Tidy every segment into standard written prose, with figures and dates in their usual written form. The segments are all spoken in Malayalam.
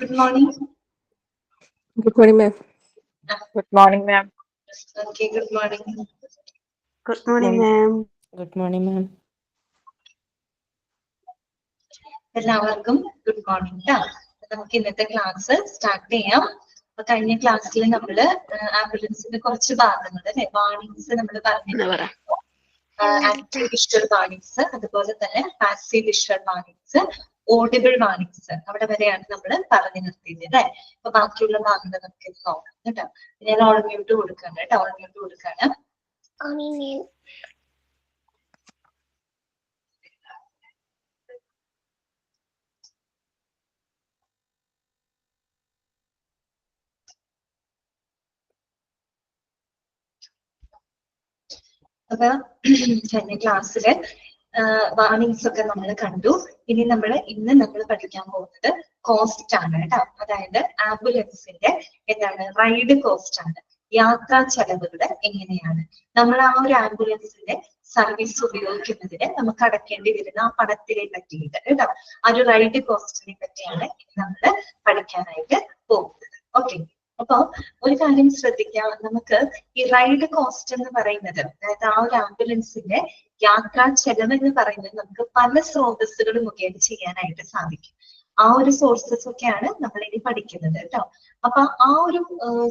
Good morning. Good morning, ma'am. Good morning, ma'am. Okay, good morning. Good morning, ma'am. Good morning, ma'am. എല്ലാവർക്കും ഗുഡ് മോർണിംഗ് ട്ടാ. നമുക്ക് ഇന്നത്തെ ക്ലാസ് സ്റ്റാർട്ട് ചെയ്യാം. അപ്പൊ കഴിഞ്ഞ ക്ലാസ്സിൽ നമ്മള് ആംബുലൻസിന്റെ കുറച്ച് ഭാഗങ്ങൾ അല്ലെ വാർണിംഗ്സ് നമ്മൾ പറഞ്ഞിട്ടുണ്ട്. ആക്റ്റീവ് വിഷ്വൽ വാർണിംഗ്സ്, അതുപോലെ തന്നെ passive visual warnings, audible warnings, അവിടെ വരെയാണ് നമ്മൾ പറഞ്ഞു നിർത്തിയത് അല്ലെ. അപ്പൊ ബാക്കിയുള്ള ഭാഗങ്ങൾ നമുക്ക് നോക്കാം കേട്ടോ. ഞാൻ ഓൾ മ്യൂട്ട് കൊടുക്കാണ് കേട്ടോ, ഓൾ മ്യൂട്ട് കൊടുക്കാണ്. അപ്പൊ കഴിഞ്ഞ ക്ലാസ്സില് വാർണിംഗ്സ് ഒക്കെ നമ്മൾ കണ്ടു. ഇനി ഇന്ന് നമ്മൾ പഠിക്കാൻ പോകുന്നത് കോസ്റ്റ് ആണ് കേട്ടോ. അതായത് ആംബുലൻസിന്റെ എന്താണ് റൈഡ് കോസ്റ്റ് ആണ്, യാത്രാ ചെലവുകൾ എങ്ങനെയാണ്, നമ്മൾ ആ ഒരു ആംബുലൻസിന്റെ സർവീസ് ഉപയോഗിക്കുന്നതിന് നമുക്ക് അടക്കേണ്ടി വരുന്ന ആ പണത്തിനെ പറ്റിയിട്ട് കേട്ടോ, ആ ഒരു റൈഡ് കോസ്റ്റിനെ പറ്റിയാണ് നമ്മൾ പഠിക്കാനായിട്ട് പോകുന്നത്. ഓക്കെ, അപ്പൊ ഒരു കാര്യം ശ്രദ്ധിക്കാം, നമുക്ക് ഈ റൈഡ് കോസ്റ്റ് എന്ന് പറയുന്നത്, അതായത് ആ ഒരു ആംബുലൻസിന്റെ യാത്രാ ചെലവ് എന്ന് പറയുന്നത് നമുക്ക് പല സ്രോതസ്സുകൾ മുഖേന ചെയ്യാനായിട്ട് സാധിക്കും. ആ ഒരു സോഴ്സസ് ഒക്കെയാണ് നമ്മൾ ഇനി പഠിക്കുന്നത് കേട്ടോ. അപ്പൊ ആ ഒരു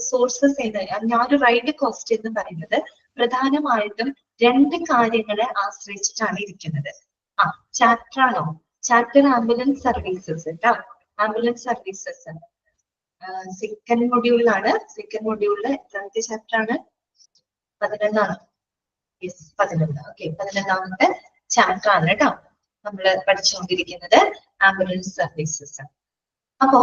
സോഴ്സസ് അല്ലെങ്കിൽ ആ ഒരു റൈഡ് കോസ്റ്റ് എന്ന് പറയുന്നത് പ്രധാനമായിട്ടും രണ്ട് കാര്യങ്ങളെ ആശ്രയിച്ചിട്ടാണ് ഇരിക്കുന്നത്. ചാപ്റ്റർ ആണോ? ചാപ്റ്റർ ആംബുലൻസ് സർവീസസ് കേട്ടോ. ആംബുലൻസ് സർവീസസ് സെക്കൻഡ് മൊഡ്യൂളിലാണ്. സെക്കൻഡ് മൊഡ്യൂളില് എത്രാമത്തെ ചാപ്റ്റർ ആണ്? 11. യെസ്, 11. ഓക്കെ, 11ാമത്തെ ചാപ്റ്റർ ആണ് കേട്ടോ നമ്മള് പഠിച്ചുകൊണ്ടിരിക്കുന്നത്, ആംബുലൻസ് സർവീസസ്. അപ്പോ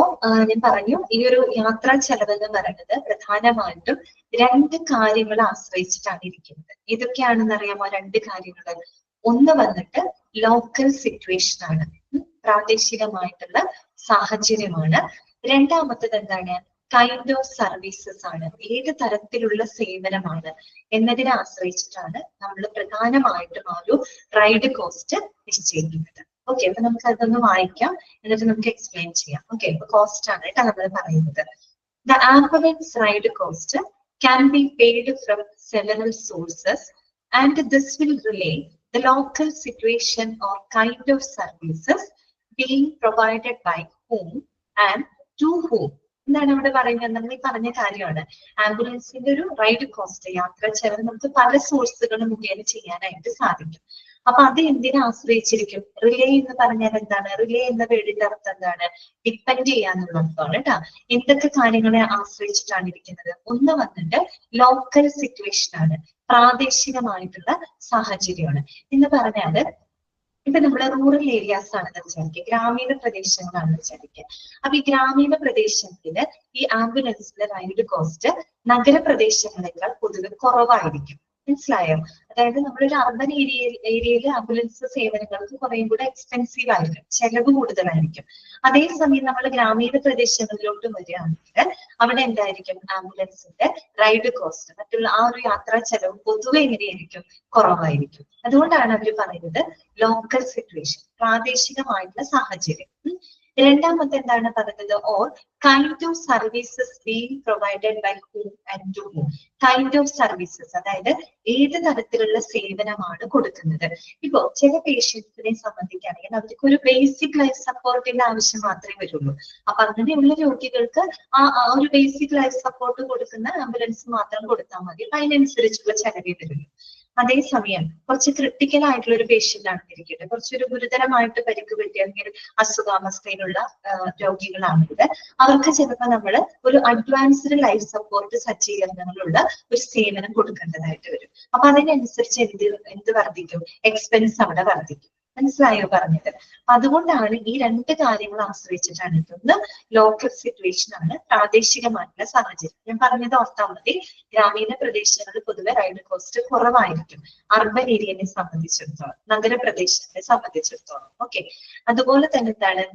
ഞാൻ പറഞ്ഞു, ഈ ഒരു യാത്രാ ചെലവ് എന്ന് പറയുന്നത് പ്രധാനമായിട്ടും രണ്ട് കാര്യങ്ങളെ ആശ്രയിച്ചിട്ടാണ് ഇരിക്കുന്നത്. ഏതൊക്കെയാണെന്ന് അറിയാമോ? രണ്ട് കാര്യങ്ങൾ. ഒന്ന് വന്നിട്ട് ലോക്കൽ സിറ്റുവേഷൻ ആണ്, പ്രാദേശികമായിട്ടുള്ള സാഹചര്യമാണ്. രണ്ടാമത്തത് എന്താണ്? കൈൻഡ് ഓഫ് സർവീസസ് ആണ്, ഏത് തരത്തിലുള്ള സേവനമാണ് എന്നതിനെ ആശ്രയിച്ചിട്ടാണ് നമ്മൾ പ്രധാനമായിട്ടും ആ ഒരു റൈഡ് കോസ്റ്റ് നിശ്ചയിക്കുന്നത്. ഓക്കെ, അപ്പൊ നമുക്ക് അതൊന്ന് വായിക്കാം, എന്നിട്ട് നമുക്ക് എക്സ്പ്ലെയിൻ ചെയ്യാം. ഓക്കെ, അപ്പൊ കോസ്റ്റ് ആണ് കേട്ടോ നമ്മൾ പറയുന്നത്. The ambulance ride cost can be paid from several sources and this will relate the local situation or kind of services being provided by whom and to whom. എന്താണ് ഇവിടെ പറയുന്നത്? നമ്മൾ ഈ പറഞ്ഞ കാര്യമാണ്, ആംബുലൻസിന്റെ ഒരു റൈഡ് കോസ്റ്റ്, യാത്രാ ചെലവ് നമുക്ക് പല സോഴ്സുകൾ മുഖേന ചെയ്യാനായിട്ട് സാധിക്കും. അപ്പൊ അത് എന്തിനെ ആശ്രയിച്ചിരിക്കും? റിലേ എന്ന് പറഞ്ഞാൽ എന്താണ്? റിലേ എന്ന വേർഡിന്റെ അർത്ഥം എന്താണ്? ഡിപ്പെൻഡ് ചെയ്യാന്നുള്ള അർത്ഥമാണ് കേട്ടോ. എന്തൊക്കെ കാര്യങ്ങളെ ആശ്രയിച്ചിട്ടാണ് ഇരിക്കുന്നത്? ഒന്ന് വന്നിട്ട് ലോക്കൽ സിറ്റുവേഷൻ ആണ്, പ്രാദേശികമായിട്ടുള്ള സാഹചര്യമാണ്. എന്ന് പറഞ്ഞാല് ഇപ്പൊ നമ്മള് റൂറൽ ഏരിയാസ് ആണെന്ന് വിചാരിക്കുക, ഗ്രാമീണ പ്രദേശങ്ങളാണെന്ന് വിചാരിക്കുക. അപ്പൊ ഈ ഗ്രാമീണ പ്രദേശങ്ങളില് ഈ ആംബുലൻസിന്റെ റൈഡ് കോസ്റ്റ് നഗരപ്രദേശങ്ങളെക്കാൾ പൊതുവെ കുറവായിരിക്കും. മനസ്സിലായോ? അതായത് നമ്മളൊരു അർബൻ ഏരിയയിൽ ആംബുലൻസ് സേവനങ്ങൾക്ക് കുറേയും കൂടെ എക്സ്പെൻസീവ് ആയിരിക്കും, ചെലവ് കൂടുതലായിരിക്കും. അതേസമയം നമ്മൾ ഗ്രാമീണ പ്രദേശങ്ങളിലോട്ട് വരികയാണെങ്കിൽ അവിടെ എന്തായിരിക്കും? ആംബുലൻസിന്റെ റൈഡ് കോസ്റ്റ്, മറ്റുള്ള ആ ഒരു യാത്രാ ചെലവ് പൊതുവെ എങ്ങനെയായിരിക്കും? കുറവായിരിക്കും. അതുകൊണ്ടാണ് അവർ പറയുന്നത് ലോക്കൽ സിറ്റുവേഷൻ, പ്രാദേശികമായിട്ടുള്ള സാഹചര്യം. രണ്ടാമത്തെ എന്താണ് പറയുന്നത്? Or kind of services being provided by whom and to whom. Kind of services, അതായത് ഏത് തരത്തിലുള്ള സേവനമാണ് കൊടുക്കുന്നത്. ഇപ്പോ ചില പേഷ്യൻസിനെ സംബന്ധിക്കുകയാണെങ്കിൽ അവർക്ക് ഒരു ബേസിക് ലൈഫ് സപ്പോർട്ടിന്റെ ആവശ്യം മാത്രമേ വരുള്ളൂ. അപ്പൊ അങ്ങനെയുള്ള രോഗികൾക്ക് ആ ഒരു ബേസിക് ലൈഫ് സപ്പോർട്ട് കൊടുക്കുന്ന ആംബുലൻസ് മാത്രം കൊടുത്താൽ മതി, അതിനനുസരിച്ചുള്ള ചെലവേ വരുള്ളൂ. അതേസമയം കുറച്ച് ക്രിട്ടിക്കൽ ആയിട്ടുള്ള ഒരു പേഷ്യന്റ് ആണെന്നിരിക്കട്ടെ, കുറച്ചൊരു ഗുരുതരമായിട്ട് പരിക്ക് പറ്റിയ അല്ലെങ്കിൽ അസുഖാവസ്ഥയിലുള്ള രോഗികളാണെങ്കിൽ അവർക്ക് ചിലപ്പോൾ നമ്മൾ ഒരു അഡ്വാൻസ്ഡ് ലൈഫ് സപ്പോർട്ട് സജ്ജീകരണങ്ങളുള്ള ഒരു സേവനം കൊടുക്കേണ്ടതായിട്ട് വരും. അപ്പൊ അതിനനുസരിച്ച് എന്ത് വർദ്ധിക്കും? എക്സ്പെൻസ് അവിടെ വർദ്ധിക്കും. മനസ്സിലായോ പറഞ്ഞത്? അതുകൊണ്ടാണ് ഈ രണ്ട് കാര്യങ്ങൾ ആശ്രയിച്ചിട്ടാണ്. ഒന്ന് ലോക്കൽ സിറ്റുവേഷൻ ആണ്, പ്രാദേശികമായിട്ടുള്ള സാഹചര്യം. ഞാൻ പറഞ്ഞത് ഓർത്താൽ മതി, ഗ്രാമീണ പ്രദേശങ്ങളിൽ പൊതുവെ റൈഡ് കോസ്റ്റ് കുറവായിരിക്കും അർബൻ ഏരിയനെ സംബന്ധിച്ചിടത്തോളം, നഗരപ്രദേശത്തെ സംബന്ധിച്ചിടത്തോളം. ഓക്കെ, അതുപോലെ തന്നെ എന്താണ്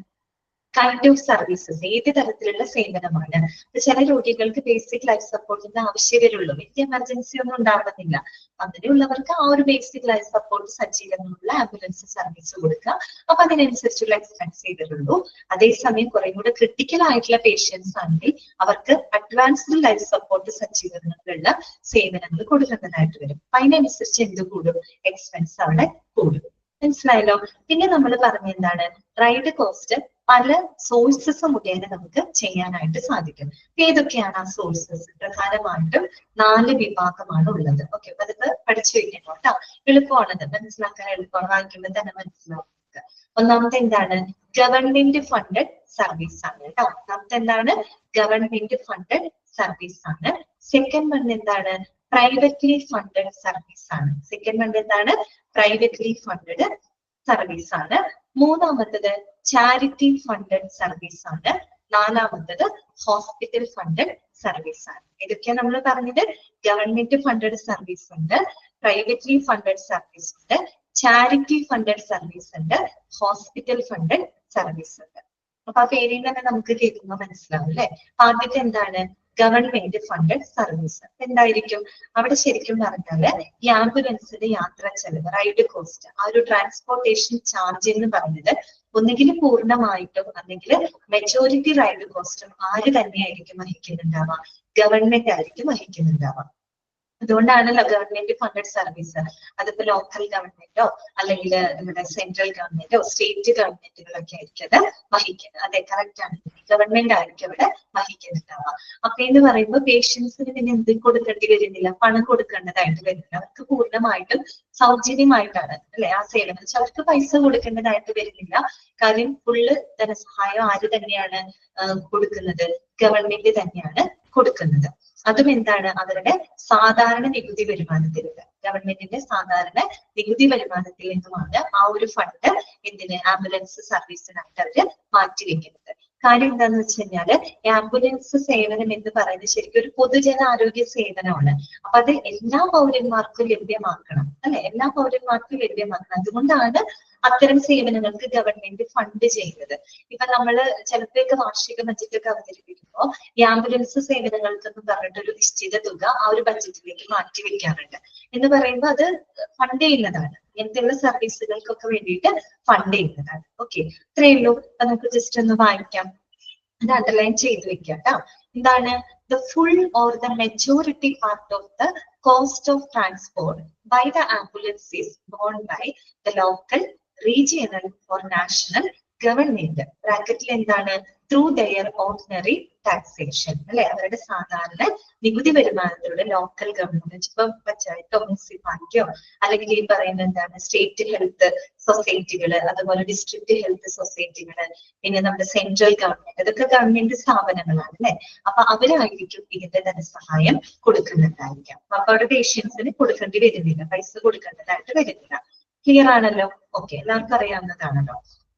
കൈൻഡ് ഓഫ് സർവീസസ്, ഏത് തരത്തിലുള്ള സേവനമാണ്. ചില രോഗികൾക്ക് ബേസിക് ലൈഫ് സപ്പോർട്ടിന്റെ ആവശ്യമേ വലിയ എമർജൻസി ഒന്നും ഉണ്ടാകുന്നില്ല. അങ്ങനെയുള്ളവർക്ക് ആ ഒരു ബേസിക് ലൈഫ് സപ്പോർട്ട് സജ്ജീകരണമുള്ള ആംബുലൻസ് സർവീസ് കൊടുക്കുക. അപ്പൊ അതിനനുസരിച്ചുള്ള എക്സ്പെൻസേ വരുള്ളൂ. അതേസമയം കുറെ കൂടെ ക്രിട്ടിക്കൽ ആയിട്ടുള്ള പേഷ്യൻസ് ആണെങ്കിൽ അവർക്ക് അഡ്വാൻസ്ഡ് ലൈഫ് സപ്പോർട്ട് സജ്ജീകരണങ്ങളുള്ള സേവനങ്ങൾ കൊടുക്കേണ്ടതായിട്ട് വരും. അതിനനുസരിച്ച് എന്ത് കൂടും? എക്സ്പെൻസ് അവിടെ കൂടും. മനസ്സിലായല്ലോ? പിന്നെ നമ്മൾ പറഞ്ഞ എന്താണ്, റൈഡ് കോസ്റ്റ് പല സോഴ്സസ് മുഖേന നമുക്ക് ചെയ്യാനായിട്ട് സാധിക്കും. ഏതൊക്കെയാണ് ആ സോഴ്സസ്? പ്രധാനമായിട്ടും 4 വിഭാഗമാണ് ഉള്ളത്. ഓക്കെ, അപ്പൊ അതൊക്കെ പഠിച്ചു വെക്കണം കേട്ടോ. എളുപ്പമാണത്, മനസ്സിലാക്കാൻ എളുപ്പമാണ്, വായിക്കുമ്പോൾ തന്നെ മനസ്സിലാക്കുക. ഒന്നാമത്തെ എന്താണ്? ഗവൺമെന്റ് ഫണ്ടഡ് സർവീസ് ആണ് കേട്ടോ. ഒന്നാമത്തെ എന്താണ്? ഗവൺമെന്റ് ഫണ്ടഡ് സർവീസ് ആണ്. സെക്കൻഡ് വൺ എന്താണ്? പ്രൈവറ്റ്ലി ഫണ്ടഡ് സർവീസ് ആണ്. സെക്കൻഡ് വൺ എന്താണ്? പ്രൈവറ്റ്ലി ഫണ്ടഡ് സർവീസ് ആണ്. മൂന്നാമത്തത് ചാരിറ്റി ഫണ്ടഡ് സർവീസ് ആണ്. നാലാമത്തത് ഹോസ്പിറ്റൽ ഫണ്ടഡ് സർവീസ് ആണ്. ഇതൊക്കെയാണ് നമ്മൾ പറഞ്ഞത്. ഗവൺമെന്റ് ഫണ്ടഡ് സർവീസ് ഉണ്ട്, പ്രൈവറ്റ്ലി ഫണ്ടഡ് സർവീസ് ഉണ്ട്, ചാരിറ്റി ഫണ്ടഡ് സർവീസ് ഉണ്ട്, ഹോസ്പിറ്റൽ ഫണ്ടഡ് സർവീസ് ഉണ്ട്. അപ്പൊ ആ പേരിൽ തന്നെ നമുക്ക് കേൾക്കുമ്പോൾ മനസ്സിലാവും അല്ലെ. ആദ്യത്തെ എന്താണ്? Government funded service. എന്തായിരിക്കും അവിടെ? ശരിക്കും പറഞ്ഞാല് ഈ ആംബുലൻസിന്റെ യാത്രാ ചെലവ്, റൈഡ് കോസ്റ്റ്, ആ ഒരു ട്രാൻസ്പോർട്ടേഷൻ ചാർജ് എന്ന് പറയുന്നത് ഒന്നുകിൽ പൂർണ്ണമായിട്ടും അല്ലെങ്കിൽ മെജോറിറ്റി റൈഡ് കോസ്റ്റും ആര് തന്നെയായിരിക്കും വഹിക്കുന്നുണ്ടാവുക? ഗവൺമെന്റ് ആയിരിക്കും വഹിക്കുന്നുണ്ടാവുക. അതുകൊണ്ടാണല്ലോ ഗവൺമെന്റ് ഫണ്ടഡ് സർവീസ്. അതിപ്പോ ലോക്കൽ ഗവൺമെന്റോ അല്ലെങ്കിൽ നമ്മുടെ സെൻട്രൽ ഗവൺമെന്റോ സ്റ്റേറ്റ് ഗവൺമെന്റുകളൊക്കെ ആയിരിക്കും അത് വഹിക്കുന്നത്. അതെ, കറക്റ്റ് ആണ്. ഗവൺമെന്റ് ആയിരിക്കും അവിടെ വഹിക്കുന്നുണ്ടാവുക. അപ്പൊ എന്ന് പറയുമ്പോൾ പേഷ്യൻസിന് പിന്നെ എന്ത് കൊടുക്കേണ്ടി വരുന്നില്ല? പണം കൊടുക്കേണ്ടതായിട്ട് വരുന്നില്ല. അവർക്ക് പൂർണ്ണമായിട്ടും സൗജന്യമായിട്ടാണ് അല്ലെ ആ സേവനം. അവർക്ക് പൈസ കൊടുക്കേണ്ടതായിട്ട് വരുന്നില്ല. കാര്യം ഫുള്ള് ധനസഹായം ആര് തന്നെയാണ് കൊടുക്കുന്നത്? ഗവൺമെന്റ് തന്നെയാണ് കൊടുക്കുന്നത്. അതും എന്താണ്? അവരുടെ സാധാരണ നികുതി വരുമാനത്തിൽ നിന്ന്, ഗവൺമെന്റിന്റെ സാധാരണ നികുതി വരുമാനത്തിൽ നിന്നുമാണ് ആ ഒരു ഫണ്ട് എന്തിന്? ആംബുലൻസ് സർവീസിനായിട്ട് അവര് മാറ്റിവെക്കുന്നത്. കാര്യം എന്താന്ന് വെച്ച് കഴിഞ്ഞാല് ആംബുലൻസ് സേവനം എന്ന് പറയുന്നത് ശരിക്കും ഒരു പൊതുജന ആരോഗ്യ സേവനമാണ്. അപ്പൊ അത് എല്ലാ പൗരന്മാർക്കും ലഭ്യമാക്കണം അല്ലെ, എല്ലാ പൗരന്മാർക്കും ലഭ്യമാക്കണം. അതുകൊണ്ടാണ് അത്തരം സേവനങ്ങൾക്ക് ഗവൺമെന്റ് ഫണ്ട് ചെയ്യുന്നത്. ഇപ്പൊ നമ്മള് ചിലപ്പോഴൊക്കെ വാർഷിക ബഡ്ജറ്റൊക്കെ അവതരിപ്പിക്കുമ്പോൾ ഈ ആംബുലൻസ് സേവനങ്ങൾക്കെന്ന് പറഞ്ഞിട്ട് ഒരു നിശ്ചിത തുക ആ ഒരു ബഡ്ജറ്റിലേക്ക് മാറ്റി വെക്കാറുണ്ട്. എന്ന് പറയുമ്പോൾ അത് ഫണ്ട് ചെയ്യുന്നതാണ്. ഇങ്ങനത്തെയുള്ള സർവീസുകൾക്കൊക്കെ വേണ്ടിയിട്ട് ഫണ്ട് ചെയ്യുന്നതാണ്. ഓക്കെ, ഇത്രയേ ഉള്ളൂ. അപ്പൊ നമുക്ക് ജസ്റ്റ് ഒന്ന് വായിക്കാം, അത് അണ്ടർലൈൻ ചെയ്ത് വെക്കാം കേട്ടോ. എന്താണ്? the full or the majority part of the cost of transport by the ambulance is borne by the local, regional or national government. ബ്രാക്കറ്റിൽ എന്താണ്? ത്രൂ ദെയർ ഓർഡിനറി ടാക്സേഷൻ അല്ലെ, അവരുടെ സാധാരണ നികുതി വരുമാനത്തിലൂടെ ലോക്കൽ ഗവൺമെന്റ്, ഇപ്പൊ പഞ്ചായത്തോ മുനിസിപ്പാലിറ്റിയോ അല്ലെങ്കിൽ ഈ പറയുന്ന എന്താണ് സ്റ്റേറ്റ് ഹെൽത്ത് സൊസൈറ്റികള്, അതുപോലെ ഡിസ്ട്രിക്ട് ഹെൽത്ത് സൊസൈറ്റികള്, പിന്നെ നമ്മുടെ സെൻട്രൽ ഗവൺമെന്റ്, ഇതൊക്കെ ഗവൺമെന്റ് സ്ഥാപനങ്ങളാണ് അല്ലെ. അപ്പൊ അവരായിരിക്കും ഇതിന്റെ ധനസഹായം കൊടുക്കുന്നുണ്ടായിരിക്കാം. അപ്പൊ അവിടെ പേഷ്യൻസിന് കൊടുക്കേണ്ടി വരുന്നില്ല, പൈസ കൊടുക്കേണ്ടതായിട്ട് വരുന്നില്ല. ക്ലിയർ ആണല്ലോ? ഓക്കെ, എല്ലാവർക്കും അറിയാവുന്നതാണല്ലോ.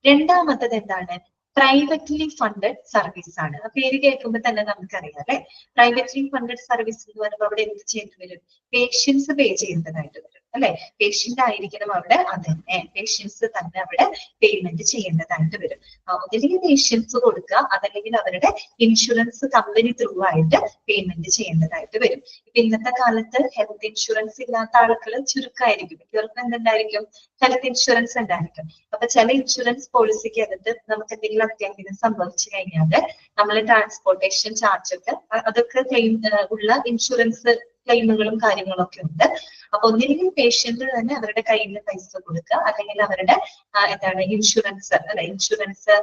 രണ്ടാമത്തത് എന്താണ്? പ്രൈവറ്റ്ലി ഫണ്ടഡ് സർവീസ് ആണ്. ആ പേര് കേൾക്കുമ്പോൾ തന്നെ നമുക്കറിയാം അല്ലെ. പ്രൈവറ്റ്ലി ഫണ്ടഡ് സർവീസ് എന്ന് പറയുമ്പോൾ അവിടെ എന്ത് ചെയ്യേണ്ടി വരും? പേഷ്യൻസ് പേ ചെയ്യേണ്ടതായിട്ട് വരും അല്ലെ. പേഷ്യന്റ് ആയിരിക്കണം അവിടെ, അതന്നെ പേഷ്യൻസ് തന്നെ അവിടെ പേയ്മെന്റ് ചെയ്യേണ്ടതായിട്ട് വരും. ഒന്നില്ലെങ്കിൽ പേഷ്യൻസ് കൊടുക്കുക, അതല്ലെങ്കിൽ അവരുടെ ഇൻഷുറൻസ് കമ്പനി ത്രൂ ആയിട്ട് പേയ്മെന്റ് ചെയ്യേണ്ടതായിട്ട് വരും. ഇപ്പൊ ഇന്നത്തെ കാലത്ത് ഹെൽത്ത് ഇൻഷുറൻസ് ഇല്ലാത്ത ആളുകൾ ചുരുക്കമായിരിക്കും. ഇവർക്ക് എന്തുണ്ടായിരിക്കും? ഹെൽത്ത് ഇൻഷുറൻസ് ഉണ്ടായിരിക്കും. അപ്പൊ ചില ഇൻഷുറൻസ് പോളിസിക്ക് അകത്ത് നമുക്ക് എന്തെങ്കിലും അത്യാഹിതം സംഭവിച്ചു കഴിഞ്ഞാൽ നമ്മൾ ട്രാൻസ്പോർട്ടേഷൻ ചാർജ് ഒക്കെ അതൊക്കെ ക്ലെയിം ഉള്ള ഇൻഷുറൻസ് ക്ലെയിമുകളും കാര്യങ്ങളും ഒക്കെ ഉണ്ട്. അപ്പൊ ഒന്നില്ലെങ്കിൽ പേഷ്യന്റ് തന്നെ അവരുടെ കയ്യിൽ നിന്ന് പൈസ കൊടുക്കുക, അല്ലെങ്കിൽ അവരുടെ എന്താണ് ഇൻഷുറൻസ് അല്ലെ, ഇൻഷുറൻസ്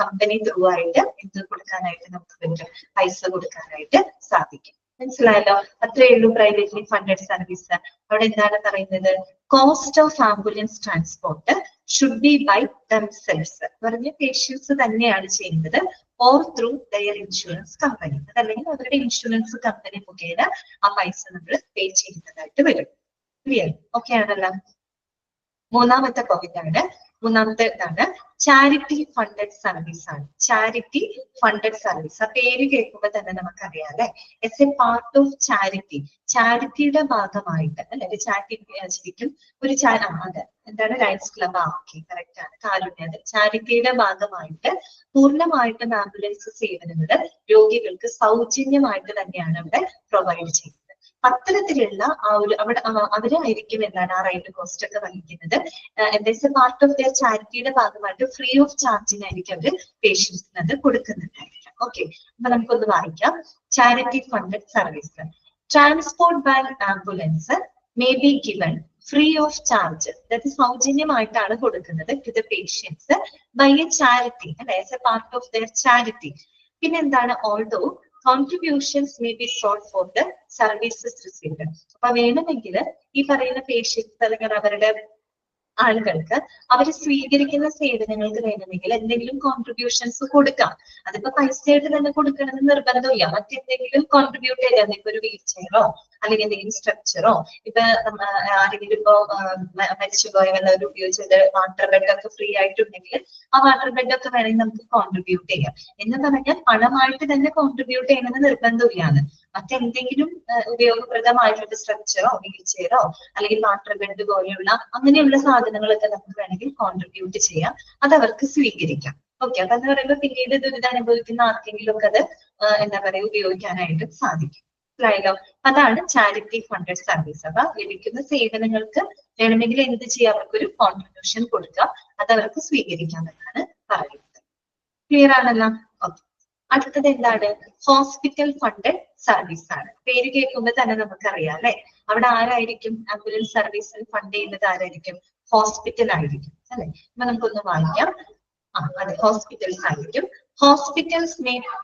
കമ്പനി ത്രൂ ആയിട്ട് എന്ത് കൊടുക്കാനായിട്ട് നമുക്ക് പറ്റും? പൈസ കൊടുക്കാനായിട്ട് സാധിക്കും. മനസ്സിലായല്ലോ? അത്രയേ ഉള്ളൂ പ്രൈവറ്റ്ലി ഫണ്ടഡ് സർവീസ്. അവിടെ എന്താണ് പറയുന്നത്? Cost of ambulance transport should be by themselves. പറഞ്ഞ പേഷ്യൻസ് തന്നെയാണ് ചെയ്യുന്നത്, or through their insurance company, അതല്ലെങ്കിൽ അവരുടെ ഇൻഷുറൻസ് കമ്പനി മുഖേന ആ പൈസ നമ്മൾ പേ ചെയ്യുന്നതായിട്ട് വരും. ക്ലിയർ? ഓക്കെ ആണല്ലോ? മൂന്നാമത്തെ പോയിന്റ് ആണ് മൂന്നാമത്തെ ഇതാണ് ചാരിറ്റി ഫണ്ടഡ് സർവീസ് ആണ്. ചാരിറ്റി ഫണ്ടഡ് സർവീസ് ആ പേര് കേൾക്കുമ്പോൾ തന്നെ നമുക്കറിയാം അല്ലെ. As a part of charity, ചാരിറ്റിയുടെ ഭാഗമായിട്ട് അല്ലെ. ചാരിറ്റി ശരിക്കും ഒരു അതെ എന്താണ് ലയൺസ് ക്ലബ് ആക്കി കറക്റ്റ് ആണ്. കാരുണ്യ ചാരിറ്റിയുടെ ഭാഗമായിട്ട് പൂർണ്ണമായിട്ടും ആംബുലൻസ് സേവനങ്ങൾ രോഗികൾക്ക് സൗജന്യമായിട്ട് തന്നെയാണ് ഇവിടെ പ്രൊവൈഡ് ചെയ്യുന്നത്. അത്തരത്തിലുള്ള ആ ഒരു അവരായിരിക്കും എന്താണ് ആ റൈഡ് കോസ്റ്റ് ഒക്കെ വഹിക്കുന്നത്. As a part of their ചാരിറ്റിയുടെ ഭാഗമായിട്ട് ഫ്രീ ഓഫ് ചാർജിനായിരിക്കും അവര് പേഷ്യൻസിന് അത് കൊടുക്കുന്നുണ്ടായിരിക്കാം. ഓക്കെ, അപ്പൊ നമുക്കൊന്ന് വായിക്കാം. Charity funded service. Transport by ambulance may be given free of charge, അതായത് സൗജന്യമായിട്ടാണ് കൊടുക്കുന്നത് to the patients by a charity അല്ലെ, as a part of their charity. പിന്നെ എന്താണ് although contributions may be sold for the services received. അപ്പൊ വേണമെങ്കിൽ ഈ പറയുന്ന പേഷ്യൻസ് അല്ലെങ്കിൽ അവരുടെ ആളുകൾക്ക് അവർ സ്വീകരിക്കുന്ന സേവനങ്ങൾക്ക് വേണമെങ്കിൽ എന്തെങ്കിലും കോൺട്രിബ്യൂഷൻസ് കൊടുക്കാം. അതിപ്പോ പൈസയായിട്ട് തന്നെ കൊടുക്കണമെന്ന് നിർബന്ധമില്ല. മറ്റെന്തെങ്കിലും കോൺട്രിബ്യൂട്ട് ചെയ്യാം. ഇപ്പൊ ഒരു വീൽ ചെയറോ അല്ലെങ്കിൽ എന്തെങ്കിലും സ്ട്രക്ചറോ, ഇപ്പൊ ആരെങ്കിലും ഇപ്പോ മരിച്ചുപോയ വല്ലവരും ഉപയോഗിച്ചത് വാട്ടർ ബെഡ് ഒക്കെ ഫ്രീ ആയിട്ടുണ്ടെങ്കിൽ ആ വാട്ടർ ബെഡ് ഒക്കെ വേണമെങ്കിൽ നമുക്ക് കോൺട്രിബ്യൂട്ട് ചെയ്യാം. എന്ന് പറഞ്ഞാൽ പണമായിട്ട് തന്നെ കോൺട്രിബ്യൂട്ട് ചെയ്യണമെന്ന് നിർബന്ധമില്ലാണ്. മറ്റെന്തെങ്കിലും ഉപയോഗപ്രദമായിട്ടുള്ള സ്ട്രക്ചറോ വീൽ ചെയറോ അല്ലെങ്കിൽ വാട്ടർ ബെഡ് പോലെയുള്ള അങ്ങനെയുള്ള സാധനങ്ങളൊക്കെ നമുക്ക് വേണമെങ്കിൽ കോൺട്രിബ്യൂട്ട് ചെയ്യാം. അത് അവർക്ക് സ്വീകരിക്കാം. ഓക്കെ, അപ്പൊ എന്ന് പറയുമ്പോൾ പിന്നീട് ദുരിതം അനുഭവിക്കുന്ന ആർക്കെങ്കിലും ഒക്കെ അത് എന്താ പറയുക ഉപയോഗിക്കാനായിട്ട് സാധിക്കും. മനസ്സിലായല്ലോ? അതാണ് ചാരിറ്റി ഫണ്ടഡ് സർവീസ്. അപ്പൊ ലഭിക്കുന്ന സേവനങ്ങൾക്ക് വേണമെങ്കിൽ എന്ത് ചെയ്യാം, അവർക്കൊരു കോൺട്രിബ്യൂഷൻ കൊടുക്കാം, അത് അവർക്ക് സ്വീകരിക്കാമെന്നാണ് പറയുന്നത്. ക്ലിയർ ആണല്ലോ? ഓക്കെ, അടുത്തത് എന്താണ്? ഹോസ്പിറ്റൽ ഫണ്ടഡ് സർവീസ് ആണ്. പേര് കേൾക്കുമ്പോൾ തന്നെ നമുക്കറിയാം അല്ലെ. അവിടെ ആരായിരിക്കും ആംബുലൻസ് സർവീസിൽ ഫണ്ട് ചെയ്യുന്നത്? ആരായിരിക്കും? ഹോസ്പിറ്റൽ ആയിരിക്കും അല്ലെ. അപ്പൊ നമുക്കൊന്ന് വായിക്കാം. അതെ, ഹോസ്പിറ്റൽസ് ആയിരിക്കും. Hospitals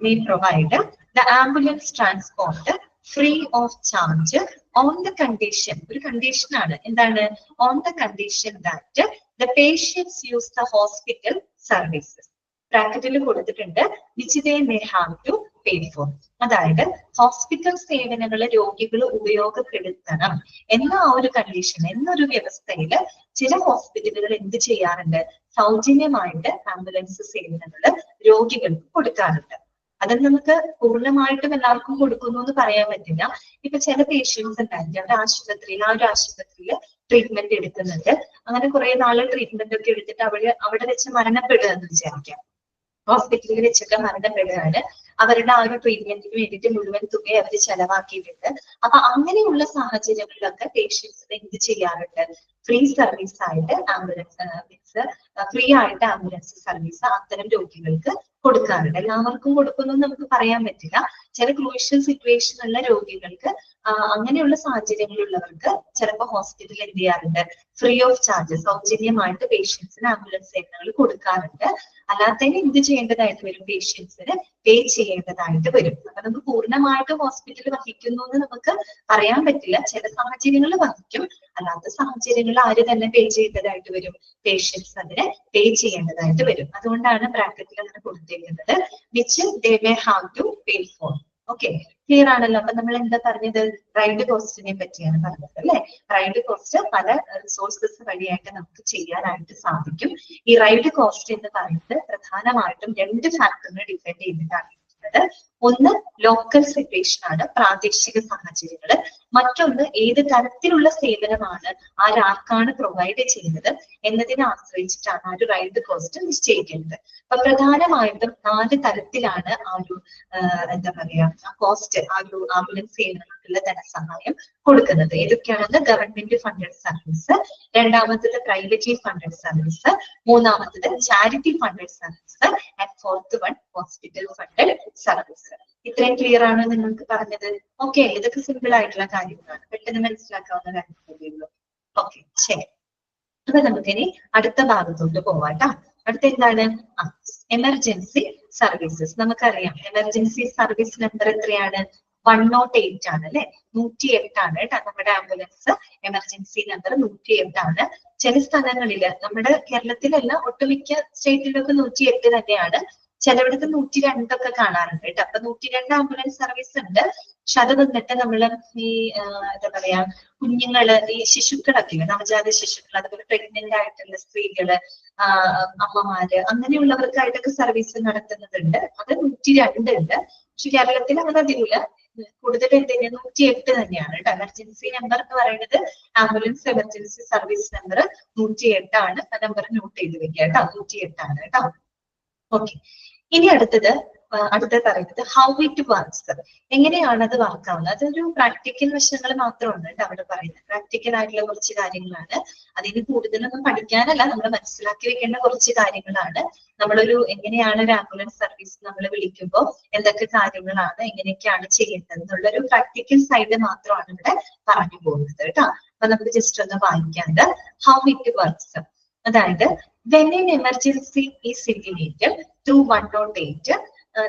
may provide the ambulance transport free of charge on the condition, ഒരു കണ്ടീഷൻ ആണ്. എന്താണ്? on the condition that the patients use the hospital services. ബ്രാക്കറ്റിൽ കൊടുത്തിട്ടുണ്ട് which they may have to pay for. അതായത് ഹോസ്പിറ്റൽ സേവനങ്ങൾ രോഗികൾ ഉപയോഗപ്പെടുത്തണം എന്ന ആ ഒരു കണ്ടീഷൻ, എന്നൊരു വ്യവസ്ഥയിൽ ചില ഹോസ്പിറ്റലുകൾ എന്ത് ചെയ്യാറുണ്ട്? സൗജന്യമായിട്ട് ആംബുലൻസ് സേവനങ്ങൾ രോഗികൾക്ക് കൊടുക്കാറുണ്ട്. അത് നമുക്ക് പൂർണ്ണമായിട്ടും എല്ലാവർക്കും കൊടുക്കുന്നു എന്ന് പറയാൻ പറ്റില്ല. ഇപ്പൊ ചില പേഷ്യൻസ് ഉണ്ടായിരിക്കും അവരുടെ ആശുപത്രിയിൽ ആ ഒരു ആശുപത്രിയിൽ ട്രീറ്റ്മെന്റ് എടുക്കുന്നുണ്ട്. അങ്ങനെ കുറെ നാള് ട്രീറ്റ്മെന്റ് ഒക്കെ എടുത്തിട്ട് അവിടെ വെച്ച് മരണപ്പെടുക എന്ന് വിചാരിക്കാം. ഹോസ്പിറ്റലിൽ വെച്ചൊക്കെ മരണപ്പെടുകയാണ്. അവരുടെ ആ ഒരു ട്രീറ്റ്മെന്റിന് വേണ്ടിയിട്ട് മുഴുവൻ തുക അവർ ചെലവാക്കിയിട്ടുണ്ട്. അപ്പൊ അങ്ങനെയുള്ള സാഹചര്യങ്ങളിലൊക്കെ പേഷ്യൻസ് എന്ത് ചെയ്യാറുണ്ട്? ഫ്രീ സർവീസ് ആയിട്ട് ആംബുലൻസ് ഫ്രീ ആയിട്ട് ആംബുലൻസ് സർവീസ് അത്തരം രോഗികൾക്ക് കൊടുക്കാറുണ്ട്. എല്ലാവർക്കും കൊടുക്കുന്നു നമുക്ക് പറയാൻ പറ്റില്ല. ചില ക്രൂഷ്യൽ സിറ്റുവേഷനുള്ള രോഗികൾക്ക് അങ്ങനെയുള്ള സാഹചര്യങ്ങളുള്ളവർക്ക് ചിലപ്പോൾ ഹോസ്പിറ്റലിൽ എന്ത് ചെയ്യാറുണ്ട്? ഫ്രീ ഓഫ് ചാർജ് സൗജന്യമായിട്ട് പേഷ്യൻസിന് ആംബുലൻസ് സേവനങ്ങൾ കൊടുക്കാറുണ്ട്. അല്ലാത്തതിന് എന്ത് ചെയ്യേണ്ടതായിട്ട് വരും? പേഷ്യൻസിന് പേ ചെയ്യേണ്ടതായിട്ട് വരും. അപ്പൊ നമുക്ക് പൂർണ്ണമായിട്ട് ഹോസ്പിറ്റൽ വഹിക്കുന്നു എന്ന് നമുക്ക് പറയാൻ പറ്റില്ല. ചില സാഹചര്യങ്ങളിൽ വഹിക്കും, അല്ലാത്ത സാഹചര്യങ്ങളിൽ ആര് തന്നെ പേ ചെയ്യേണ്ടതായിട്ട് വരും? പേഷ്യൻസ് അതിന് പേ ചെയ്യേണ്ടതായിട്ട് വരും. അതുകൊണ്ടാണ് ബ്രാക്കറ്റിൽ അങ്ങനെ കൊടുത്തിരിക്കുന്നത് which they may have to pay for. Okay, clear ആണല്ലോ? അപ്പൊ നമ്മൾ എന്താ പറഞ്ഞത്? റൈഡ് കോസ്റ്റിനെ പറ്റിയാണ് പറഞ്ഞത് അല്ലെ. റൈഡ് കോസ്റ്റ് പല റിസോഴ്സസ് വഴിയായിട്ട് നമുക്ക് ചെയ്യാനായിട്ട് സാധിക്കും. ഈ റൈഡ് കോസ്റ്റ് എന്ന് പറയുന്നത് പ്രധാനമായിട്ടും രണ്ട് ഫാക്ടറിനെ ഡിപെൻഡ് ചെയ്തിട്ടാണ്. ഒന്ന് ലോക്കൽ സിറ്റുവേഷൻ ആണ്, പ്രാദേശിക സാഹചര്യങ്ങള്. മറ്റൊന്ന് ഏത് തരത്തിലുള്ള സേവനമാണ് ആർക്കാണ് പ്രൊവൈഡ് ചെയ്യുന്നത് എന്നതിനെ ആശ്രയിച്ചിട്ടാണ് ആ ഒരു റൈഡ് കോസ്റ്റ് നിശ്ചയിക്കുന്നത്. അപ്പൊ പ്രധാനമായിട്ടും 4 തരത്തിലാണ് ആ ഒരു എന്താ പറയാ കോസ്റ്റ് ആ ഒരു ആംബുലൻസ് സേവനങ്ങൾക്കുള്ള ധനസഹായം കൊടുക്കുന്നത്. ഏതൊക്കെയാണെന്ന്? ഗവൺമെന്റ് ഫണ്ടഡ് സർവീസ്, രണ്ടാമത്തത് പ്രൈവറ്റ്ലി ഫണ്ടഡ് സർവീസ്, മൂന്നാമത്തത് charity funded service, and fourth one hospital funded service. ഇത്രയും ക്ലിയർ ആണോ നിങ്ങൾക്ക് പറഞ്ഞത്? ഓക്കെ, ഇതൊക്കെ സിമ്പിൾ ആയിട്ടുള്ള കാര്യങ്ങളാണ്, പെട്ടെന്ന് മനസ്സിലാക്കാവുന്ന കാര്യങ്ങളേ. ഓക്കെ, ശരി. അപ്പൊ നമുക്കിനി അടുത്ത ഭാഗത്തോട്ട് പോവാട്ടോ. അടുത്ത എന്താണ്? Emergency services. നമുക്കറിയാം എമർജൻസി സർവീസ് നമ്പർ എത്രയാണ്? 108 ആണ് അല്ലെ. 108 ആണ് കേട്ടോ നമ്മുടെ ആംബുലൻസ് എമർജൻസി നമ്പർ 108 ആണ്. ചില സ്ഥലങ്ങളില് നമ്മുടെ കേരളത്തിലല്ല ഒട്ടുമിക്ക സ്റ്റേറ്റിലൊക്കെ 108 തന്നെയാണ്. ചിലയിടത്ത് 102 കാണാറുണ്ട് കേട്ടോ. അപ്പൊ 102 ആംബുലൻസ് സർവീസ് ഉണ്ട്. പക്ഷെ അത് വന്നിട്ട് നമ്മള് ഈ എന്താ പറയാ കുഞ്ഞുങ്ങള്, ഈ ശിശുക്കളൊക്കെ നവജാത ശിശുക്കൾ, അതുപോലെ പ്രഗ്നന്റ് ആയിട്ടുള്ള സ്ത്രീകള്, അമ്മമാര്, അങ്ങനെയുള്ളവർക്കായിട്ടൊക്കെ സർവീസ് നടത്തുന്നതുണ്ട്. അത് 102 ഉണ്ട്. പക്ഷെ കേരളത്തിൽ അങ്ങനെ അധികമില്ല. കൂടുതൽ എന്തെങ്കിലും 108 തന്നെയാണ് കേട്ടോ. എമർജൻസി നമ്പർ എന്ന് പറയുന്നത് ആംബുലൻസ് എമർജൻസി സർവീസ് നമ്പർ 108 ആണ്. ആ നമ്പർ നോട്ട് ചെയ്ത് വെക്കുക കേട്ടോ. 108 ആണ് കേട്ടോ. ഓക്കെ, ഇനി അടുത്തത് പറയുന്നത് ഹൗ ഇറ്റ് വർക്ക്സ്. എങ്ങനെയാണ് അത് വർക്ക് ആവുന്നത്? അതൊരു പ്രാക്ടിക്കൽ വശങ്ങൾ മാത്രമാണ് കേട്ടോ അവിടെ പറയുന്നത്. പ്രാക്ടിക്കൽ ആയിട്ടുള്ള കുറച്ച് കാര്യങ്ങളാണ്. അതിന് കൂടുതലൊന്നും പഠിക്കാനല്ല, നമ്മൾ മനസ്സിലാക്കി വെക്കേണ്ട കുറച്ച് കാര്യങ്ങളാണ്. നമ്മളൊരു എങ്ങനെയാണ് ഒരു ആംബുലൻസ് സർവീസ് നമ്മൾ വിളിക്കുമ്പോൾ എന്തൊക്കെ കാര്യങ്ങളാണ്, എങ്ങനെയൊക്കെയാണ് ചെയ്യേണ്ടത് എന്നുള്ളൊരു പ്രാക്ടിക്കൽ സൈഡ് മാത്രമാണ് ഇവിടെ പറഞ്ഞു പോകുന്നത് കേട്ടോ. അപ്പൊ നമുക്ക് ജസ്റ്റ് ഒന്ന് വായിക്കാണ്ട് ഹൗ ഇറ്റ് വർക്ക്സ്. അതായത് when an emergency is intimated through 108,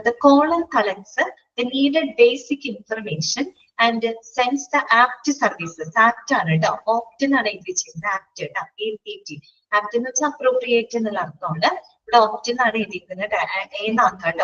the caller collects the needed basic information and sends the apt services. Apt ആണ് കേട്ടോ, opt എന്നാണ് എഴുതിയിരിക്കുന്നത്. ആപ്റ്റ് കേട്ടോ, APT. ആപ്റ്റ് എന്ന് വെച്ചാൽ അപ്രോപ്രിയേറ്റ് എന്നുള്ള അർത്ഥമാണ്. ഇവിടെ ഓപ്റ്റ് എന്നാണ് എഴുതിയിരിക്കുന്നത്. ഏതാക്കാം,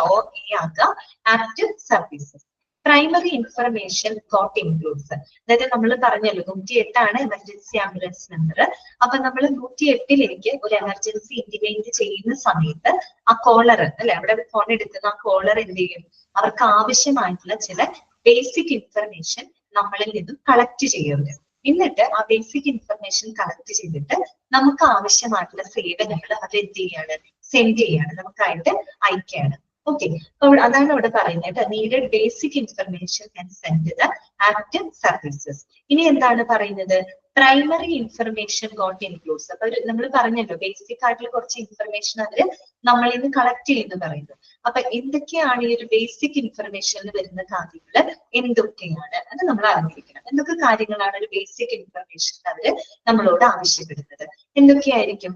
ആക്കുക. Apt services. Primary information got includes. അതായത് നമ്മൾ പറഞ്ഞല്ലോ 108 ആണ് എമർജൻസി ആംബുലൻസ് നമ്പർ. അപ്പൊ നമ്മൾ 108ലേക്ക് ഒരു എമർജൻസി ഇന്റിമേറ്റ് ചെയ്യുന്ന സമയത്ത് ആ കോളർ അല്ലെ, അവിടെ ഫോൺ എടുക്കുന്ന ആ കോളർ എന്ത് ചെയ്യും? അവർക്ക് ആവശ്യമായിട്ടുള്ള ചില ബേസിക് ഇൻഫർമേഷൻ നമ്മളിൽ നിന്നും കളക്ട് ചെയ്യുന്നത്. എന്നിട്ട് ആ ബേസിക് ഇൻഫർമേഷൻ കളക്ട് ചെയ്തിട്ട് നമുക്ക് ആവശ്യമായിട്ടുള്ള സേവനങ്ങൾ അത് എന്ത് ചെയ്യാണ്? സെൻഡ് ചെയ്യാണ്, നമുക്കായിട്ട് അയക്കുകയാണ്. ഓക്കെ, അപ്പോൾ അതാണ് ഇവിടെ പറയുന്നത്. Needed basic information and send the apt services. ഇനി എന്താണ് പറയുന്നത്? Primary information got includes. അപ്പൊ നമ്മൾ പറഞ്ഞല്ലോ ബേസിക് ആയിട്ടുള്ള കുറച്ച് ഇൻഫർമേഷൻ അവര് നമ്മളിൽ നിന്ന് കളക്ട് ചെയ്യുന്നു പറയുന്നു. അപ്പൊ എന്തൊക്കെയാണ് ഈ ഒരു ബേസിക് ഇൻഫർമേഷനിൽ വരുന്ന കാര്യങ്ങൾ, എന്തൊക്കെയാണ് അത് നമ്മൾ അറിഞ്ഞിരിക്കണം. എന്തൊക്കെ കാര്യങ്ങളാണ് ഒരു ബേസിക് ഇൻഫർമേഷൻ അവര് നമ്മളോട് ആവശ്യപ്പെടുന്നത്? എന്തൊക്കെയായിരിക്കും?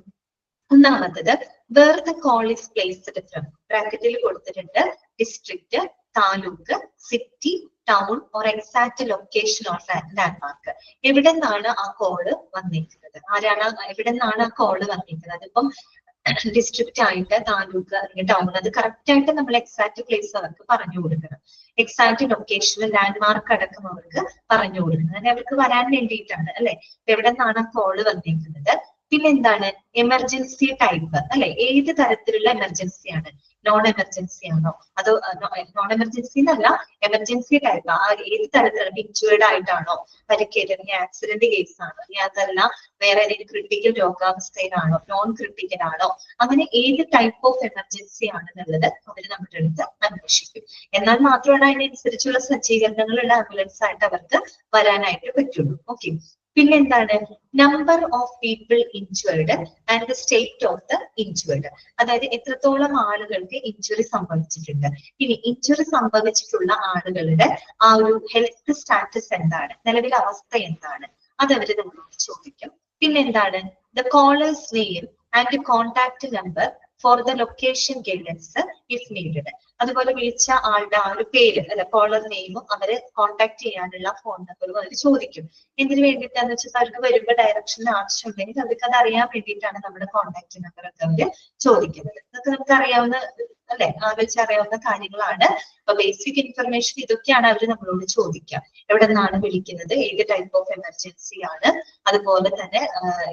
ഒന്നാമത്തത് where the call is placed from. ബ്രാക്കറ്റിൽ കൊടുത്തിട്ടുണ്ട് district, taluk, city, town or exact location or landmark. എവിടെ നിന്നാണ് ആ കോള് വന്നിരിക്കുന്നത്, ആരാണ്, എവിടെ നിന്നാണ് ആ കോള് വന്നിരിക്കുന്നത്? അതിപ്പം ഡിസ്ട്രിക്റ്റ് ആയിട്ട്, താലൂക്ക് അല്ലെങ്കിൽ ടൗൺ, അത് കറക്റ്റ് ആയിട്ട് നമ്മൾ എക്സാക്ട് പ്ലേസ് അവർക്ക് പറഞ്ഞു കൊടുക്കണം. എക്സാക്ട് ലൊക്കേഷൻ, ലാൻഡ്മാർക്ക് അടക്കം അവർക്ക് പറഞ്ഞു കൊടുക്കണം. അങ്ങനെ അവർക്ക് വരാൻ വേണ്ടിയിട്ടാണ് അല്ലെ. എവിടെ നിന്നാണ് ആ കോള് വന്നിരിക്കുന്നത്? പിന്നെന്താണ്? എമർജൻസി ടൈപ്പ് അല്ലെ, ഏത് തരത്തിലുള്ള എമർജൻസിയാണ്? നോൺ എമർജൻസി ആണോ, അതോ നോൺ എമർജൻസി എന്നല്ല, എമർജൻസി ടൈപ്പ്. ആ ഏത് തരത്തിലുള്ള, ഇൻജുവേർഡ് ആയിട്ടാണോ, പരിക്കേറ്റ ആക്സിഡന്റ് കേസ് ആണോ, ഇനി അതല്ല വേറെ ഏതെങ്കിലും ക്രിട്ടിക്കൽ രോഗാവസ്ഥയിലാണോ, നോൺ ക്രിട്ടിക്കൽ ആണോ, അങ്ങനെ ഏത് ടൈപ്പ് ഓഫ് എമർജൻസി ആണെന്നുള്ളത് അവര് നമ്മുടെ അടുത്ത് അന്വേഷിക്കും. എന്നാൽ മാത്രമാണ് അതിനനുസരിച്ചുള്ള സജ്ജീകരണങ്ങളുള്ള ആംബുലൻസ് ആയിട്ട് അവർക്ക് വരാനായിട്ട് പറ്റുള്ളൂ. ഓക്കെ, പിന്നെന്താണ്? Number of people injured and the state of the injured. അതായത് എത്രത്തോളം ആളുകൾക്ക് ഇഞ്ചുറി സംഭവിച്ചിട്ടുണ്ട്, ഇനി ഇഞ്ചുറി സംഭവിച്ചിട്ടുള്ള ആളുകളുടെ ആ ഒരു ഹെൽത്ത് സ്റ്റാറ്റസ് എന്താണ്, നിലവിലെ അവസ്ഥ എന്താണ്, അതവര് നമ്മളോട് ചോദിക്കും. പിന്നെന്താണ്? The callers name and contact number for the location guidance if needed. അതുപോലെ വിളിച്ച ആളുടെ ആ ഒരു പേര് അല്ലെ, കോളർ നെയിമും അവര് കോണ്ടാക്ട് ചെയ്യാനുള്ള ഫോൺ നമ്പറും അവർ ചോദിക്കും. എന്തിനു വേണ്ടിയിട്ടാന്ന് വെച്ചാൽ അവർക്ക് വരുമ്പോൾ ഡയറക്ഷൻ ആവശ്യമുണ്ടെങ്കിൽ അവർക്ക് അത് അറിയാൻ വേണ്ടിയിട്ടാണ് നമ്മുടെ കോണ്ടാക്ട് നമ്പർ ഒക്കെ അവര് ചോദിക്കുന്നത്. അതൊക്കെ നമുക്ക് അറിയാവുന്ന അല്ലെ, ആലോചിച്ചറിയാവുന്ന കാര്യങ്ങളാണ്. അപ്പൊ ബേസിക് ഇൻഫർമേഷൻ ഇതൊക്കെയാണ് അവർ നമ്മളോട് ചോദിക്കുക. എവിടെ നിന്നാണ് വിളിക്കുന്നത്, ഏത് ടൈപ്പ് ഓഫ് എമർജൻസി ആണ്, അതുപോലെ തന്നെ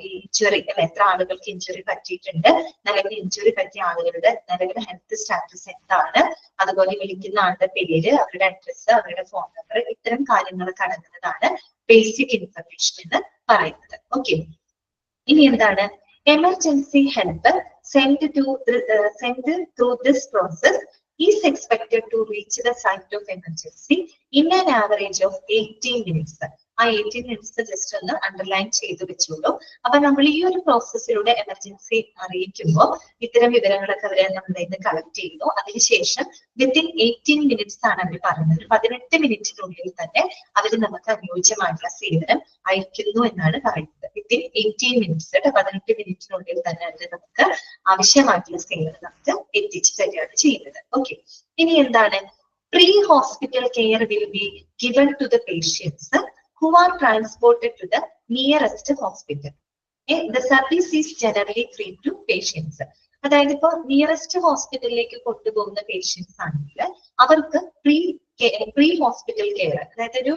ഈ ഇഞ്ചുറി അല്ലെ, എത്ര ആളുകൾക്ക് ഇഞ്ചുറി പറ്റിയിട്ടുണ്ട്, നിലവിൽ ഇഞ്ചുറി പറ്റിയ ആളുകളുടെ നിലവിലെ ഹെൽത്ത് സ്റ്റാറ്റസ് എന്താണ്, അതുപോലെ വിളിക്കുന്ന ആളുടെ പേര്, അവരുടെ അഡ്രസ്സ്, അവരുടെ ഫോൺ നമ്പർ, ഇത്തരം കാര്യങ്ങളൊക്കെ അടങ്ങുന്നതാണ് ബേസിക് ഇൻഫർമേഷൻ എന്ന് പറയുന്നത്. ഓക്കെ, ഇനി എന്താണ്? Emergency help sent through this process is expected to reach the site of emergency in an average of 18 minutes. ആ 18 മിനിറ്റ്സ് ജസ്റ്റ് ഒന്ന് അണ്ടർലൈൻ ചെയ്ത് വെച്ചോളൂ. അപ്പൊ നമ്മൾ ഈ ഒരു പ്രോസസ്സിലൂടെ എമർജൻസി അറിയിക്കുമ്പോൾ ഇത്തരം വിവരങ്ങളൊക്കെ അവരെ നമ്മുടെ ഇന്ന് കളക്ട് ചെയ്യുന്നു. അതിനുശേഷം വിത്തിൻ 18 മിനിറ്റ്സ് ആണ് അവർ പറയുന്നത്. ഒരു 18 മിനിറ്റിനുള്ളിൽ തന്നെ അവർ നമുക്ക് അനുയോജ്യമായിട്ടുള്ള സേവനം അയക്കുന്നു എന്നാണ് പറയുന്നത്. വിത്തിൻ 18 മിനിറ്റ്സ്, 18 മിനിറ്റിനുള്ളിൽ തന്നെ അവർ നമുക്ക് ആവശ്യമായിട്ടുള്ള സേവനം നമുക്ക് എത്തിച്ചു തരികയാണ് ചെയ്യുന്നത്. ഓക്കെ, ഇനി എന്താണ്? Pre hospital care will be given to the patients who are transported to the nearest hospital. The service is generally free to patients. അതായത് ഇപ്പൊ നിയറസ്റ്റ് ഹോസ്പിറ്റലിലേക്ക് കൊണ്ടുപോകുന്ന പേഷ്യൻസ് ആണെങ്കിൽ അവർക്ക് പ്രീ ഹോസ്പിറ്റൽ കെയർ, അതായത് ഒരു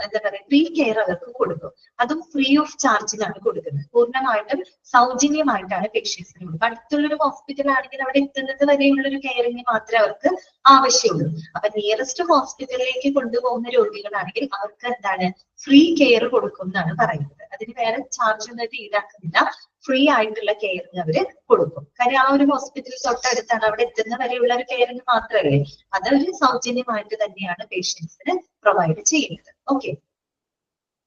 എന്താ പറയുക പ്രീ കെയർ അവർക്ക് കൊടുക്കും. അതും ഫ്രീ ഓഫ് ചാർജിലാണ് കൊടുക്കുന്നത്. പൂർണ്ണമായിട്ടും സൗജന്യമായിട്ടാണ് പേഷ്യൻസിന് കൊടുക്കുക. അടുത്തുള്ളൊരു ഹോസ്പിറ്റൽ ആണെങ്കിൽ അവിടെ എത്തുന്നത് വരെയുള്ള ഒരു കെയറിങ് മാത്രമേ അവർക്ക് ആവശ്യമുള്ളൂ. അപ്പൊ നിയറസ്റ്റ് ഹോസ്പിറ്റലിലേക്ക് കൊണ്ടുപോകുന്ന രോഗികളാണെങ്കിൽ അവർക്ക് എന്താണ് ഫ്രീ കെയർ കൊടുക്കും എന്നാണ് പറയുന്നത്. അതിന് വേറെ ചാർജ് ഒന്നും ഈടാക്കുന്നില്ല. ഫ്രീ ആയിട്ടുള്ള കെയറിങ് അവര് കൊടുക്കും. കാര്യം ആ ഒരു ഹോസ്പിറ്റൽ തൊട്ടടുത്താണ്, അവിടെ എത്തുന്ന വരെയുള്ള ഒരു കെയറിങ് മാത്രമല്ലേ, അതൊരു സൗജന്യമായിട്ട് തന്നെയാണ് പേഷ്യൻസിന് പ്രൊവൈഡ് ചെയ്യുന്നത്. ഓക്കെ,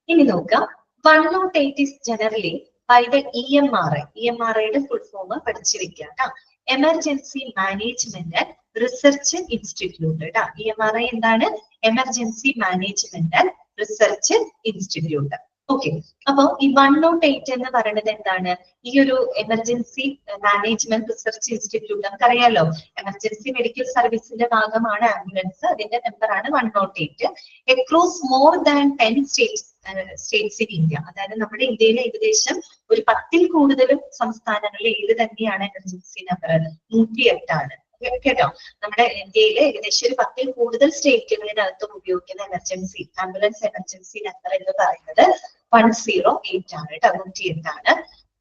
ഇനി നോക്കാം. 108 is generally by the EMRI. EMRIയുടെ ഫുൾ ഫോം പഠിച്ചു വെക്കാം കേട്ടോ. Emergency management and research institute കേട്ടോ. EMRI എന്താണ്? Emergency management and research institute. Okay, അപ്പൊ ഈ 108 എന്ന് പറയുന്നത് എന്താണ്? ഈ ഒരു എമർജൻസി മാനേജ്മെന്റ് റിസർച്ച് ഇൻസ്റ്റിറ്റ്യൂട്ട് നമുക്കറിയാലോ, എമർജൻസി മെഡിക്കൽ സർവീസിന്റെ ഭാഗമാണ് ആംബുലൻസ്. അതിന്റെ നമ്പറാണ് 108. Across more than 10 states in India. അതായത് നമ്മുടെ ഇന്ത്യയിലെ ഏകദേശം ഒരു 10ൽ കൂടുതലും സംസ്ഥാനങ്ങളിൽ ഇത് തന്നെയാണ് എമർജൻസി നമ്പർ. 108 ആണ് കേട്ടോ. നമ്മുടെ ഇന്ത്യയിലെ ഏകദേശം ഒരു 10ൽ കൂടുതൽ സ്റ്റേറ്റുകളിനകത്തും ഉപയോഗിക്കുന്ന എമർജൻസി ആംബുലൻസ് എമർജൻസി നമ്പർ എന്ന് പറയുന്നത് 108 ആണ് കേട്ടോ. 108 ആണ്.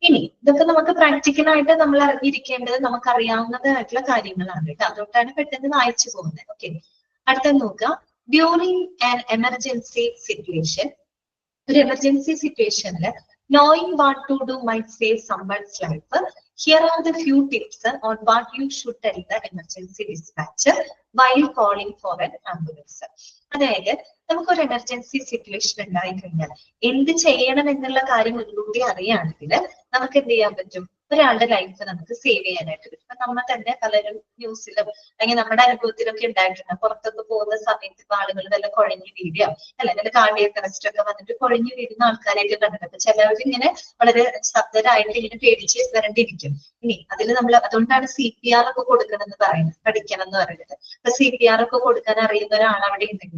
ഇനി ഇതൊക്കെ നമുക്ക് പ്രാക്ടിക്കലായിട്ട് നമ്മൾ അറിഞ്ഞിരിക്കേണ്ടത് നമുക്കറിയാവുന്നതായിട്ടുള്ള കാര്യങ്ങളാണ് കേട്ടോ. അതുകൊണ്ടാണ് പെട്ടെന്ന് വായിച്ചു പോകുന്നത്. ഓക്കെ, അടുത്ത നോക്കുക. ഡ്യൂറിങ് ആൻ എമർജൻസി സിറ്റുവേഷൻ, ഒരു എമർജൻസി സിറ്റുവേഷനിൽ knowing what to do might save someone's life. Here are the few tips on what you should tell the emergency dispatcher while calling for an ambulance. അതായത് നമുക്കൊരു എമർജൻസി സിറ്റുവേഷൻ ഉണ്ടായി കഴിഞ്ഞാൽ എന്ത് ചെയ്യണം എന്നുള്ള കാര്യം മുൻകൂട്ടി അറിയുകയാണെങ്കിൽ നമുക്ക് എന്ത് ചെയ്യാൻ പറ്റും? ഒരാളുടെ ലൈഫ് നമുക്ക് സേവ് ചെയ്യാനായിട്ട് പറ്റും. നമ്മൾ തന്നെ പലരും ന്യൂസിലും അല്ലെങ്കിൽ നമ്മുടെ അനുഭവത്തിലൊക്കെ ഉണ്ടായിട്ടുണ്ട്. പുറത്തൊക്കെ പോകുന്ന സമയത്ത് ആളുകൾ വല്ല കുഴഞ്ഞു വീഴുക, അല്ലെ വല്ല കാർഡിയക് അറസ്റ്റ് ഒക്കെ വന്നിട്ട് കുഴഞ്ഞു വീഴുന്ന ആൾക്കാരെയൊക്കെ കണ്ടിട്ടുണ്ട്. ചിലവർ ഇങ്ങനെ വളരെ ശബ്ദരായിട്ട് ഇങ്ങനെ പേടിച്ച് വരണ്ടിരിക്കും. ഇനി അതിൽ നമ്മൾ അതുകൊണ്ടാണ് CPR ഒക്കെ കൊടുക്കണമെന്ന് പറയുന്നത്, പഠിക്കണം എന്ന് പറയുന്നത്. അപ്പൊ CPR ഒക്കെ കൊടുക്കാൻ അറിയുന്ന ഒരാൾ അവിടെ ഉണ്ടെങ്കിൽ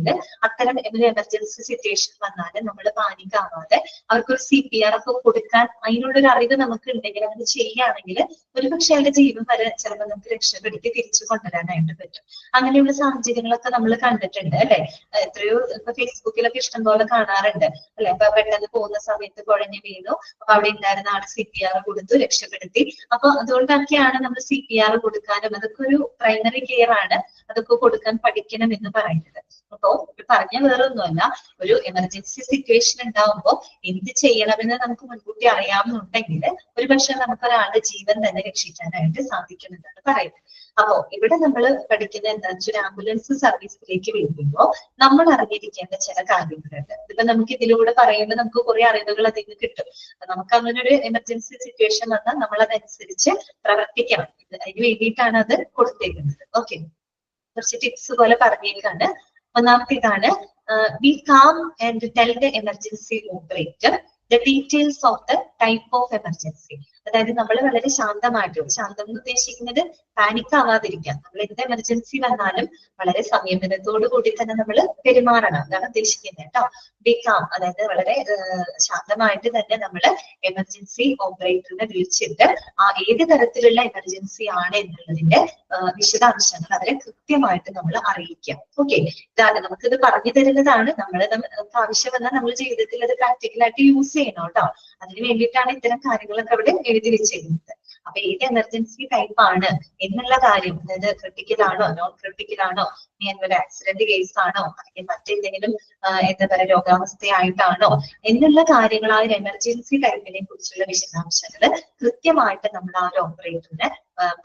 അത്തരം ഒരു എമർജൻസി സിറ്റുവേഷൻ വന്നാൽ നമ്മൾ പാനിക് ആവാതെ അവർക്കൊരു CPR ഒക്കെ കൊടുക്കാൻ അതിനുള്ളൊരു അറിവ് നമുക്ക് ഉണ്ടെങ്കിൽ അത് ചെയ്യുകയാണെങ്കിൽ ഒരുപക്ഷെ അവരുടെ ജീവൻ വരെ ചിലപ്പോൾ നമുക്ക് രക്ഷപ്പെടുത്തി തിരിച്ചു കൊണ്ടുവരാനായിട്ട് പറ്റും. അങ്ങനെയുള്ള സാഹചര്യങ്ങളൊക്കെ നമ്മൾ കണ്ടിട്ടുണ്ട് അല്ലെ. എത്രയോ ഇപ്പൊ ഫേസ്ബുക്കിലൊക്കെ ഇഷ്ടംപോലെ കാണാറുണ്ട് അല്ലെ. ഇപ്പൊ പെട്ടെന്ന് പോകുന്ന സമയത്ത് കുഴഞ്ഞു വീണു, അപ്പൊ അവിടെ ഉണ്ടായിരുന്ന ആൾ CPR കൊടുത്തു, രക്ഷപ്പെടുത്തി. അപ്പൊ അതുകൊണ്ടൊക്കെയാണ് നമ്മൾ CPR കൊടുക്കാനും അതൊക്കെ ഒരു പ്രൈമറി കെയർ ആണ്, അതൊക്കെ കൊടുക്കാൻ പഠിക്കണം എന്ന് പറയുന്നത്. അപ്പോ പറഞ്ഞ വേറൊന്നുമല്ല, ഒരു എമർജൻസി സിറ്റുവേഷൻ ഉണ്ടാവുമ്പോൾ എന്ത് ചെയ്യണമെന്ന് നമുക്ക് മുൻകൂട്ടി അറിയാമെന്നുണ്ടെങ്കിൽ ഒരുപക്ഷെ നമുക്ക് ഒരാളുടെ ജീവൻ തന്നെ രക്ഷിക്കാനായിട്ട് സാധിക്കുമെന്നാണ് പറയുന്നത്. അപ്പോ ഇവിടെ നമ്മൾ പഠിക്കുന്ന എന്താ വെച്ചാൽ ആംബുലൻസ് സർവീസിലേക്ക് വരുമ്പോൾ നമ്മൾ അറിഞ്ഞിരിക്കേണ്ട ചില കാര്യങ്ങളുണ്ട്. ഇപ്പൊ നമുക്ക് ഇതിലൂടെ പറയുമ്പോൾ നമുക്ക് കുറെ അറിവുകൾ അതിൽ നിന്ന് കിട്ടും. നമുക്ക് അങ്ങനെ ഒരു എമർജൻസി സിറ്റുവേഷൻ വന്നാൽ നമ്മൾ അതനുസരിച്ച് പ്രവർത്തിക്കണം. അതിന് വേണ്ടിയിട്ടാണ് അത് കൊടുത്തേക്കുന്നത്. ഓക്കെ, കുറച്ച് ടിപ്സ് പോലെ പറഞ്ഞേക്കാണ്. ഒന്നാമത്തെ ഇതാണ്, B calm and tell the emergency operator the details of the type of emergency. അതായത് നമ്മൾ വളരെ ശാന്തമായിട്ട്, ശാന്തം എന്ന് ഉദ്ദേശിക്കുന്നത് പാനിക് ആവാതിരിക്കാം. നമ്മൾ എന്ത് എമർജൻസി വന്നാലും വളരെ സംയമനത്തോടു കൂടി തന്നെ നമ്മൾ പെരുമാറണം, അതാണ് ഉദ്ദേശിക്കുന്നത് കേട്ടോ. ബി കാം അതായത് വളരെ ശാന്തമായിട്ട് തന്നെ നമ്മൾ എമർജൻസി ഓപ്പറേറ്ററിനെ വിളിച്ചിട്ട് ഏത് തരത്തിലുള്ള എമർജൻസി ആണ് എന്നുള്ളതിന്റെ വിശദാംശങ്ങൾ അവരെ കൃത്യമായിട്ട് നമ്മൾ അറിയിക്കാം. ഓക്കെ, ഇതാണ് നമുക്കിത് പറഞ്ഞു തരുന്നതാണ്. നമുക്ക് ആവശ്യം വന്നാൽ നമ്മൾ ജീവിതത്തിൽ അത് പ്രാക്ടിക്കലായിട്ട് യൂസ് ചെയ്യണം കേട്ടോ. അതിന് വേണ്ടിയിട്ടാണ് ഇത്തരം കാര്യങ്ങളൊക്കെ അവിടെ എഴുതി വെച്ചിരുന്നത്. അപ്പൊ ഏത് എമർജൻസി ടൈപ്പ് ആണ് എന്നുള്ള കാര്യം, അതായത് ക്രിട്ടിക്കൽ ആണോ നോൺ ക്രിട്ടിക്കൽ ആണോ, ഒരു ആക്സിഡന്റ് കേസ് ആണോ, അല്ലെങ്കിൽ മറ്റെന്തെങ്കിലും എന്താ പറയുക രോഗാവസ്ഥയായിട്ടാണോ എന്നുള്ള കാര്യങ്ങൾ, ആ ഒരു എമർജൻസി ടൈപ്പിനെ കുറിച്ചുള്ള വിശദാംശങ്ങൾ കൃത്യമായിട്ട് നമ്മൾ ആ ഒരു ഓപ്പറേറ്ററിന്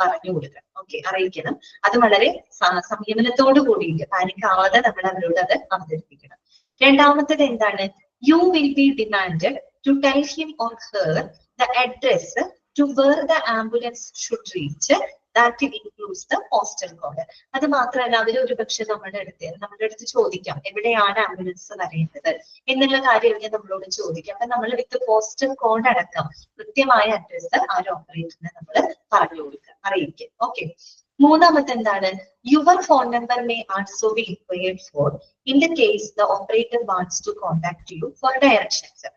പറഞ്ഞു കൊടുക്കണം. ഓക്കെ, അറിയിക്കണം. അത് വളരെ സംയമനത്തോടു കൂടിയിട്ട് പാനിക് ആവാതെ നമ്മൾ അവരോട് അത് അവതരിപ്പിക്കണം. രണ്ടാമത്തേത് എന്താണ്, you will be demanded to tell him or her the address to where the ambulance should reach. That includes the postal code. അത് മാത്രമല്ല, അവർ ഒരുപക്ഷെ നമ്മുടെ അടുത്ത് ചോദിക്കാം എവിടെയാണ് ആംബുലൻസ് വരേണ്ടത് എന്നുള്ള കാര്യം നമ്മളോട് ചോദിക്കാം. അപ്പൊ നമ്മൾ വിത്ത് പോസ്റ്റൽ കോഡ് അടക്കം കൃത്യമായ അഡ്രസ് ആ ഒരു ഓപ്പറേറ്ററിന് നമ്മൾ പറഞ്ഞു കൊടുക്കുക, അറിയിക്കുക. ഓക്കെ, മൂന്നാമത്തെ എന്താണ്, your phone number may also be required for in the case the operator wants to contact you for directions.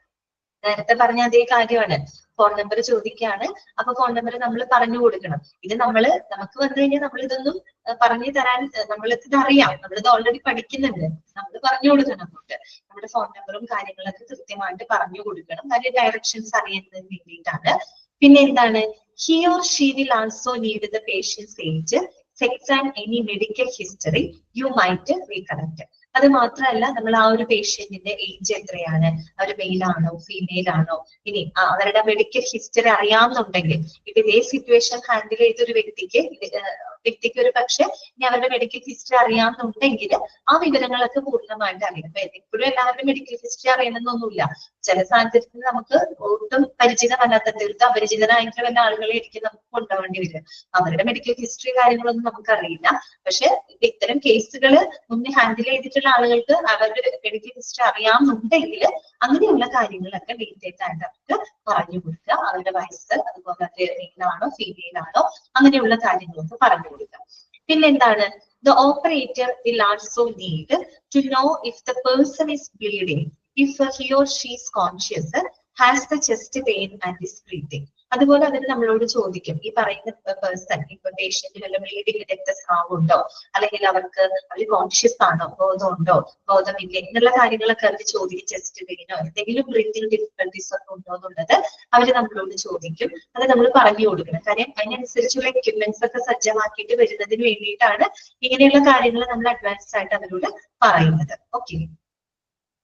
നേരത്തെ പറഞ്ഞ അതേ കാര്യമാണ്. ഫോൺ നമ്പർ ചോദിക്കുകയാണ്. അപ്പൊ ഫോൺ നമ്പർ നമ്മൾ പറഞ്ഞു കൊടുക്കണം. ഇത് നമുക്ക് വന്നു കഴിഞ്ഞാൽ നമ്മൾ ഇതൊന്നും പറഞ്ഞു തരാൻ നമ്മൾക്ക് ഇതറിയാം, നമ്മളിത് ഓൾറെഡി പഠിക്കുന്നുണ്ട്. നമ്മൾ പറഞ്ഞു കൊടുക്കണം അങ്ങോട്ട്. നമ്മുടെ ഫോൺ നമ്പറും കാര്യങ്ങളൊക്കെ കൃത്യമായിട്ട് പറഞ്ഞു കൊടുക്കണം. കാര്യം ഡയറക്ഷൻസ് അറിയുന്നതിന് വേണ്ടിയിട്ടാണ്. പിന്നെ എന്താണ്, he or she will also need the patient's age, sex and any medical history you might recollect. അത് മാത്രമല്ല, നമ്മൾ ആ ഒരു പേഷ്യന്റിന്റെ ഏജ് എത്രയാണ്, അവർ മെയിൽ ആണോ ഫീമെയിൽ ആണോ, ഇനി അവരുടെ മെഡിക്കൽ ഹിസ്റ്ററി അറിയാമെന്നുണ്ടെങ്കിൽ, ഇപ്പൊ ഇതേ സിറ്റുവേഷൻ ഹാൻഡിൽ ചെയ്ത ഒരു വ്യക്തിക്ക് ഒരു പക്ഷെ ഇനി അവരുടെ മെഡിക്കൽ ഹിസ്റ്ററി അറിയാമെന്നുണ്ടെങ്കിൽ ആ വിവരങ്ങളൊക്കെ പൂർണ്ണമായിട്ട് അറിയാം. അപ്പൊ എപ്പോഴും എല്ലാവരുടെ മെഡിക്കൽ ഹിസ്റ്ററി അറിയണമെന്നൊന്നുമില്ല. ചില സാഹചര്യത്തിൽ നമുക്ക് ഒട്ടും പരിചിതമല്ലാത്ത, തീർത്തും അപരിചിതനായിട്ടുള്ള വല്ല ആളുകളെ ആയിരിക്കും നമുക്ക് കൊണ്ടുപോകേണ്ടി വരും. അവരുടെ മെഡിക്കൽ ഹിസ്റ്ററി കാര്യങ്ങളൊന്നും നമുക്കറിയില്ല. പക്ഷെ ഇത്തരം കേസുകൾ മുന്നേ ഹാൻഡിൽ ചെയ്തിട്ടുള്ള ആളുകൾക്ക് അവരുടെ മെഡിക്കൽ ഹിസ്റ്ററി അറിയാമെന്നുണ്ടെങ്കിൽ അങ്ങനെയുള്ള കാര്യങ്ങളൊക്കെ ഡീറ്റെയിൽ ആയിട്ട് അവർക്ക് പറഞ്ഞു കൊടുക്കുക. അവരുടെ വയസ്സ്, അതുപോലെ അത് മെയിലാണോ ഫീമെയിൽ ആണോ, അങ്ങനെയുള്ള കാര്യങ്ങളൊക്കെ പറഞ്ഞു കൊടുക്കുക. പിന്നെന്താണ്, the operator will also need to know if the person is bleeding, if he or she is conscious, has the chest pain and is breathing. അതുപോലെ അവർ നമ്മളോട് ചോദിക്കും, ഈ പറയുന്ന പേഴ്സൺ, ഇപ്പൊ പേഷ്യന്റ് വല്ല ബ്ലീഡിംഗ് രക്തസ്രാവം ഉണ്ടോ, അല്ലെങ്കിൽ അവർ കോൺഷ്യസ് ആണോ, ബോധമുണ്ടോ ബോധമില്ലേ എന്നുള്ള കാര്യങ്ങളൊക്കെ അവർ ചോദിക്കും. ചെസ്റ്റ് പെയിനോ എന്തെങ്കിലും ബ്രീത്തിങ് ഡിഫിക്കൽട്ടീസ് ഒക്കെ ഉണ്ടോ എന്നുള്ളത് അവർ നമ്മളോട് ചോദിക്കും. അത് നമ്മൾ പറഞ്ഞു കൊടുക്കണം. കാര്യം അതിനനുസരിച്ചുള്ള എക്യുപ്മെന്റ്സ് ഒക്കെ സജ്ജമാക്കിയിട്ട് വരുന്നതിന് വേണ്ടിയിട്ടാണ് ഇങ്ങനെയുള്ള കാര്യങ്ങൾ നമ്മൾ അഡ്വാൻസ് ആയിട്ട് അവരോട് പറയുന്നത്. ഓക്കെ,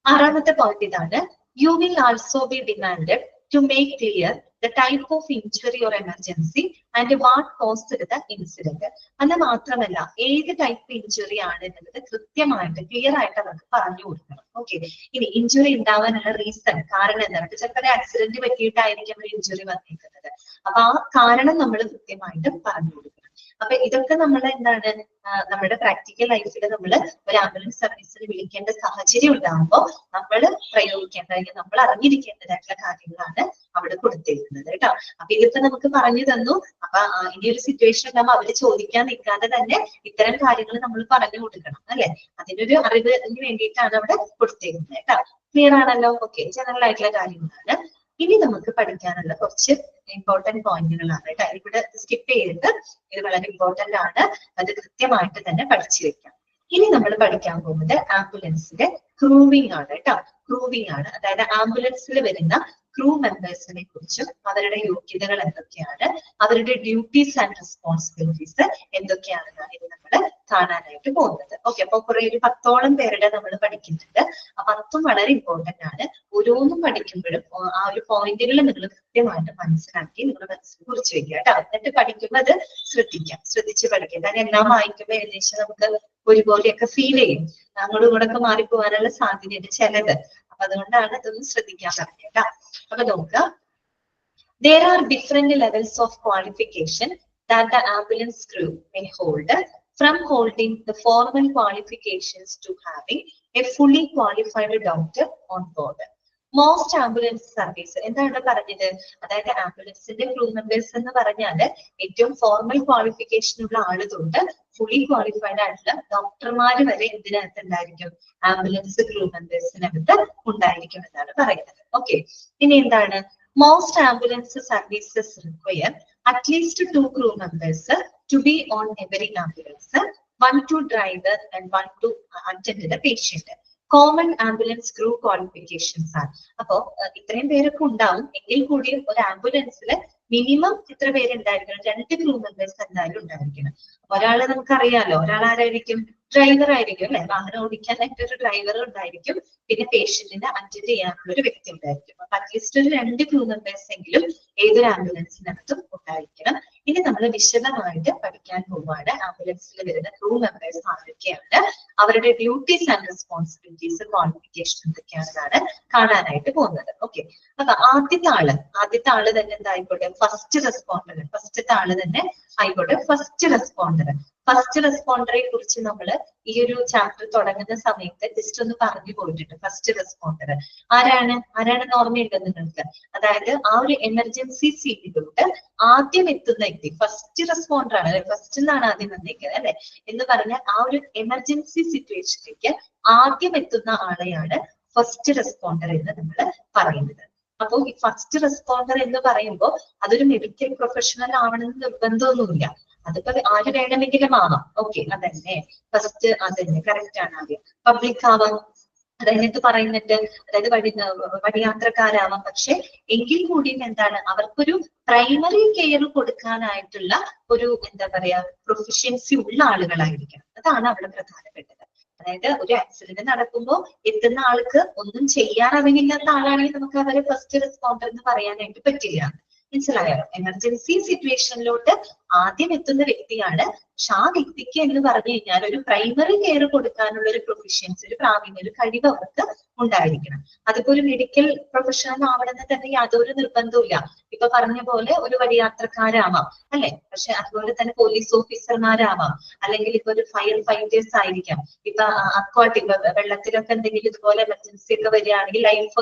ആറാമത്തെ പോയിന്റ് ഇതാണ്, you will also be demanded to make clear the type of injury or emergency and what caused the incident. അത് മാത്രമല്ല, ഏത് ടൈപ്പ് ഇഞ്ചുറി ആണ് എന്നുള്ളത് കൃത്യമായിട്ട് ക്ലിയർ ആയിട്ട് അവർക്ക് പറഞ്ഞു കൊടുക്കണം. ഓക്കെ, ഇനി ഇഞ്ചുറി ഉണ്ടാവാനുള്ള റീസൺ, കാരണം എന്താണ്, ചിലപ്പോൾ ഒരു ആക്സിഡന്റ് പറ്റിയിട്ടായിരിക്കും ഒരു ഇഞ്ചുറി വന്നിരിക്കുന്നത്. അപ്പൊ ആ കാരണം നമ്മൾ കൃത്യമായിട്ട് പറഞ്ഞു കൊടുക്കണം. അപ്പൊ ഇതൊക്കെ നമ്മൾ എന്താണ്, നമ്മുടെ പ്രാക്ടിക്കൽ ലൈഫിൽ നമ്മൾ ഒരു ആംബുലൻസ് സർവീസിന് വിളിക്കേണ്ട സാഹചര്യം ഉണ്ടാകുമ്പോൾ നമ്മൾ പ്രയോഗിക്കേണ്ട, അല്ലെങ്കിൽ നമ്മൾ അറിഞ്ഞിരിക്കേണ്ടതായിട്ടുള്ള കാര്യങ്ങളാണ് അവിടെ കൊടുത്തിരിക്കുന്നത് കേട്ടോ. അപ്പൊ ഇതിപ്പോ നമുക്ക് പറഞ്ഞു തന്നു. അപ്പൊ ഇനി ഒരു സിറ്റുവേഷൻ ഉണ്ടാകുമ്പോൾ അവര് ചോദിക്കാൻ നിൽക്കാതെ തന്നെ ഇത്തരം കാര്യങ്ങൾ നമ്മൾ പറഞ്ഞു കൊടുക്കണം അല്ലെ. അതിനൊരു അറിവിന് വേണ്ടിയിട്ടാണ് അവിടെ കൊടുത്തിരിക്കുന്നത് കേട്ടോ. ക്ലിയർ ആണല്ലോ? ഓക്കെ, ജനറൽ ആയിട്ടുള്ള കാര്യങ്ങളാണ്. ഇനി നമുക്ക് പഠിക്കാനുള്ള കുറച്ച് ഇമ്പോർട്ടന്റ് പോയിന്റുകളാണ് കേട്ടോ. ഇവിടെ സ്കിപ്പ് ചെയ്തിട്ട് ഇത് വളരെ ഇമ്പോർട്ടന്റ് ആണ്, അത് കൃത്യമായിട്ട് തന്നെ പഠിച്ചു വെക്കാം. ഇനി നമ്മൾ പഠിക്കാൻ പോകുന്നത് ആംബുലൻസിന്റെ ക്രൂവിംഗ് ആണ് കേട്ടോ. ക്രൂവിംഗ് ആണ്, അതായത് ആംബുലൻസിൽ വരുന്ന ക്രൂ മെമ്പേഴ്സിനെ കുറിച്ചും അവരുടെ യോഗ്യതകൾ എന്തൊക്കെയാണ്, അവരുടെ ഡ്യൂട്ടീസ് ആൻഡ് റെസ്പോൺസിബിലിറ്റീസ് എന്തൊക്കെയാണെന്നാണ് ഇത് നമ്മൾ കാണാനായിട്ട് പോകുന്നത്. ഓക്കെ, അപ്പൊ കുറെ ഒരു 10ഓളം പേരുടെ നമ്മൾ പഠിക്കുന്നുണ്ട്. ആ 10ഉം വളരെ ഇമ്പോർട്ടന്റ് ആണ്. ഓരോന്നും പഠിക്കുമ്പോഴും ആ ഒരു പോയിന്റുകൾ നിങ്ങൾ കൃത്യമായിട്ട് മനസ്സിലാക്കി നിങ്ങൾ മനസ്സിൽ കുറിച്ച് വെക്കുക കേട്ടോ. എന്നിട്ട് പഠിക്കുമ്പോൾ അത് ശ്രദ്ധിച്ച് പഠിക്കുക. കാരണം എല്ലാം വായിക്കുമ്പോൾ ഏകദേശം നമുക്ക് ഒരുപോലെയൊക്കെ ഫീൽ ചെയ്യും. അങ്ങോട്ടും ഇങ്ങോട്ടൊക്കെ മാറിപ്പോകാനുള്ള സാധ്യതയുണ്ട് ചിലത്. അപ്പൊ അതുകൊണ്ടാണ് ഇതൊന്നും ശ്രദ്ധിക്കാൻ പറഞ്ഞത് കേട്ടോ. അപ്പൊ നോക്കുക, there are different levels of qualification that the ambulance crew may hold, from holding the formal qualifications to having a fully qualified doctor on board. Most ambulance service എന്താണ് പറഞ്ഞത്, അതായത് ആംബുലൻസിന്റെ ക്രൂ മെമ്പേഴ്സ് എന്ന് പറഞ്ഞാല് ഏറ്റവും ഫോർമൽ ക്വാളിഫിക്കേഷൻ ഉള്ള ആള് തൊട്ട് ഫുള്ളി ക്വാളിഫൈഡ് ആയിട്ടുള്ള ഡോക്ടർമാര് വരെ ഇതിനകത്ത് ഉണ്ടായിരിക്കും, ആംബുലൻസ് ക്രൂ മെമ്പേഴ്സിനകത്ത് ഉണ്ടായിരിക്കും എന്നാണ് പറയുന്നത്. ഓക്കെ, ഇനി എന്താണ്, most ambulance services require at least 2 crew members to be on every ambulance, 1 to driver and 1 to attend the patient. Common ambulance crew qualifications ആണ്. അപ്പോ ഇത്രയും പേരൊക്കെ ഉണ്ടാവും, എങ്കിൽ കൂടി ഒരു ആംബുലൻസിൽ മിനിമം എത്ര പേരുണ്ടായിരിക്കണം, 2 ക്രൂ മെമ്പേഴ്സ് എന്തായാലും ഉണ്ടായിരിക്കണം. ഒരാള് നമുക്കറിയാലോ, ഒരാൾ ആരായിരിക്കും, ഡ്രൈവർ ആയിരിക്കും അല്ലെ, വാഹനം ഓടിക്കാനായിട്ട് ഒരു ഡ്രൈവർ ഉണ്ടായിരിക്കും, പിന്നെ പേഷ്യന്റിനെ അറ്റൻഡ് ചെയ്യാനുള്ള ഒരു വ്യക്തി ഉണ്ടായിരിക്കും. അപ്പൊ അറ്റ്ലീസ്റ്റ് ഒരു 2 ക്രൂ മെമ്പേഴ്സ് എങ്കിലും ഏതൊരു ആംബുലൻസിനകത്തും ഉണ്ടായിരിക്കണം. ഇനി നമ്മൾ വിശദമായിട്ട് പഠിക്കാൻ പോവുകയാണ് ആംബുലൻസിൽ വരുന്ന ക്രൂ മെമ്പേഴ്സ് ആരൊക്കെയാണ്, അവരുടെ ഡ്യൂട്ടീസ് ആൻഡ് റെസ്പോൺസിബിലിറ്റീസ്, ക്വാളിഫിക്കേഷൻ എന്തൊക്കെയാണെന്നാണ് കാണാനായിട്ട് പോകുന്നത്. ഓക്കെ, അപ്പൊ ആദ്യത്തെ ആള് തന്നെ എന്തായിക്കോട്ടെ, ഫസ്റ്റ് ആള് തന്നെ ആയിക്കോട്ടെ ഫസ്റ്റ് റെസ്പോണ്ടറെ കുറിച്ച് നമ്മൾ ഈ ഒരു ചാപ്റ്റർ തുടങ്ങുന്ന സമയത്ത് ജസ്റ്റ് ഒന്ന് പറഞ്ഞു പോയിട്ടുണ്ട്. ഫസ്റ്റ് റെസ്പോണ്ടർ ആരാണെന്ന് ഓർമ്മയുണ്ടോ നിങ്ങൾക്ക്? അതായത് ആ ഒരു എമർജൻസി സീനിലോട്ട് ആദ്യം എത്തുന്ന വ്യക്തി ഫസ്റ്റ് റെസ്പോണ്ടർ ആണ്, ഫസ്റ്റ് എന്നാണ് ആദ്യം വന്നേക്കുന്നത് അല്ലെ. എന്ന് പറഞ്ഞാൽ ആ ഒരു എമർജൻസി സിറ്റുവേഷനിലേക്ക് ആദ്യം എത്തുന്ന ആളെയാണ് ഫസ്റ്റ് റെസ്പോണ്ടർ എന്ന് നമ്മൾ പറയുന്നത്. അപ്പോൾ ഈ ഫസ്റ്റ് റെസ്പോണ്ടർ എന്ന് പറയുമ്പോൾ അതൊരു മെഡിക്കൽ പ്രൊഫഷണൽ ആവണമെന്ന് നിർബന്ധമൊന്നുമില്ല. അതിപ്പോ ആര് വേണമെങ്കിലും ആവാം. ഓക്കെ, അതന്നെ ഫസ്റ്റ്, അതന്നെ കറക്റ്റ് ആണ്. ആദ്യം പബ്ലിക് ആവാം, അതിനകത്ത് പറയുന്നുണ്ട്, അതായത് വഴിയാത്രക്കാരാവാം. പക്ഷെ എങ്കിൽ കൂടിയും എന്താണ്, അവർക്കൊരു പ്രൈമറി കെയർ കൊടുക്കാനായിട്ടുള്ള ഒരു എന്താ പറയാ പ്രൊഫഷ്യൻസി ഉള്ള ആളുകളായിരിക്കണം. അതാണ് അവിടെ പ്രധാനപ്പെട്ടത്. അതായത് ഒരു ആക്സിഡന്റ് നടക്കുമ്പോൾ എത്തുന്ന ആൾക്ക് ഒന്നും ചെയ്യാൻ അറിവില്ലാത്ത ആളാണെങ്കിൽ നമുക്ക് അവരെ ഫസ്റ്റ് റെസ്പോണ്ടർ എന്ന് പറയാനായിട്ട് പറ്റില്ല. മനസ്സിലായോ? എമർജൻസി സിറ്റുവേഷനിലോട്ട് ആദ്യം എത്തുന്ന വ്യക്തിയാണ്. പക്ഷെ ആ വ്യക്തിക്ക് എന്ന് പറഞ്ഞു കഴിഞ്ഞാൽ ഒരു പ്രൈമറി കെയർ കൊടുക്കാനുള്ള ഒരു പ്രൊഫഷ്യൻസി, ഒരു പ്രാവീണ്യം, ഒരു കഴിവ് അവർക്ക് ഉണ്ടായിരിക്കണം. അതിപ്പോ ഒരു മെഡിക്കൽ പ്രൊഫഷണൽ ആവണമെന്ന് തന്നെ യാതൊരു നിർബന്ധവുമില്ല. ഇപ്പൊ പറഞ്ഞ പോലെ ഒരു വഴിയാത്രക്കാരാവാം അല്ലെ, പക്ഷെ അതുപോലെ തന്നെ പോലീസ് ഓഫീസർമാരാവാം, അല്ലെങ്കിൽ ഇപ്പൊ ഒരു ഫയർ ഫൈറ്റേഴ്സ് ആയിരിക്കാം. ഇപ്പൊ അക്വാട്ടിക് വെള്ളത്തിലൊക്കെ എന്തെങ്കിലും ഇതുപോലെ എമർജൻസി ഒക്കെ വരികയാണെങ്കിൽ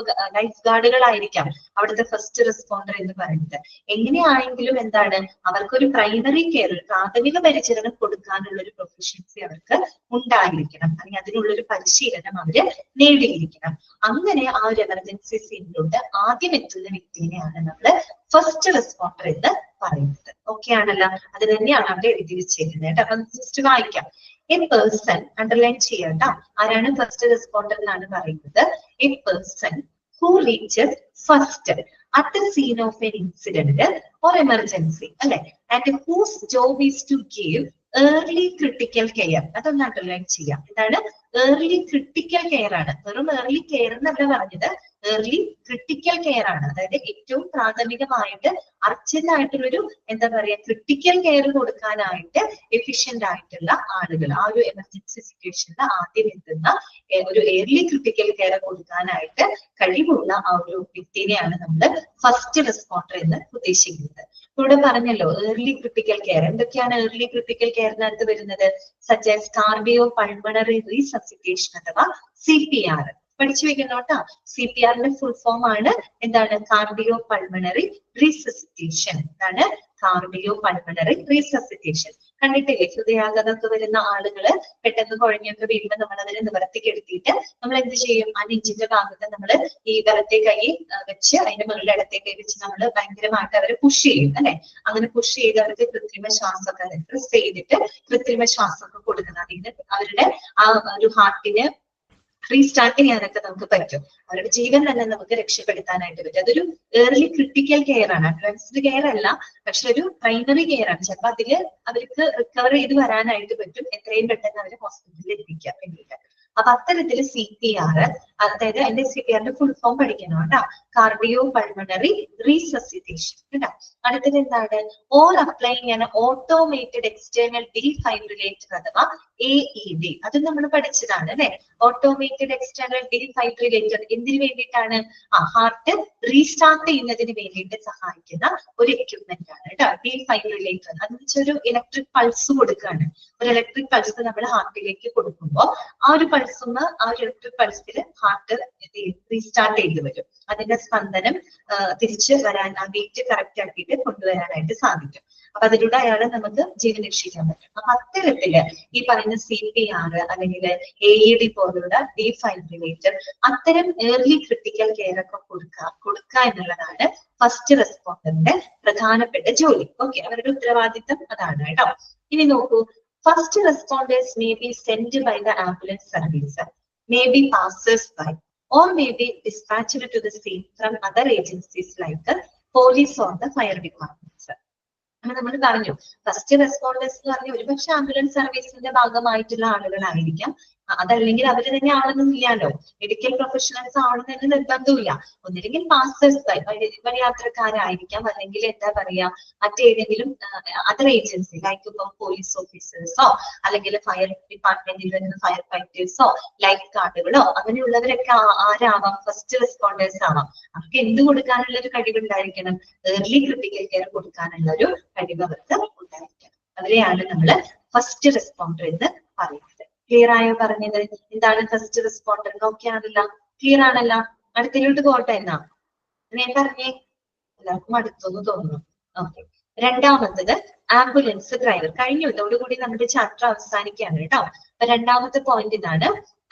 ലൈഫ് ഗാർഡുകളായിരിക്കാം അവിടുത്തെ ഫസ്റ്റ് റെസ്പോണ്ടർ എന്ന് പറയുന്നത്. എങ്ങനെയാണെങ്കിലും എന്താണ്, അവർക്കൊരു പ്രൈമറി കെയർ, പ്രാഥമിക പരിചരണം കൊടുക്കാനുള്ള ഒരു പ്രൊഫഷ്യൻസി അവർക്ക് ഉണ്ടായിരിക്കണം, അല്ലെങ്കിൽ അതിനുള്ളൊരു പരിശീലനം അവര് നേടിയിരിക്കണം. അങ്ങനെ ആ ഒരു എമർജൻസി സീനിലോട്ട് ആദ്യം എത്തുന്ന വ്യക്തിയെയാണ് നമ്മൾ ഫസ്റ്റ് റെസ്പോണ്ടർ എന്ന് പറയുന്നത്. ഓക്കെ ആണല്ലോ? അത് തന്നെയാണ് അവിടെ എഴുതി വെച്ചിരിക്കുന്നത് കേട്ടോ. അപ്പൊ ജസ്റ്റ് വായിക്കാം. എ പേഴ്സൺ, അണ്ടർലൈൻ ചെയ്യാം കേട്ടോ, ആരാണ് ഫസ്റ്റ് റെസ്പോണ്ടർ എന്നാണ് പറയുന്നത്. A person who reaches first at the scene of an incident or emergency, അല്ലെ, and whose job is to give early critical care. അതൊന്ന് അണ്ടർലൈൻ ചെയ്യാം. എന്താണ് ഏർലി ക്രിട്ടിക്കൽ കെയർ ആണ്. വെറും ഏർലി കെയർ എന്നല്ല പറഞ്ഞത്, ഏർലി ക്രിട്ടിക്കൽ കെയർ ആണ്. അതായത് ഏറ്റവും പ്രാഥമികമായിട്ട് അർജന്റ് ആയിട്ടുള്ളൊരു എന്താ പറയാ ക്രിട്ടിക്കൽ കെയർ കൊടുക്കാനായിട്ട് എഫിഷ്യന്റ് ആയിട്ടുള്ള ആളുകൾ, ആ ഒരു എമർജൻസി സിറ്റുവേഷനിൽ ആദ്യം എത്തുന്ന ഒരു ഏർലി ക്രിട്ടിക്കൽ കെയർ കൊടുക്കാനായിട്ട് കഴിവുള്ള ആ ഒരു വ്യക്തിനെയാണ് നമ്മൾ ഫസ്റ്റ് റെസ്പോണ്ടർ എന്ന് ഉദ്ദേശിക്കുന്നത്. ഇവിടെ പറഞ്ഞല്ലോ ഏർലി ക്രിട്ടിക്കൽ കെയർ. എന്തൊക്കെയാണ് ഏർലി ക്രിട്ടിക്കൽ കെയറിനകത്ത് വരുന്നത്? Such as cardio pulmonary resuscitation അഥവാ CPR. പഠിച്ചു വെക്കുന്നോട്ടാ. CPRന്റെ ഫുൾ ഫോം ആണ് എന്താണ്? Cardio pulmonary resuscitation. എന്താണ്? Cardio pulmonary resuscitation. കണ്ടിട്ടില്ലേ? ഹൃദയാഘാതമൊക്കെ വരുന്ന ആളുകള് പെട്ടെന്ന് കുഴഞ്ഞൊക്കെ വീഴുമ്പോൾ നമ്മൾ അതിനെ നിവർത്തിക്കെടുത്തിട്ട് നമ്മൾ എന്ത് ചെയ്യും? ആ നെഞ്ചിന്റെ ഭാഗത്ത് നമ്മൾ ഈ വലത്തെ കൈ വെച്ച് അതിന്റെ മുകളിൽ ഇടത്തെ കൈ വെച്ച് നമ്മൾ ഭയങ്കരമായിട്ട് അവരെ പുഷ് ചെയ്യും അല്ലെ. അങ്ങനെ പുഷ് ചെയ്ത് അവർക്ക് കൃത്രിമ ശ്വാസമൊക്കെ പ്രെസ് ചെയ്തിട്ട് കൃത്രിമ ശ്വാസമൊക്കെ കൊടുക്കുന്നത്. അതിന് അവരുടെ ആ ഒരു ഹാർട്ടിന് റീസ്റ്റാർട്ട് ചെയ്യാനൊക്കെ നമുക്ക് പറ്റും. അവരുടെ ജീവൻ തന്നെ നമുക്ക് രക്ഷപ്പെടുത്താനായിട്ട് പറ്റും. അതൊരു ഏർലി ക്രിട്ടിക്കൽ കെയർ ആണ്, അഡ്വാൻസ്ഡ് കെയർ അല്ല, പക്ഷെ ഒരു പ്രൈമറി കെയർ ആണ്. ചിലപ്പോൾ അതില് അവർക്ക് റിക്കവർ ചെയ്ത് വരാനായിട്ട് പറ്റും, എത്രയും പെട്ടെന്ന് അവരെ ഹോസ്പിറ്റലിൽ എത്തിക്കാൻ വേണ്ടിയിട്ട്. അപ്പൊ അത്തരത്തില് CPR, അതായത് അതിന്റെ CPRന്റെ ഫുൾ ഫോം പഠിക്കണം കേട്ടോ. കാർഡിയോ പൾമണറി റീസസിറ്റേഷൻ കേട്ടോ. അടുത്തത് എന്താണ്? ഓർ അപ്ലൈങ് ആണ് ഓട്ടോമേറ്റഡ് എക്സ്റ്റേണൽ ഡീഫൈബ്രിലേറ്റർ അഥവാ AED. അത് നമ്മൾ പഠിച്ചതാണ് അല്ലെ. ഓട്ടോമേറ്റഡ് എക്സ്റ്റേണൽ ഡീഫൈബ്രിലേറ്റർ എന്തിനു വേണ്ടിയിട്ടാണ്? ഹാർട്ട് റീസ്റ്റാർട്ട് ചെയ്യുന്നതിന് വേണ്ടിയിട്ട് സഹായിക്കുന്ന ഒരു എക്യുപ്മെന്റ് ആണ് കേട്ടോ ഡീഫൈബ്രിലേറ്റർ. അതെന്ന് വെച്ചാൽ ഒരു ഇലക്ട്രിക് പൾസ് കൊടുക്കുകയാണ്. ഒരു ഇലക്ട്രിക് പൾസ് നമ്മൾ ഹാർട്ടിലേക്ക് കൊടുക്കുമ്പോൾ ആ ഒരു പൾസും ആ ഒരു ഇലക്ട്രിക് പൾസിൽ ഹാർട്ട് റീസ്റ്റാർട്ട് ചെയ്ത് വരും. അതിന്റെ സ്പന്ദനം തിരിച്ച് വരാൻ, ആ ബീറ്റ് കറക്റ്റ് ആക്കിയിട്ട് കൊണ്ടുവരാനായിട്ട് സാധിക്കും. അപ്പൊ അതിലൂടെ അയാളെ നമുക്ക് ജീവൻ രക്ഷിക്കാൻ പറ്റും. അപ്പൊ അത്തരത്തില് ഈ പറയുന്ന CPR അല്ലെങ്കിൽ AED പോലുള്ള ഡീഫൈബ്രിലേറ്റർ, അത്തരം ഏർലി ക്രിട്ടിക്കൽ കെയർ ഒക്കെ കൊടുക്കുക എന്നുള്ളതാണ് ഫസ്റ്റ് റെസ്പോണ്ടറിന്റെ പ്രധാനപ്പെട്ട ജോലി. ഓക്കെ, അവരുടെ ഉത്തരവാദിത്തം അതാണ് കേട്ടോ. ഇനി നോക്കൂ, first responders may be sent by the ambulance service, may be passers by, or may be dispatched to the scene from other agencies like the police or the fire departments. അങ്ങനെ നമ്മൾ പറഞ്ഞു ഫസ്റ്റ് റെസ്പോണ്ടേഴ്സ് എന്ന് പറഞ്ഞാൽ ഒരുപക്ഷെ ആംബുലൻസ് സർവീസിന്റെ ഭാഗമായിട്ടുള്ള ആളുകളായിരിക്കാം. അതല്ലെങ്കിൽ അവര് തന്നെ ആണെന്നില്ലല്ലോ, മെഡിക്കൽ പ്രൊഫഷണൽസ് ആണെന്ന് നിർബന്ധമില്ല. ഒന്നില്ലെങ്കിൽ പാസേഴ്സ് ബൈ, വഴിയാത്രക്കാരായിരിക്കാം, അല്ലെങ്കിൽ എന്താ പറയാ മറ്റേതെങ്കിലും അതർ ഏജൻസി ലൈക്ക് ഇപ്പം പോലീസ് ഓഫീസേഴ്സോ അല്ലെങ്കിൽ ഫയർ ഡിപ്പാർട്ട്മെന്റിൽ വരുന്ന ഫയർ ഫൈറ്റേഴ്സോ ലൈഫ് ഗാർഡുകളോ അങ്ങനെയുള്ളവരൊക്കെ ആരാവാം? ഫസ്റ്റ് റെസ്പോണ്ടേഴ്സ് ആവാം. അവർക്ക് എന്ത് കൊടുക്കാനുള്ള ഒരു കഴിവുണ്ടായിരിക്കണം? ഏർലി ക്രിട്ടിക്കൽ കെയർ കൊടുക്കാനുള്ള ഒരു കഴിവ് അവർക്ക് ഉണ്ടായിരിക്കണം. അവരെയാണ് നമ്മൾ ഫസ്റ്റ് റെസ്പോണ്ടർ എന്ന് പറയുന്നത്. ക്ലിയർ ആയോ പറഞ്ഞത്? എന്താണ് ഫസ്റ്റ് റെസ്പോണ്ടർ? ഓക്കെ ആണല്ല? ക്ലിയർ ആണല്ല? അടുത്തിലോട്ട് പോട്ടെ എന്നാ ഞാൻ പറഞ്ഞേ. എല്ലാവർക്കും അടുത്തൊന്ന് തോന്നുന്നു. ഓക്കെ, രണ്ടാമത്തത് ആംബുലൻസ് ഡ്രൈവർ. കഴിഞ്ഞു, ഇതോടുകൂടി നമ്മുടെ ചാപ്റ്റർ അവസാനിക്കുകയാണ് കേട്ടോ. അപ്പൊ രണ്ടാമത്തെ പോയിന്റ് ഇതാണ്,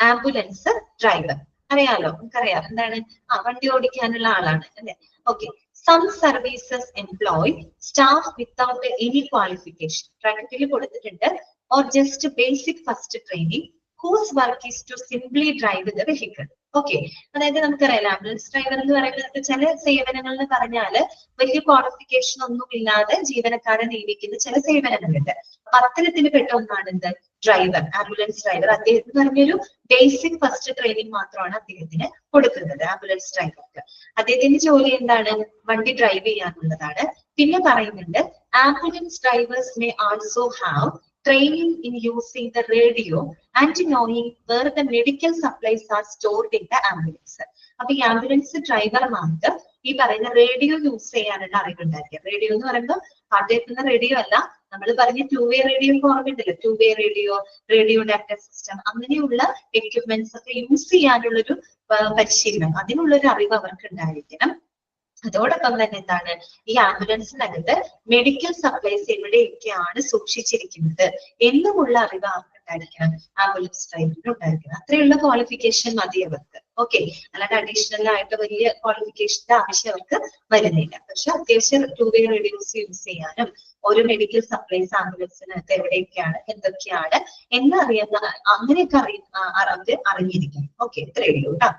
ആംബുലൻസ് ഡ്രൈവർ. അറിയാലോ, നമുക്കറിയാം എന്താണ് വണ്ടി ഓടിക്കാനുള്ള ആളാണ് അല്ലെ. Okay, some services employ staff without any qualification, ബ്രാക്കറ്റിൽ കൊടുത്തിട്ടുണ്ട്, or just basic first training whose work is to simply drive the vehicle. Okay, അതായത് നമുക്കറിയാം ആംബുലൻസ് ഡ്രൈവർ എന്ന് പറയുന്നത് ചില സേവനങ്ങൾ എന്ന് പറഞ്ഞാല് വലിയ ക്വാളിഫിക്കേഷൻ ഒന്നും ഇല്ലാതെ ജീവനക്കാരെ നിയമിക്കുന്ന ചില സേവനങ്ങളുണ്ട്. അപ്പൊ അത്തരത്തിൽ പെട്ട ഒന്നാണ് എന്ത് ഡ്രൈവർ, ആംബുലൻസ് ഡ്രൈവർ. അദ്ദേഹത്തിന് പറഞ്ഞൊരു ബേസിക് ഫസ്റ്റ് ട്രെയിനിങ് മാത്രമാണ് അദ്ദേഹത്തിന് കൊടുക്കുന്നത് ആംബുലൻസ് ഡ്രൈവർക്ക്. അദ്ദേഹത്തിന്റെ ജോലി എന്താണ്? വണ്ടി ഡ്രൈവ് ചെയ്യാനുള്ളതാണ്. പിന്നെ പറയുന്നുണ്ട് ambulance drivers may also have training in using the radio and knowing where the medical supplies are stored in the ambulance. അപ്പൊ ഈ ആംബുലൻസ് ഡ്രൈവർമാർക്ക് ഈ പറയുന്ന റേഡിയോ യൂസ് ചെയ്യാനുള്ള അറിവുണ്ടായിരിക്കും. റേഡിയോ എന്ന് പറയുമ്പോൾ പാട്ട് കേൾക്കുന്ന റേഡിയോ അല്ല, നമ്മൾ പറഞ്ഞ 2-വേ റേഡിയോ ഓർമ്മയുണ്ടല്ലോ, 2-വേ റേഡിയോ, റേഡിയോ ഡാറ്റ സിസ്റ്റം, അങ്ങനെയുള്ള എക്യുപ്മെന്റ്സ് ഒക്കെ യൂസ് ചെയ്യാനുള്ളൊരു പരിശീലനം, അതിനുള്ളൊരു അറിവ് അവർക്ക് ഉണ്ടായിരിക്കണം. അതോടൊപ്പം തന്നെ എന്താണ്, ഈ ആംബുലൻസിനകത്ത് മെഡിക്കൽ സപ്ലൈസ് എവിടെയൊക്കെയാണ് സൂക്ഷിച്ചിരിക്കുന്നത് എന്നുമുള്ള അറിവ് ആർക്കുണ്ടായിരിക്കണം? ആംബുലൻസ് ഡ്രൈവറിന് ഉണ്ടായിരിക്കണം. അത്രയുള്ള ക്വാളിഫിക്കേഷൻ മതി അവർക്ക്. ഓക്കെ, അല്ലാണ്ട് അഡീഷണൽ ആയിട്ട് വലിയ ക്വാളിഫിക്കേഷന്റെ ആവശ്യം അവർക്ക് വരുന്നില്ല. പക്ഷെ അത്യാവശ്യം 2-വേ റേഡിയോസ് യൂസ് ചെയ്യാനും ഓരോ മെഡിക്കൽ സപ്ലൈസ് ആംബുലൻസിനകത്ത് എവിടെയൊക്കെയാണ് എന്തൊക്കെയാണ് എന്നറിയുന്ന അങ്ങനെയൊക്കെ അവര് അറിഞ്ഞിരിക്കണം. ഓക്കെ, ഇത്രയേ ഉള്ളൂ കേട്ടോ.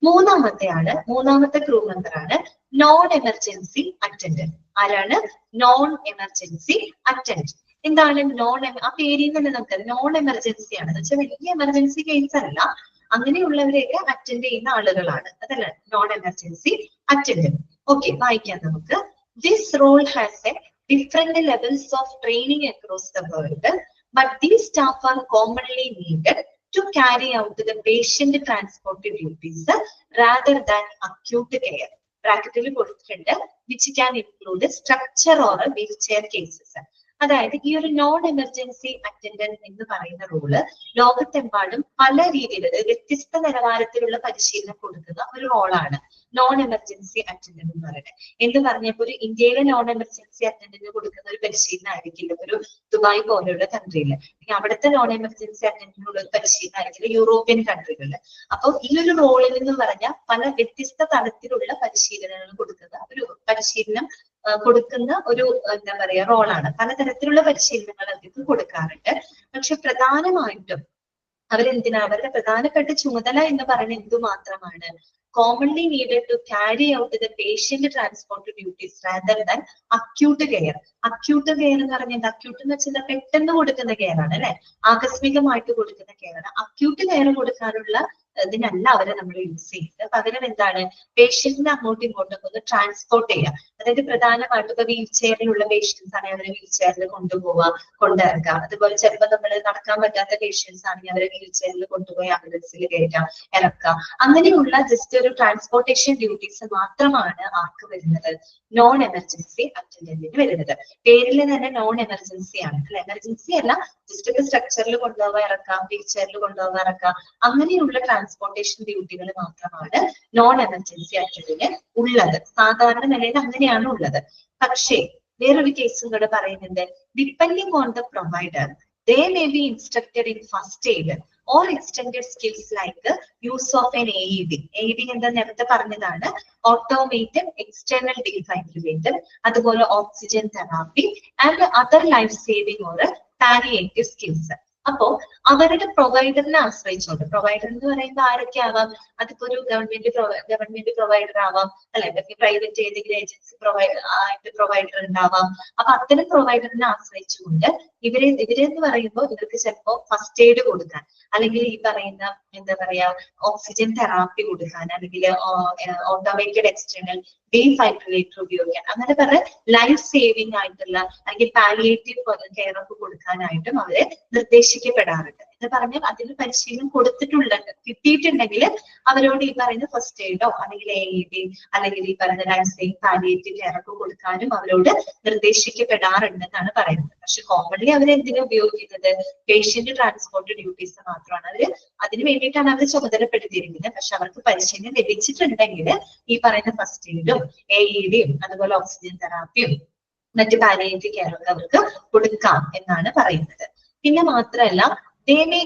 മൂന്നാമത്തെ ക്രൂ മെമ്പറാണ് നോൺ എമർജൻസി അറ്റൻഡന്റ്. ആരാണ്? Non emergency attendant. എന്താണ് നോൺ, ആ പേരിൽ തന്നെ നമുക്ക് നോൺ എമർജൻസി ആണ് എന്ന് വെച്ചാൽ വലിയ എമർജൻസി കേസ് അല്ല, അങ്ങനെയുള്ളവരെയൊക്കെ അറ്റൻഡ് ചെയ്യുന്ന ആളുകളാണ്, അതല്ല നോൺ എമർജൻസി അറ്റൻഡന്റ്. ഓക്കെ, വായിക്കാം നമുക്ക്. This role has a different levels of training across the world, but these staff are commonly needed to carry out the patient transport duties rather than acute care. ബ്രാക്കറ്റിൽ കൊടുത്തിട്ടുണ്ട് which can include structure or wheelchair cases. അതായത് ഈ ഒരു നോൺ എമർജൻസി അറ്റൻഡന്റ് എന്ന് പറയുന്ന റോള് ലോകത്തെമ്പാടും പല രീതിയിൽ വ്യത്യസ്ത നിലവാരത്തിലുള്ള പരിശീലനം കൊടുക്കുന്ന ഒരു റോളാണ് നോൺ എമർജൻസി അറ്റൻഡന്റ് എന്ന് പറയുന്നത്. എന്ന് പറഞ്ഞപ്പോൾ ഒരു ഇന്ത്യയിലെ നോൺ എമർജൻസി അറ്റൻഡന്റ് കൊടുക്കുന്ന ഒരു പരിശീലനം ആയിരിക്കില്ല ഒരു ദുബായ് പോലെയുള്ള കൺട്രിയിൽ, അവിടുത്തെ നോൺ എമർജൻസി അറ്റൻഡന്റിനുള്ള ഒരു പരിശീലനം ആയിരിക്കില്ല യൂറോപ്യൻ കൺട്രികളിൽ. അപ്പോൾ ഈ ഒരു റോളിൽ എന്ന് പറഞ്ഞാൽ പല വ്യത്യസ്ത തലത്തിലുള്ള പരിശീലനങ്ങൾ കൊടുക്കുന്ന ഒരു എന്താ പറയാ റോളാണ്. പലതരത്തിലുള്ള പരിശീലനങ്ങൾ അവർക്ക് കൊടുക്കാറുണ്ട്. പക്ഷെ പ്രധാനമായിട്ടും അവരുടെ പ്രധാനപ്പെട്ട ചുമതല എന്ന് പറയുന്നത് എന്തുമാത്രമാണ്? commonly needed to carry out the patient transport duties rather than acute care. acute care എന്ന് പറഞ്ഞാൽ acute എന്ന് വെച്ചാൽ പെട്ടെന്ന് കൊടുക്കുന്ന കെയർ ആണ് അല്ലെ, ആകസ്മികമായിട്ട് കൊടുക്കുന്ന കെയർ ആണ്. acute കെയർ കൊടുക്കാനുള്ള ഇതിനല്ല അവരെ നമ്മൾ യൂസ് ചെയ്യുന്നത്. പകരം എന്താണ്, പേഷ്യന്റിനെ അങ്ങോട്ടും ഇങ്ങോട്ടും ഒന്ന് ട്രാൻസ്പോർട്ട് ചെയ്യുക. അതായത് പ്രധാനമായിട്ടും ഇപ്പൊ വീൽ ചെയറിലുള്ള പേഷ്യൻസ് ആണെങ്കിൽ അവരെ വീൽ ചെയറിൽ കൊണ്ടിറക്കുക. അതുപോലെ ചിലപ്പോൾ നമ്മൾ നടക്കാൻ പറ്റാത്ത പേഷ്യൻസ് ആണെങ്കിൽ അവരെ വീൽ ചെയറിൽ കൊണ്ടുപോയി ആംബുലൻസിൽ കയറ്റാം, ഇറക്കാം. അങ്ങനെയുള്ള ജസ്റ്റ് ഒരു ട്രാൻസ്പോർട്ടേഷൻ ഡ്യൂട്ടീസ് മാത്രമാണ് ആർക്ക് വരുന്നത്? നോൺ എമർജൻസി അറ്റൻഡന്റിന് വരുന്നത്. പേരിൽ തന്നെ നോൺ എമർജൻസി ആണ് അല്ലെ, എമർജൻസി അല്ല, ജസ്റ്റ് ഒക്കെ സ്ട്രക്ചറിൽ കൊണ്ടുപോകാൻ ഇറക്കാം, വീൽ ചെയറിൽ കൊണ്ടുപോകാൻ ഇറക്കാം, അങ്ങനെയുള്ള ട്രാൻസ്പോർട്ടേഷൻ ഡ്യൂട്ടികൾ മാത്രമാണ് നോൺ എമർജൻസി അറ്റൻഡന്റിന് ഉള്ളത്. സാധാരണ നിലയിൽ അങ്ങനെയാണ് ഉള്ളത്. പക്ഷേ വേറൊരു കേസും കൂടെ പറയുന്നുണ്ട്. Depending on the provider they may be instructed in first aid or extended skills like use of an AED. AED എന്താ നേരത്തെ പറഞ്ഞതാണ്, ഓട്ടോമേറ്റഡ് എക്സ്റ്റേണൽ ഡിഫൈബ്രിലേറ്റർ, അതുപോലെ oxygen therapy and other life saving or palliative skills. അപ്പോ അവരുടെ പ്രൊവൈഡറിനെ ആശ്രയിച്ചുകൊണ്ട്, പ്രൊവൈഡർ എന്ന് പറയുമ്പോൾ ആരൊക്കെ ആവാം? അതിപ്പോ ഒരു ഗവൺമെന്റ് പ്രൊവൈഡർ ആവാം അല്ലെ, പ്രൈവറ്റ് ഏതെങ്കിലും ഏജൻസി പ്രൊവൈഡർ ഉണ്ടാവാം. അപ്പൊ അത്തരം പ്രൊവൈഡറിനെ ആശ്രയിച്ചുകൊണ്ട് ഇവരെന്ന് പറയുമ്പോൾ ഇവർക്ക് ചിലപ്പോ ഫസ്റ്റ് എയ്ഡ് കൊടുക്കാൻ, അല്ലെങ്കിൽ ഈ പറയുന്ന എന്താ പറയാ ഓക്സിജൻ തെറാപ്പി കൊടുക്കാൻ, അല്ലെങ്കിൽ ഓട്ടോമേറ്റഡ് എക്സ്റ്റേണൽ ഡീഫൈബ്രിലേറ്റർ ഉപയോഗിക്കാൻ, അങ്ങനെ പറഞ്ഞ ലൈഫ് സേവിംഗ് ആയിട്ടുള്ള അല്ലെങ്കിൽ പാലിയേറ്റീവ് കെയർ ഒക്കെ കൊടുക്കാനായിട്ടും അവരെ നിർദ്ദേശിക്കപ്പെടാറുണ്ട്. എന്ന് പറഞ്ഞാൽ അതിന് പരിശീലനം കിട്ടിയിട്ടുണ്ടെങ്കിൽ അവരോട് ഈ പറയുന്ന ഫസ്റ്റ് എയ്ഡോ അല്ലെങ്കിൽ AED അല്ലെങ്കിൽ ഈ പറയുന്ന ലൈഫ് സേവിംഗ് പാലിയേറ്റീവ് കെയർ ഒക്കെ കൊടുക്കാനും അവരോട് നിർദ്ദേശിക്കപ്പെടാറുണ്ടെന്നാണ് പറയുന്നത്. പക്ഷെ കോമൺലി അവരെന്തിനാ ഉപയോഗിക്കുന്നത്? പേഷ്യന്റ് ട്രാൻസ്പോർട്ട് ഡ്യൂട്ടീസ് മാത്രമാണ് അതിന് വേണ്ടിയിട്ടാണ് അവർ ചുമതലപ്പെടുത്തിയിരിക്കുന്നത്. പക്ഷെ അവർക്ക് പരിശീലനം ലഭിച്ചിട്ടുണ്ടെങ്കിൽ ഈ പറയുന്ന ഫസ്റ്റ് എയ്ഡും AEDയും അതുപോലെ ഓക്സിജൻ തെറാപ്പിയും മറ്റ് പാലിയേറ്റീവ് കെയർ ഒക്കെ അവർക്ക് കൊടുക്കാം എന്നാണ് പറയുന്നത്. പിന്നെ മാത്രമല്ല they may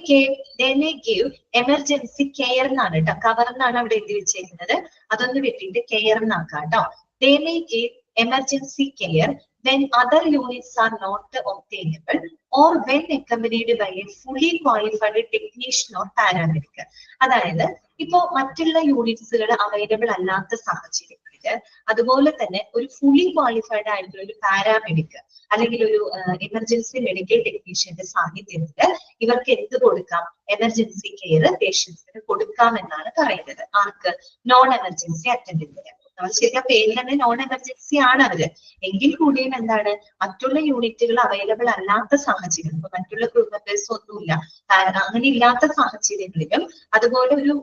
give emergency care എന്നാണ് കേട്ടോ. കവർ എന്നാണ് അവിടെ എഴുതി വെച്ചേക്കുന്നത്. അതൊന്ന് വെട്ടിയിട്ട് കെയർ എന്നാക്കാം കേട്ടോ. They may give emergency care when other units are not obtainable or when accompanied by a fully qualified technician or paramedic. അതായത് ഇപ്പോ മറ്റുള്ള യൂണിറ്റ്സുകൾ അവൈലബിൾ അല്ലാത്ത സാഹചര്യങ്ങളില് അതുപോലെ തന്നെ ഒരു ഫുള്ളി ക്വാളിഫൈഡ് ആയിട്ടുള്ള ഒരു പാരാമെഡിക് അല്ലെങ്കിൽ ഒരു എമർജൻസി മെഡിക്കൽ ടെക്നീഷ്യന്റെ സാന്നിധ്യത്തിൽ ഇവർക്ക് എന്ത് കൊടുക്കാം? എമർജൻസി കെയർ പേഷ്യൻസിന് കൊടുക്കാം എന്നാണ് പറയുന്നത്. ആർക്ക്? നോൺ എമർജൻസി അറ്റൻഡന്റിന്. നമ്മൾ ശരിക്കും പേരിൽ തന്നെ നോൺ എമർജൻസി ആണ് അവര്. എങ്കിൽ കൂടിയും എന്താണ്, മറ്റുള്ള യൂണിറ്റുകൾ അവൈലബിൾ അല്ലാത്ത സാഹചര്യം, ഇപ്പൊ മറ്റുള്ള ക്രൂ മെമ്പേഴ്സ് ഒന്നുമില്ല, അങ്ങനെ ഇല്ലാത്ത സാഹചര്യങ്ങളിലും അതുപോലെ ഒരു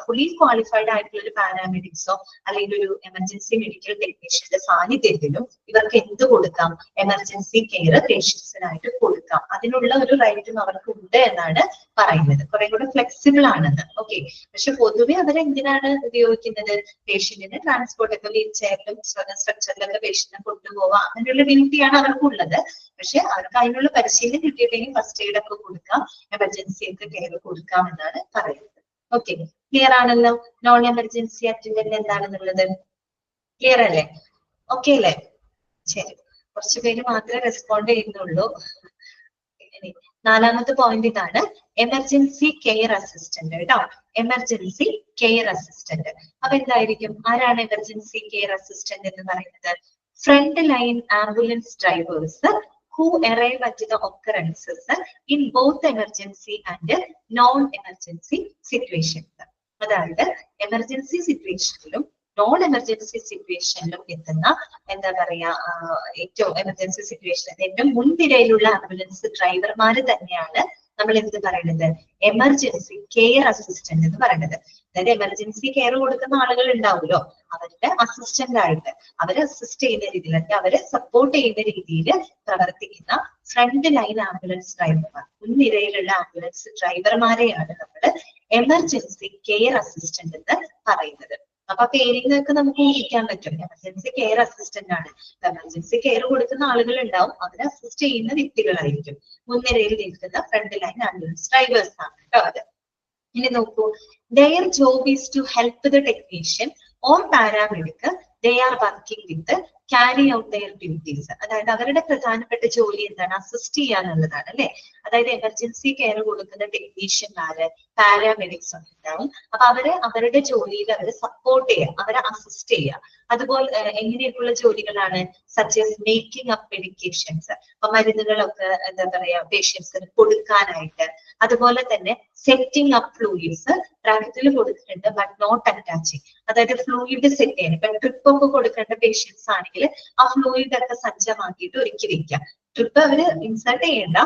ഫുള്ളി ക്വാളിഫൈഡ് ആയിട്ടുള്ള ഒരു പാരാമെഡിക്സോ അല്ലെങ്കിൽ ഒരു എമർജൻസി മെഡിക്കൽ ടെക്നീഷ്യന്റെ സാന്നിധ്യത്തിലും ഇവർക്ക് എന്ത് കൊടുക്കാം? എമർജൻസി കെയർ പേഷ്യൻസിനായിട്ട് കൊടുക്കാം. അതിനുള്ള ഒരു റൈറ്റും അവർക്ക് ഉണ്ട് എന്നാണ് പറയുന്നത്. കുറെ കൂടെ ഫ്ലെക്സിബിൾ ആണെന്ന്. ഓക്കെ, പക്ഷെ പൊതുവെ അവരെന്തിനാണ് ഉപയോഗിക്കുന്നത്? പേഷ്യന്റിന് ട്രാൻസ്പോർട്ട് ഒക്കെ വീൽ ചെയറിലും സ്ട്രക്ചറിലൊക്കെ പേഷ്യന്റിനെ കൊണ്ടുപോവാം, അങ്ങനെയുള്ള ഡ്യൂട്ടിയാണ് അവർക്കുള്ളത്. പക്ഷെ അവർക്ക് അതിനുള്ള പരിശീലനം കിട്ടിയിട്ടെങ്കിൽ ഫസ്റ്റ് എയ്ഡ് ഒക്കെ കൊടുക്കാം, എമർജൻസി ഒക്കെ കെയർ കൊടുക്കാം എന്നാണ് പറയുന്നത്. ഓക്കെ, ക്ലിയർ ആണല്ലോ? നോൺ എമർജൻസി അറ്റൻഡന്റ് എന്താണെന്നുള്ളത് ക്ലിയർ അല്ലേ? ഓക്കെ അല്ലേ? ശരി, കുറച്ചു പേര് മാത്രമേ റെസ്പോണ്ട് ചെയ്യുന്നുള്ളൂ. നാലാമത്തെ പോയിന്റ് ഇതാണ്, എമർജൻസി കെയർ അസിസ്റ്റന്റ് കേട്ടോ. Emergency care assistant. അപ്പൊ എന്തായിരിക്കും? ആരാണ് എമർജൻസി കെയർ അസിസ്റ്റന്റ് എന്ന് പറയുന്നത്? Front line ambulance drivers who arrive at the occurrences in both emergency and non-emergency situations. അതായത് എമർജൻസി സിറ്റുവേഷനിലും നോൺ എമർജൻസി സിറ്റുവേഷനിലും എത്തുന്ന എന്താ പറയാ, ഏറ്റവും എമർജൻസി സിറ്റുവേഷനിൽ ഏറ്റവും മുൻനിരയിലുള്ള ആംബുലൻസ് ഡ്രൈവർമാര് തന്നെയാണ് നമ്മൾ എന്ത് പറയുന്നത്? എമർജൻസി കെയർ അസിസ്റ്റന്റ് എന്ന് പറയുന്നത്. അതായത് എമർജൻസി കെയർ കൊടുക്കുന്ന ആളുകൾ ഉണ്ടാവുമല്ലോ, അവരുടെ അസിസ്റ്റന്റ് ആയിട്ട് അവരെ അസിസ്റ്റ് ചെയ്യുന്ന രീതിയിൽ അല്ലെങ്കിൽ അവരെ സപ്പോർട്ട് ചെയ്യുന്ന രീതിയിൽ പ്രവർത്തിക്കുന്ന ഫ്രണ്ട് ലൈൻ ആംബുലൻസ് ഡ്രൈവർമാർ, മുൻനിരയിലുള്ള ആംബുലൻസ് ഡ്രൈവർമാരെയാണ് നമ്മൾ എമർജൻസി കെയർ അസിസ്റ്റന്റ് എന്ന് പറയുന്നത്. അപ്പൊ പേരിൽ നിന്നൊക്കെ നമുക്ക് ഊഹിക്കാൻ പറ്റും, എമർജൻസി കെയർ അസിസ്റ്റന്റ് ആണ്. എമർജൻസി കെയർ കൊടുക്കുന്ന ആളുകൾ ഉണ്ടാവും, അവരെ അസിസ്റ്റ് ചെയ്യുന്ന വ്യക്തികളായിരിക്കും. മുൻനിരയിൽ നിൽക്കുന്ന ഫ്രണ്ട് ലൈൻ ആംബുലൻസ് ഡ്രൈവേഴ്സ് ആണ് കേട്ടോ അത്. ഇനി നോക്കൂ, their job is to help the technician or paramedic they are working with carry out their duties. അതായത് അവരുടെ പ്രധാനപ്പെട്ട ജോലി എന്താണ്? അസിസ്റ്റ് ചെയ്യാന്നുള്ളതാണ് അല്ലെ. അതായത് എമർജൻസി കെയർ കൊടുക്കുന്ന ടെക്നീഷ്യന്മാര്, പാരാമെഡിക്സ് ഉണ്ടാവും. അപ്പൊ അവരെ അവരുടെ ജോലിയിൽ അവരെ സപ്പോർട്ട് ചെയ്യുക, അവരെ അസിസ്റ്റ് ചെയ്യുക. അതുപോലെ എങ്ങനെയൊക്കെയുള്ള ജോലികളാണ്? Such as making up medications, അപ്പൊ മരുന്നുകളൊക്കെ എന്താ പറയാ പേഷ്യൻസിന് കൊടുക്കാനായിട്ട്. അതുപോലെ തന്നെ സെറ്റിംഗ് അപ്പ് ഫ്ലൂയിഡ്സ്, ബ്രാക്കറ്റിൽ കൊടുക്കുന്നുണ്ട് ബട്ട് നോട്ട് അറ്റാച്ചിങ്, അതായത് ഫ്ലൂയിഡ് സെറ്റ് ചെയ്യണം. ഇപ്പൊ ട്രിപ്പ് ഒക്കെ കൊടുക്കേണ്ട പേഷ്യൻസ് ആണെങ്കിൽ ആ ഫ്ലൂയിഡ് ഒക്കെ സജ്ജമാക്കിയിട്ട് ഒരുക്കി വെക്കാം. ട്രിപ്പ് അവര് ഇൻസർട്ട് ചെയ്യേണ്ട,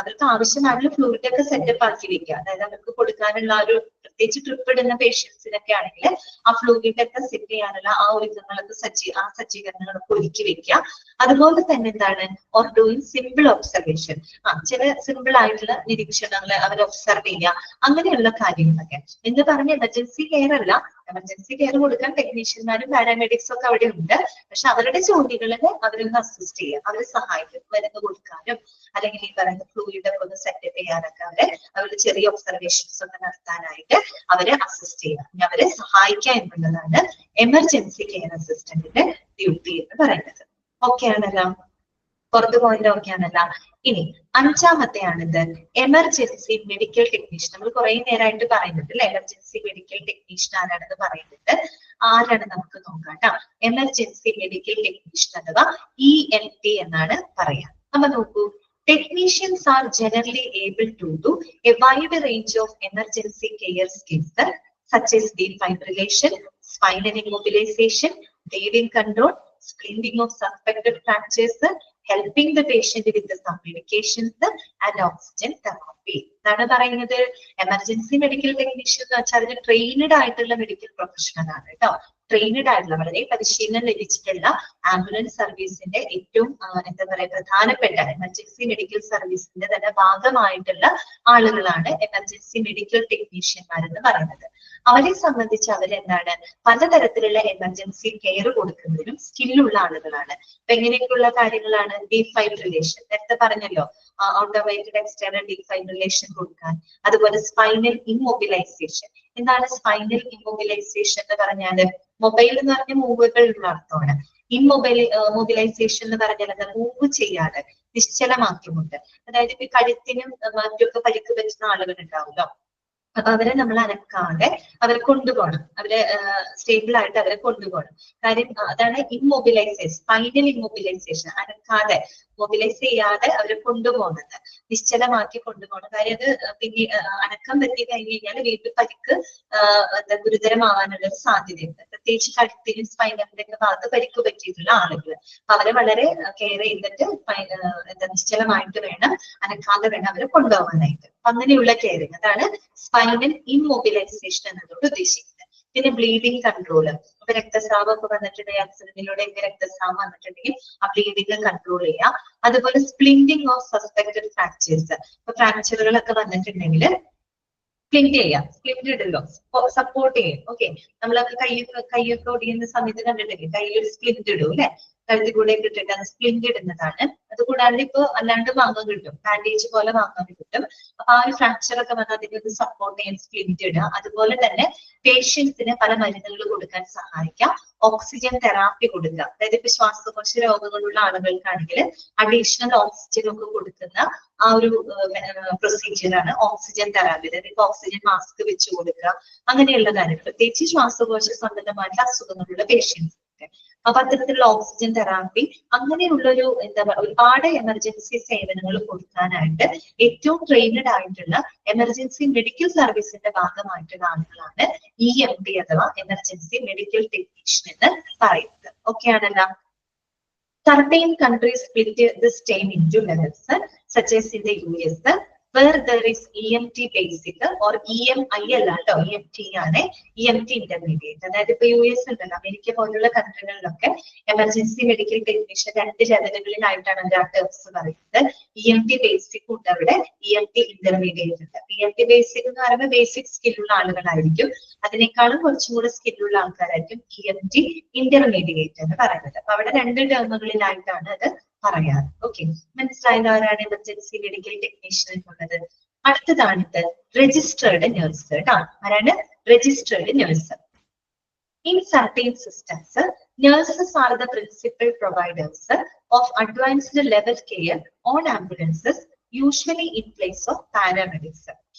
അവർക്ക് ആവശ്യമായുള്ള ഫ്ലൂയിഡ് ഒക്കെ സെറ്റപ്പ് ആക്കി വെക്കുക. അതായത് അവർക്ക് കൊടുക്കാനുള്ള ഒരു പ്രത്യേകിച്ച് ട്രിപ്പ് ഇടുന്ന പേഷ്യൻസിനൊക്കെ ആണെങ്കിൽ ആ ഫ്ലൂയിഡ് ഒക്കെ സെറ്റ് ചെയ്യാനുള്ള ആ ഒരുക്കങ്ങളൊക്കെ സജ്ജീകരണങ്ങളൊക്കെ ഒരുക്കി വെക്കുക. അതുപോലെ തന്നെ എന്താണ്? ഓർ ഡൂയിങ് സിമ്പിൾ ഒബ്സർവേഷൻ, ചില സിമ്പിൾ ആയിട്ടുള്ള നിരീക്ഷണങ്ങൾ അവർ ഒബ്സർവ് ചെയ്യുക, അങ്ങനെയുള്ള കാര്യങ്ങളൊക്കെ. എന്ന് പറഞ്ഞ എമർജൻസി കെയർ അല്ല, എമർജൻസി കെയർ കൊടുക്കാൻ ടെക്നീഷ്യന്മാരും പാരാമെഡിക്സും ഒക്കെ അവിടെ ഉണ്ട്. പക്ഷെ അവരുടെ ജോലികളിൽ അവരൊന്ന് അസിസ്റ്റ് ചെയ്യുക, അവരെ സഹായിക്കും, മരുന്ന് കൊടുക്കാനും അല്ലെങ്കിൽ ഈ പറയുന്ന ഫ്ലൂയിഡ് ഒക്കെ ഒന്ന് സെറ്റപ്പ് ചെയ്യാനൊക്കെ അവരുടെ ചെറിയ ഒബ്സർവേഷൻസ് ഒക്കെ നടത്താനായിട്ട് അവരെ അസിസ്റ്റ് ചെയ്യുക, അവരെ സഹായിക്കുക എന്നുള്ളതാണ് എമർജൻസി കെയർ അസിസ്റ്റന്റിന്റെ ഡ്യൂട്ടി എന്ന് പറയുന്നത്. ഓക്കെ ആണല്ലോ? പുറത്തു പോയിന്റ് ഓക്കെ ആണല്ലോ? ഇനി അഞ്ചാമത്തെയാണിത്, എമർജൻസി മെഡിക്കൽ ടെക്നീഷ്യൻ. നമ്മൾ കുറെ നേരമായിട്ട് പറയുന്നുണ്ട് അല്ലെ, എമർജൻസി മെഡിക്കൽ ടെക്നീഷ്യൻ ആരാണെന്ന് പറയുന്നുണ്ട്. ആരാണ് നമുക്ക് നോക്കാം കേട്ടോ. എമർജൻസി മെഡിക്കൽ ടെക്നീഷ്യൻ അഥവാ EMT എന്നാണ് പറയാ. അപ്പൊ നോക്കൂ, technicians are generally able to do a wide range of emergency care skills such as defibrillation, spinal immobilization, breathing control, splinting of suspected fractures, helping the patient with some medications and oxygen therapy. എന്നാണ് പറയുന്നത്. എമർജൻസി മെഡിക്കൽ ടെക്നീഷ്യൻ എന്ന് വെച്ചാൽ അതിന് ട്രെയിനഡ് ആയിട്ടുള്ള മെഡിക്കൽ പ്രൊഫഷണൽ ആണ് കേട്ടോ. ട്രെയിനഡ് ആയിട്ടുള്ള വളരെ പരിശീലനം ലഭിച്ചിട്ടുള്ള ആംബുലൻസ് സർവീസിന്റെ ഏറ്റവും എന്താ പറയുക പ്രധാനപ്പെട്ട എമർജൻസി മെഡിക്കൽ സർവീസിന്റെ തന്നെ ഭാഗമായിട്ടുള്ള ആളുകളാണ് എമർജൻസി മെഡിക്കൽ ടെക്നീഷ്യന്മാർ എന്ന് പറയുന്നത്. അവരെ സംബന്ധിച്ച് അവരെന്താണ് പലതരത്തിലുള്ള എമർജൻസി കെയർ കൊടുക്കുന്നതിനും സ്കില്ലുള്ള ആളുകളാണ്. അപ്പൊ എങ്ങനെയൊക്കെയുള്ള കാര്യങ്ങളാണ്? ഡീഫൈബ്രിലേഷൻ, നേരത്തെ പറഞ്ഞല്ലോ, ഓട്ടോമേറ്റഡ് എക്സ്റ്റേണൽ ഡീഫൈബ്രിലേഷൻ കൊടുക്കാൻ. അതുപോലെ സ്പൈനൽ ഇമ്മൊബിലൈസേഷൻ. എന്താണ് സ്പൈനൽ ഇമ്മൊബിലൈസേഷൻ എന്ന് പറഞ്ഞാല്? മൊബൈൽ എന്ന് പറഞ്ഞ മൂവുകളുള്ള അർത്ഥമാണ്. മൊബിലൈസേഷൻ എന്ന് പറഞ്ഞാൽ എന്താ? മൂവ് ചെയ്യാതെ നിശ്ചലമാക്കിക്കൊണ്ട്. അതായത് ഇപ്പൊ കഴുത്തിനും മറ്റൊക്കെ പരിക്ക് പറ്റുന്ന ആളുകൾ ഉണ്ടാവുമല്ലോ, അപ്പൊ അവരെ നമ്മൾ അനക്കാതെ അവരെ കൊണ്ടുപോകണം, അവരെ സ്റ്റേബിൾ ആയിട്ട് അവരെ കൊണ്ടുപോകണം. കാര്യം അതാണ് ഇമ്മൊബിലൈസേഷൻ, സ്പൈനൽ ഇമ്മൊബിലൈസേഷൻ. അനക്കാതെ മൊബിലൈസ് ചെയ്യാതെ അവരെ കൊണ്ടുപോകുന്നത്, നിശ്ചലമാക്കി കൊണ്ടുപോകണം. കാര്യം അത് പിന്നെ അനക്കം പറ്റി കഴിഞ്ഞ് കഴിഞ്ഞാൽ വീണ്ടും പരിക്ക് ഗുരുതരമാവാനുള്ള ഒരു സാധ്യതയുണ്ട്. പ്രത്യേകിച്ച് കഴുത്തിനും സ്പൈനലിന്റെ ഒക്കെ ഭാഗത്ത് പരിക്ക് പറ്റിയിട്ടുള്ള ആളുകൾ. അപ്പൊ അവരെ വളരെ കെയർ ചെയ്തിട്ട് എന്താ നിശ്ചലമായിട്ട് വേണം, അനക്കാതെ വേണം അവരെ കൊണ്ടുപോകാനായിട്ട്. അങ്ങനെയുള്ള കെയറിങ്, അതാണ് സ്പൈനൽ ഇമ്മൊബിലൈസേഷൻ എന്നതോട് ഉദ്ദേശിക്കുന്നത്. പിന്നെ ബ്ലീഡിങ് കൺട്രോള്. അപ്പൊ രക്തസ്രാവം ഒക്കെ വന്നിട്ടുണ്ടെങ്കിൽ, ആക്സിഡന്റിലൂടെ ഒക്കെ രക്തസ്രാവം വന്നിട്ടുണ്ടെങ്കിൽ ആ ബ്ലീഡിങ് കൺട്രോൾ ചെയ്യാം. അതുപോലെ സ്പ്ലിന്റിങ് ഓഫ് സസ്പെക്റ്റഡ് ഫ്രാക്ചേഴ്സ്. ഇപ്പൊ ഫ്രാക്ചറുകളൊക്കെ വന്നിട്ടുണ്ടെങ്കിൽ സ്പ്ലിന്റ് ചെയ്യാം, സ്പ്ലിന്റ് ഇടല്ലോ, സപ്പോർട്ട് ചെയ്യും. ഓക്കെ, നമ്മളൊക്കെ കൈയൊക്കെ ഒടിയുന്ന സമയത്ത് കണ്ടിട്ടില്ലേ, കയ്യിലൊരു സ്പ്ലിന്റ് ഇടും അല്ലെ, കഴുത്തിൽ കൂടെ ഇട്ടിട്ട് അത് സ്പ്ലിന്റ് ഇടുന്നതാണ്. അതുകൂടാണ്ട് ഇപ്പൊ അല്ലാണ്ട് വാങ്ങാൻ കിട്ടും, ബാൻഡേജ് പോലെ വാങ്ങാൻ കിട്ടും. അപ്പൊ ആ ഒരു ഫ്രാക്ചർ ഒക്കെ വന്നാൽ അതിനെ സപ്പോർട്ട് ചെയ്യാൻ സ്പ്ലിന്റ് ഇടുക. അതുപോലെ തന്നെ പേഷ്യൻസിന് പല മരുന്നുകൾ കൊടുക്കാൻ സഹായിക്കാം. ഓക്സിജൻ തെറാപ്പി കൊടുക്കുക, അതായത് ഇപ്പൊ ശ്വാസകോശ രോഗങ്ങളുള്ള ആളുകൾക്കാണെങ്കിൽ അഡീഷണൽ ഓക്സിജൻ ഒക്കെ കൊടുക്കുന്ന ആ ഒരു പ്രൊസീജിയർ ആണ് ഓക്സിജൻ തെറാപ്പി. അതായത് ഇപ്പൊ ഓക്സിജൻ മാസ്ക് വെച്ച് കൊടുക്കുക, അങ്ങനെയുള്ള കാര്യങ്ങൾ, പ്രത്യേകിച്ച് ശ്വാസകോശ സംബന്ധമായിട്ടുള്ള അസുഖങ്ങളുള്ള പേഷ്യൻസ്. അപ്പൊ അത്തരത്തിലുള്ള ഓക്സിജൻ തെറാപ്പി, അങ്ങനെയുള്ളൊരു എന്താ പറയുക ഒരുപാട് എമർജൻസി സേവനങ്ങൾ കൊടുക്കാനായിട്ട് ഏറ്റവും ട്രെയിനഡ് ആയിട്ടുള്ള എമർജൻസി മെഡിക്കൽ സർവീസിന്റെ ഭാഗമായിട്ടുള്ള ആളുകളാണ് EMT അഥവാ എമർജൻസി മെഡിക്കൽ ടെക്നീഷ്യൻ എന്ന് പറയുന്നത്. ഓക്കെ ആണല്ലോ. Certain countries split this term into levels, such as in the US, where there is EMT basic or EMI അല്ല കേട്ടോ, EMT ആണ്, EMT ഇന്റർമീഡിയറ്റ്. അതായത് ഇപ്പൊ US ഉണ്ടല്ലോ, അമേരിക്ക പോലുള്ള കൺട്രികളിലൊക്കെ എമർജൻസി മെഡിക്കൽ ടെക്നീഷ്യൻ 2 ലെവലുകളിലായിട്ടാണ് അവർ ആ ടേംസ് പറയുന്നത്. EMT ബേസിക് ഉണ്ട് അവിടെ, EMT ഇന്റർമീഡിയറ്റ് ഉണ്ട്. EMT ബേസിക് എന്ന് പറയുമ്പോൾ ബേസിക് സ്കില്ലുള്ള ആളുകളായിരിക്കും, അതിനേക്കാളും കുറച്ചും കൂടെ സ്കില്ലുള്ള ആൾക്കാരായിരിക്കും EMT ഇന്റർമീഡിയറ്റ് എന്ന് പറയുന്നത്. അപ്പൊ അവിടെ 2 ടേമുകളിലായിട്ടാണ് അത് പറയാറ്. ഓക്കെ, മനസ്സിലായത് ആരാണ് എമർജൻസി മെഡിക്കൽ ടെക്നീഷ്യൻ എന്നുള്ളത്? അടുത്തതാണിത് രജിസ്റ്റേർഡ് നഴ്സ് കേട്ടോ. ആരാണ് registered nurse? In certain systems, nurses are the principal providers of advanced level care on ambulances, usually in place of paramedics.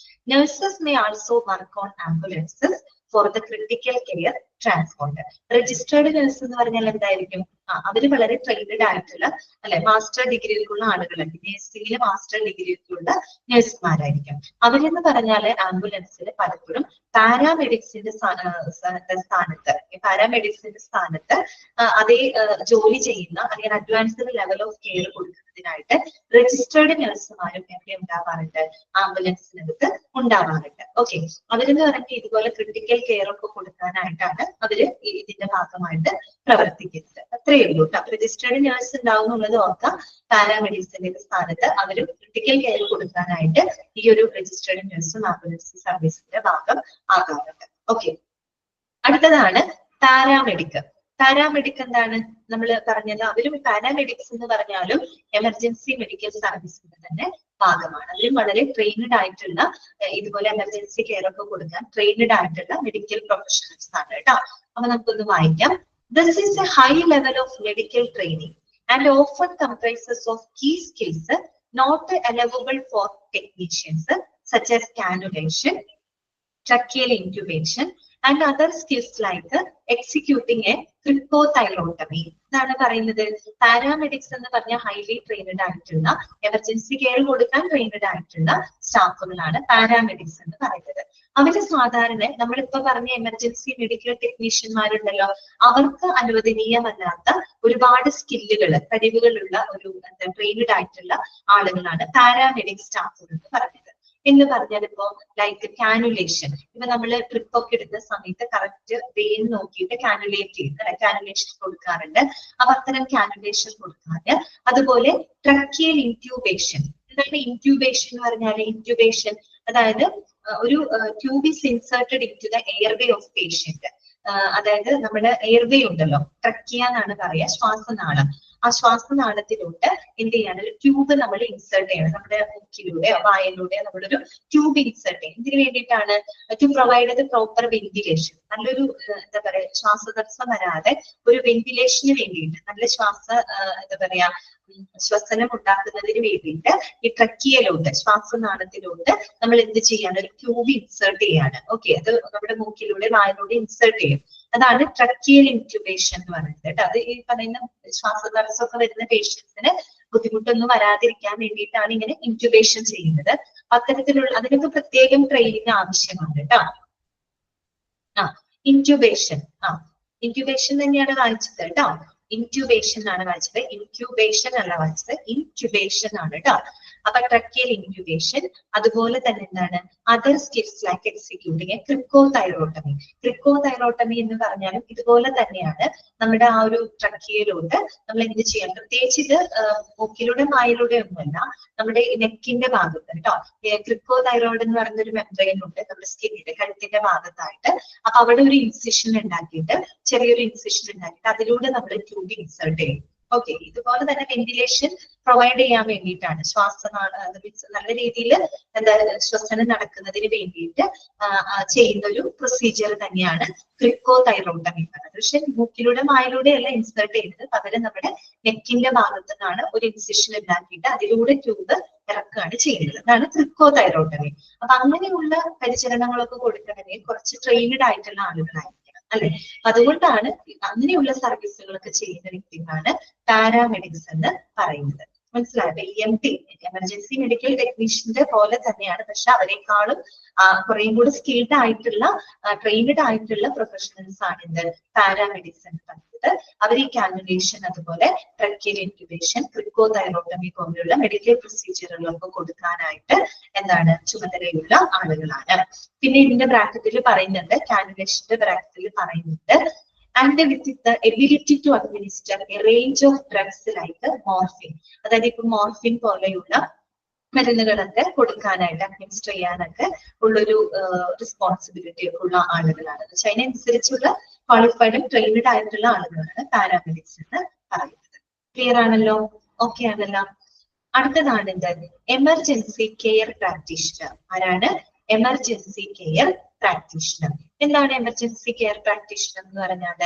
Nurses may also work on ambulances for the critical care transport. Registered nurse എന്ന് പറഞ്ഞാൽ എന്തായിരിക്കും? അവര് വളരെ ട്രെയിനഡ് ആയിട്ടുള്ള അല്ലെ, മാസ്റ്റർ ഡിഗ്രിയിലുള്ള ആളുകളായിരിക്കും, നേഴ്സിംഗില് മാസ്റ്റർ ഡിഗ്രിയിലുള്ള നഴ്സുമാരായിരിക്കും. അവരെന്ന് പറഞ്ഞാല് ആംബുലൻസിൽ പലപ്പോഴും പാരാമെഡിക്സിന്റെ സ്ഥാനത്ത് അതേ ജോലി ചെയ്യുന്ന അല്ലെങ്കിൽ അഡ്വാൻസ്ഡ് ലെവൽ ഓഫ് കെയർ കൊടുക്കുന്നതിനായിട്ട് രജിസ്റ്റേർഡ് നഴ്സുമാരും എവിടെ ഉണ്ടാവാറുണ്ട്? ആംബുലൻസിനകത്ത് ഉണ്ടാവാറുണ്ട്. ഓക്കെ, അവരെന്ന് പറഞ്ഞാൽ ഇതുപോലെ ക്രിട്ടിക്കൽ കെയർ ഒക്കെ കൊടുക്കാനായിട്ടാണ് അവര് ഇതിന്റെ ഭാഗമായിട്ട് പ്രവർത്തിക്കുന്നത്. അത്രയേ ഉള്ളൂ കേട്ടോ. രജിസ്റ്റേർഡ് നഴ്സ് ഉണ്ടാവും എന്നുള്ളത് ഓർക്കാം. പാരാമെഡിക്സിന്റെ സ്ഥാനത്ത് അവർ ക്രിട്ടിക്കൽ കെയർ കൊടുക്കാനായിട്ട് ഈ ഒരു രജിസ്റ്റേർഡ് നഴ്സും ആംബുലൻസ് സർവീസിന്റെ ഭാഗം ആകാറുണ്ട്. ഓക്കെ, അടുത്തതാണ് പാരാമെഡിക്. പാരാമെഡിക് എന്താണ്? നമ്മൾ പറഞ്ഞത് അവരും പാരാമെഡിക്സ് എന്ന് പറഞ്ഞാലും എമർജൻസി മെഡിക്കൽ സർവീസിന്റെ തന്നെ ഭാഗമാണ്. അവരും വളരെ ട്രെയിനഡ് ആയിട്ടുള്ള ഇതുപോലെ എമർജൻസി കെയർ ഒക്കെ കൊടുക്കാൻ ട്രെയിനഡ് ആയിട്ടുള്ള മെഡിക്കൽ പ്രൊഫഷണൽസ് ആണ് കേട്ടോ. അപ്പൊ നമുക്കൊന്ന് വായിക്കാം. This is a high level of medical training and often comprises of key skills not allowable for technicians, such as cannulation, tracheal intubation, and other skills like executing a cryptothyrotomy. ഇതാണ് പറയുന്നത്. പാരാമെഡിക്സ് എന്ന് പറഞ്ഞ ഹൈലി ട്രെയിനഡ് ആയിട്ടുള്ള എമർജൻസി കെയർ കൊടുക്കാൻ ട്രെയിനഡ് ആയിട്ടുള്ള സ്റ്റാഫുകളാണ് പാരാമെഡിക്സ് എന്ന് പറയുന്നത്. അവര് സാധാരണ നമ്മളിപ്പോ പറഞ്ഞ എമർജൻസി മെഡിക്കൽ ടെക്നീഷ്യന്മാരുണ്ടല്ലോ, അവർക്ക് അനുവദനീയമല്ലാത്ത ഒരുപാട് സ്കില്ലുകൾ, കഴിവുകളുള്ള ഒരു ട്രെയിനഡ് ആയിട്ടുള്ള ആളുകളാണ് പാരാമെഡിക് സ്റ്റാഫുകൾ എന്ന് പറയുന്നത്. എന്ന് പറഞ്ഞാൽ ഇപ്പോ ലൈക്ക് കാനുലേഷൻ. ഇപ്പൊ നമ്മള് ട്രിപ്പ് ഒക്കെ എടുക്കുന്ന സമയത്ത് കറക്റ്റ് വെയിൻ നോക്കിയിട്ട് കാനുലേറ്റ് ചെയ്യും, കാനുലേഷൻ കൊടുക്കാറുണ്ട്. അപ്പൊ അത്തരം കാനുലേഷൻ കൊടുക്കാറ്. അതുപോലെ ട്രക്കിയൽ ഇൻക്യൂബേഷൻ. എന്താണ് ഇൻക്യൂബേഷൻ എന്ന് പറഞ്ഞാൽ? ഇൻക്യൂബേഷൻ അതായത് ഒരു tube is inserted into the airway of patient. അതായത് നമ്മുടെ എയർവേ ഉണ്ടല്ലോ, ട്രക്കിയ എന്നാണ് പറയുക, ശ്വാസനാളം. ആ ശ്വാസനാളത്തിലോട്ട് എന്ത് ചെയ്യാണ്? ഒരു ട്യൂബ് നമ്മൾ ഇൻസേർട്ട് ചെയ്യണം. നമ്മുടെ മൂക്കിലൂടെയോ വായയിലൂടെയോ നമ്മളൊരു ട്യൂബ് ഇൻസേർട്ട് ചെയ്യും. ഇതിന് വേണ്ടിയിട്ടാണ് to provide the proper ventilation. നല്ലൊരു എന്താ പറയാ, ശ്വാസതടസ്സം വരാതെ ഒരു വെന്റിലേഷന് വേണ്ടിയിട്ട്, നല്ല എന്താ പറയാ, ശ്വസനം ഉണ്ടാക്കുന്നതിന് വേണ്ടിയിട്ട് ഈ ട്രക്കിയയിലോട്ട്, ശ്വാസനാളത്തിലോട്ട് നമ്മൾ എന്ത് ചെയ്യാണ്? ഒരു ട്യൂബ് ഇൻസേർട്ട് ചെയ്യാണ്. ഓക്കെ, അത് നമ്മുടെ മൂക്കിലൂടെ വായിലൂടെ ഇൻസേർട്ട് ചെയ്യും. അതാണ് ട്രക്കിയൽ ഇൻക്യൂബേഷൻ എന്ന് പറയുന്നത് കേട്ടോ. അത് ഈ പറയുന്ന ശ്വാസതടസ്സമൊക്കെ വരുന്ന പേഷ്യൻസിന് ബുദ്ധിമുട്ടൊന്നും വരാതിരിക്കാൻ വേണ്ടിയിട്ടാണ് ഇങ്ങനെ ഇൻക്യൂബേഷൻ ചെയ്യുന്നത്. അത്തരത്തിലുള്ള അതിനൊക്കെ പ്രത്യേകം ട്രെയിനിങ് ആവശ്യമാണ് കേട്ടോ. ഇൻക്യൂബേഷൻ ഇൻക്യൂബേഷൻ തന്നെയാണ് വായിച്ചത് കേട്ടോ. ഇൻക്യൂബേഷൻ ആണ് വായിച്ചത്, ഇൻക്യൂബേഷൻ അല്ല വായിച്ചത്, ഇൻക്യൂബേഷൻ ആണ് കേട്ടോ. അപ്പൊ ട്രക്കിയൽ ഇൻക്യൂബേഷൻ. അതുപോലെ തന്നെ എന്താണ് അതർ സ്കിൽസ് ലൈക്ക് എക്സിക്യൂട്ടിങ് ക്രിക്കോതൈറോട്ടമി. ക്രിക്കോതൈറോട്ടമി എന്ന് പറഞ്ഞാലും ഇതുപോലെ തന്നെയാണ്. നമ്മുടെ ആ ഒരു ട്രക്കിയയിലോട്ട് നമ്മൾ എന്ത് ചെയ്യാം? പ്രത്യേകിച്ച് ഇത് മൂക്കിലൂടെ വായിലൂടെ ഒന്നുമല്ല, നമ്മുടെ നെക്കിന്റെ ഭാഗത്ത് കേട്ടോ. ക്രിക്കോതൈറോയിഡ് എന്ന് പറയുന്ന ഒരു മെംബ്രെയിൻ ഉണ്ട് നമ്മുടെ സ്കിന്നിന്റെ, കഴുത്തിന്റെ ഭാഗത്തായിട്ട്. അപ്പൊ അവിടെ ഒരു ഇൻസിഷൻ ഉണ്ടാക്കിയിട്ട്, ചെറിയൊരു ഇൻസിഷൻ ഉണ്ടാക്കിയിട്ട് അതിലൂടെ നമ്മൾ ട്യൂബ് ഇൻസേർട്ട് ചെയ്യും. ഓക്കെ, ഇതുപോലെ തന്നെ വെന്റിലേഷൻ പ്രൊവൈഡ് ചെയ്യാൻ വേണ്ടിയിട്ടാണ്, നല്ല രീതിയിൽ എന്താ ശ്വസനം നടക്കുന്നതിന് വേണ്ടിയിട്ട് ചെയ്യുന്ന ഒരു പ്രൊസീജിയർ തന്നെയാണ് ക്രിക്കോതൈറോട്ടമി എന്നുള്ളത്. പക്ഷെ മൂക്കിലൂടെ വായിലൂടെ അല്ല ഇൻസേർട്ട് ചെയ്യുന്നത്, പകരം നമ്മുടെ നെക്കിന്റെ ഭാഗത്തു നിന്നാണ് ഒരു ഇൻസിഷൻ ഉണ്ടാക്കിയിട്ട് അതിലൂടെ ട്യൂബ് ഇറക്കുകയാണ് ചെയ്യുന്നത്. അതാണ് ക്രിക്കോതൈറോട്ടമി. അപ്പൊ അങ്ങനെയുള്ള പരിചരണങ്ങളൊക്കെ കൊടുക്കണമെങ്കിൽ കുറച്ച് ട്രെയിനഡ് ആയിട്ടുള്ള ആളുകളായിരിക്കും അല്ലെ. അതുകൊണ്ടാണ് അങ്ങനെയുള്ള സർവീസുകളൊക്കെ ചെയ്യുന്ന വ്യക്തികളാണ് പാരാമെഡിക്സ് എന്ന് പറയുന്നത്. മനസ്സിലായത്? EMT എമർജൻസി മെഡിക്കൽ ടെക്നീഷ്യന്റെ പോലെ തന്നെയാണ്, പക്ഷെ അവരെക്കാളും കുറേയും കൂടി സ്കിൽഡ് ആയിട്ടുള്ള, ട്രെയിനഡ് ആയിട്ടുള്ള പ്രൊഫഷണൽസ് ആണ് ഇത് പാരാമെഡിക്സ് എന്ന് പറയുന്നത്. അവർ ഈ കാനുലേഷൻ, അതുപോലെ ട്രക്കിയൽ ഇൻക്യൂബേഷൻ, ക്രിക്കോതൈറോട്ടമി പോലുള്ള മെഡിക്കൽ പ്രൊസീജിയറുകളൊക്കെ കൊടുക്കാനായിട്ട് എന്താണ് ചുമതലയുള്ള ആളുകളാണ്. പിന്നെ ഇതിന്റെ ബ്രാക്കറ്റിൽ പറയുന്നുണ്ട്, കാനുലേഷന്റെ ബ്രാക്കറ്റിൽ പറയുന്നുണ്ട്, and with the ability to administer a range of drugs like morphine. അതായത് ഇപ്പൊ മോർഫിൻ പോലെയുള്ള മരുന്നുകളൊക്കെ കൊടുക്കാനായിട്ട്, അഡ്മിനിസ്റ്റർ ചെയ്യാനൊക്കെ ഉള്ളൊരു റെസ്പോൺസിബിലിറ്റി ഒക്കെ ഉള്ള ആളുകളാണ്. അതിനനുസരിച്ചുള്ള ക്വാളിഫൈഡും ട്രെയിനഡ് ആയിട്ടുള്ള ആളുകളാണ് പാരാമെഡിക്സ് എന്ന് പറയുന്നത്. ക്ലിയർ ആണല്ലോ? ഓക്കെ ആണല്ലോ? അടുത്തതാണ് എന്ത്? Emergency care practitioner. ആരാണ്? Emergency care practitioner. എന്താണ് എമർജൻസി കെയർ പ്രാക്ടീഷണർ എന്ന് പറഞ്ഞാൽ?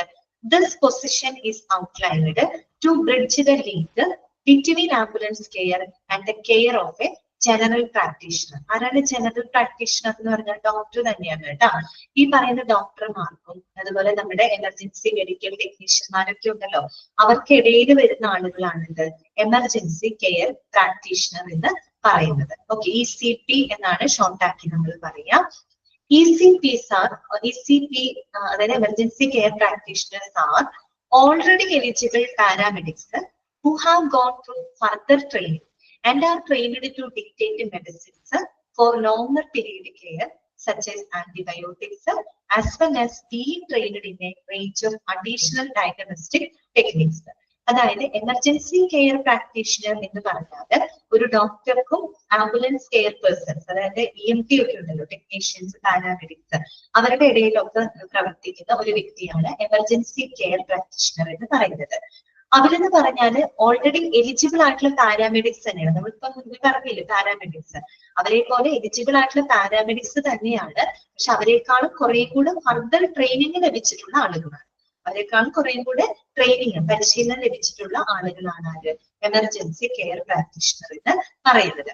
This position is outlined to bridge the link between ambulance care and the care of a general practitioner. ആരാണ് ജനറൽ പ്രാക്ടീഷണർ എന്ന് പറഞ്ഞാൽ? ഡോക്ടർ തന്നെയാണ് കേട്ടോ. ഈ പറയുന്ന ഡോക്ടർമാർക്കും അതുപോലെ നമ്മുടെ എമർജൻസി മെഡിക്കൽ ടെക്നീഷ്യന്മാരൊക്കെ ഉണ്ടല്ലോ, അവർക്കിടയിൽ വരുന്ന ആളുകളാണ് ഇത് എമർജൻസി കെയർ പ്രാക്ടീഷണർ എന്ന് പറയുന്നത്. ഓക്കെ, ECP എന്നാണ് ഷോർട്ടാക്കി നമ്മൾ പറയാം. ECPs are അതായത് emergency care practitioners are already eligible paramedics who have gone through further training and are trained to dictate medicines for longer period care such as antibiotics, as well as being trained in a range of additional diagnostic techniques. അതായത് എമർജൻസി കെയർ പ്രാക്ടീഷണർ എന്ന് പറഞ്ഞാൽ ഒരു ഡോക്ടർക്കും ആംബുലൻസ് കെയർ പേഴ്സൺസ്, അതായത് EMT ഒക്കെ ഉണ്ടല്ലോ, ടെക്നീഷ്യൻസ്, പാരാമെഡിക്സ്, അവരുടെ ഇടയിലൊക്കെ പ്രവർത്തിക്കുന്ന ഒരു വ്യക്തിയാണ് എമർജൻസി കെയർ പ്രാക്ടീഷണർ എന്ന് പറയുന്നത്. അവരെന്ന് പറഞ്ഞാല് ഓൾറെഡി എലിജിബിൾ ആയിട്ടുള്ള പാരാമെഡിക്സ് തന്നെയാണ്. നമ്മളിപ്പോ മുന്നിൽ പറഞ്ഞില്ലേ പാരാമെഡിക്സ്, അവരെ പോലെ എലിജിബിൾ ആയിട്ടുള്ള പാരാമെഡിക്സ് തന്നെയാണ്. പക്ഷെ അവരെക്കാളും കുറെ കൂടെ ഫർദർ ട്രെയിനിങ് ലഭിച്ചിട്ടുള്ള ആളുകളാണ്. അവരെക്കാളും കുറേയും കൂടെ ട്രെയിനിങ്, പരിശീലനം ലഭിച്ചിട്ടുള്ള ആളുകളാണ് ആര്? എമർജൻസി കെയർ പ്രാക്ടീഷണർ എന്ന് പറയുന്നത്.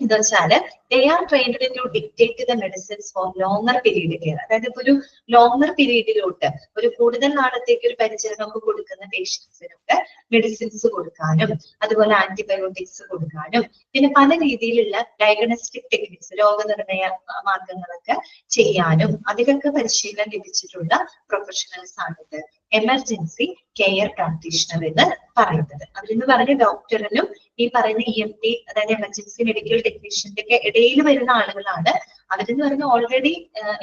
എന്ന് വെച്ചാല് they are trained to dictate the medicines for longer period care. അതായത് ഇപ്പൊ ഒരു ലോങ്ങർ പീരീഡിലോട്ട്, ഒരു കൂടുതൽ നാളത്തേക്ക് ഒരു പരിചരണമൊക്കെ കൊടുക്കുന്ന പേഷ്യൻസിനൊക്കെ മെഡിസിൻസ് കൊടുക്കാനും, അതുപോലെ ആന്റിബയോട്ടിക്സ് കൊടുക്കാനും, പിന്നെ പല രീതിയിലുള്ള ഡയഗ്നോസ്റ്റിക് ടെക്നിക്സ്, രോഗനിർണയ മാർഗങ്ങളൊക്കെ ചെയ്യാനും അതിലൊക്കെ പരിശീലനം ലഭിച്ചിട്ടുള്ള പ്രൊഫഷണൽസ് ആണിത് എമർജൻസി കെയർ പ്രാക്ടീഷണർ എന്ന് പറയുന്നത്. അവരെന്ന് പറഞ്ഞ ഡോക്ടറിനും ഈ പറയുന്ന EMT അതായത് എമർജൻസി മെഡിക്കൽ ടെക്നീഷ്യന്റെ ഒക്കെ ഇടയിൽ വരുന്ന ആളുകളാണ്. അവരെന്ന് പറഞ്ഞാൽ ഓൾറെഡി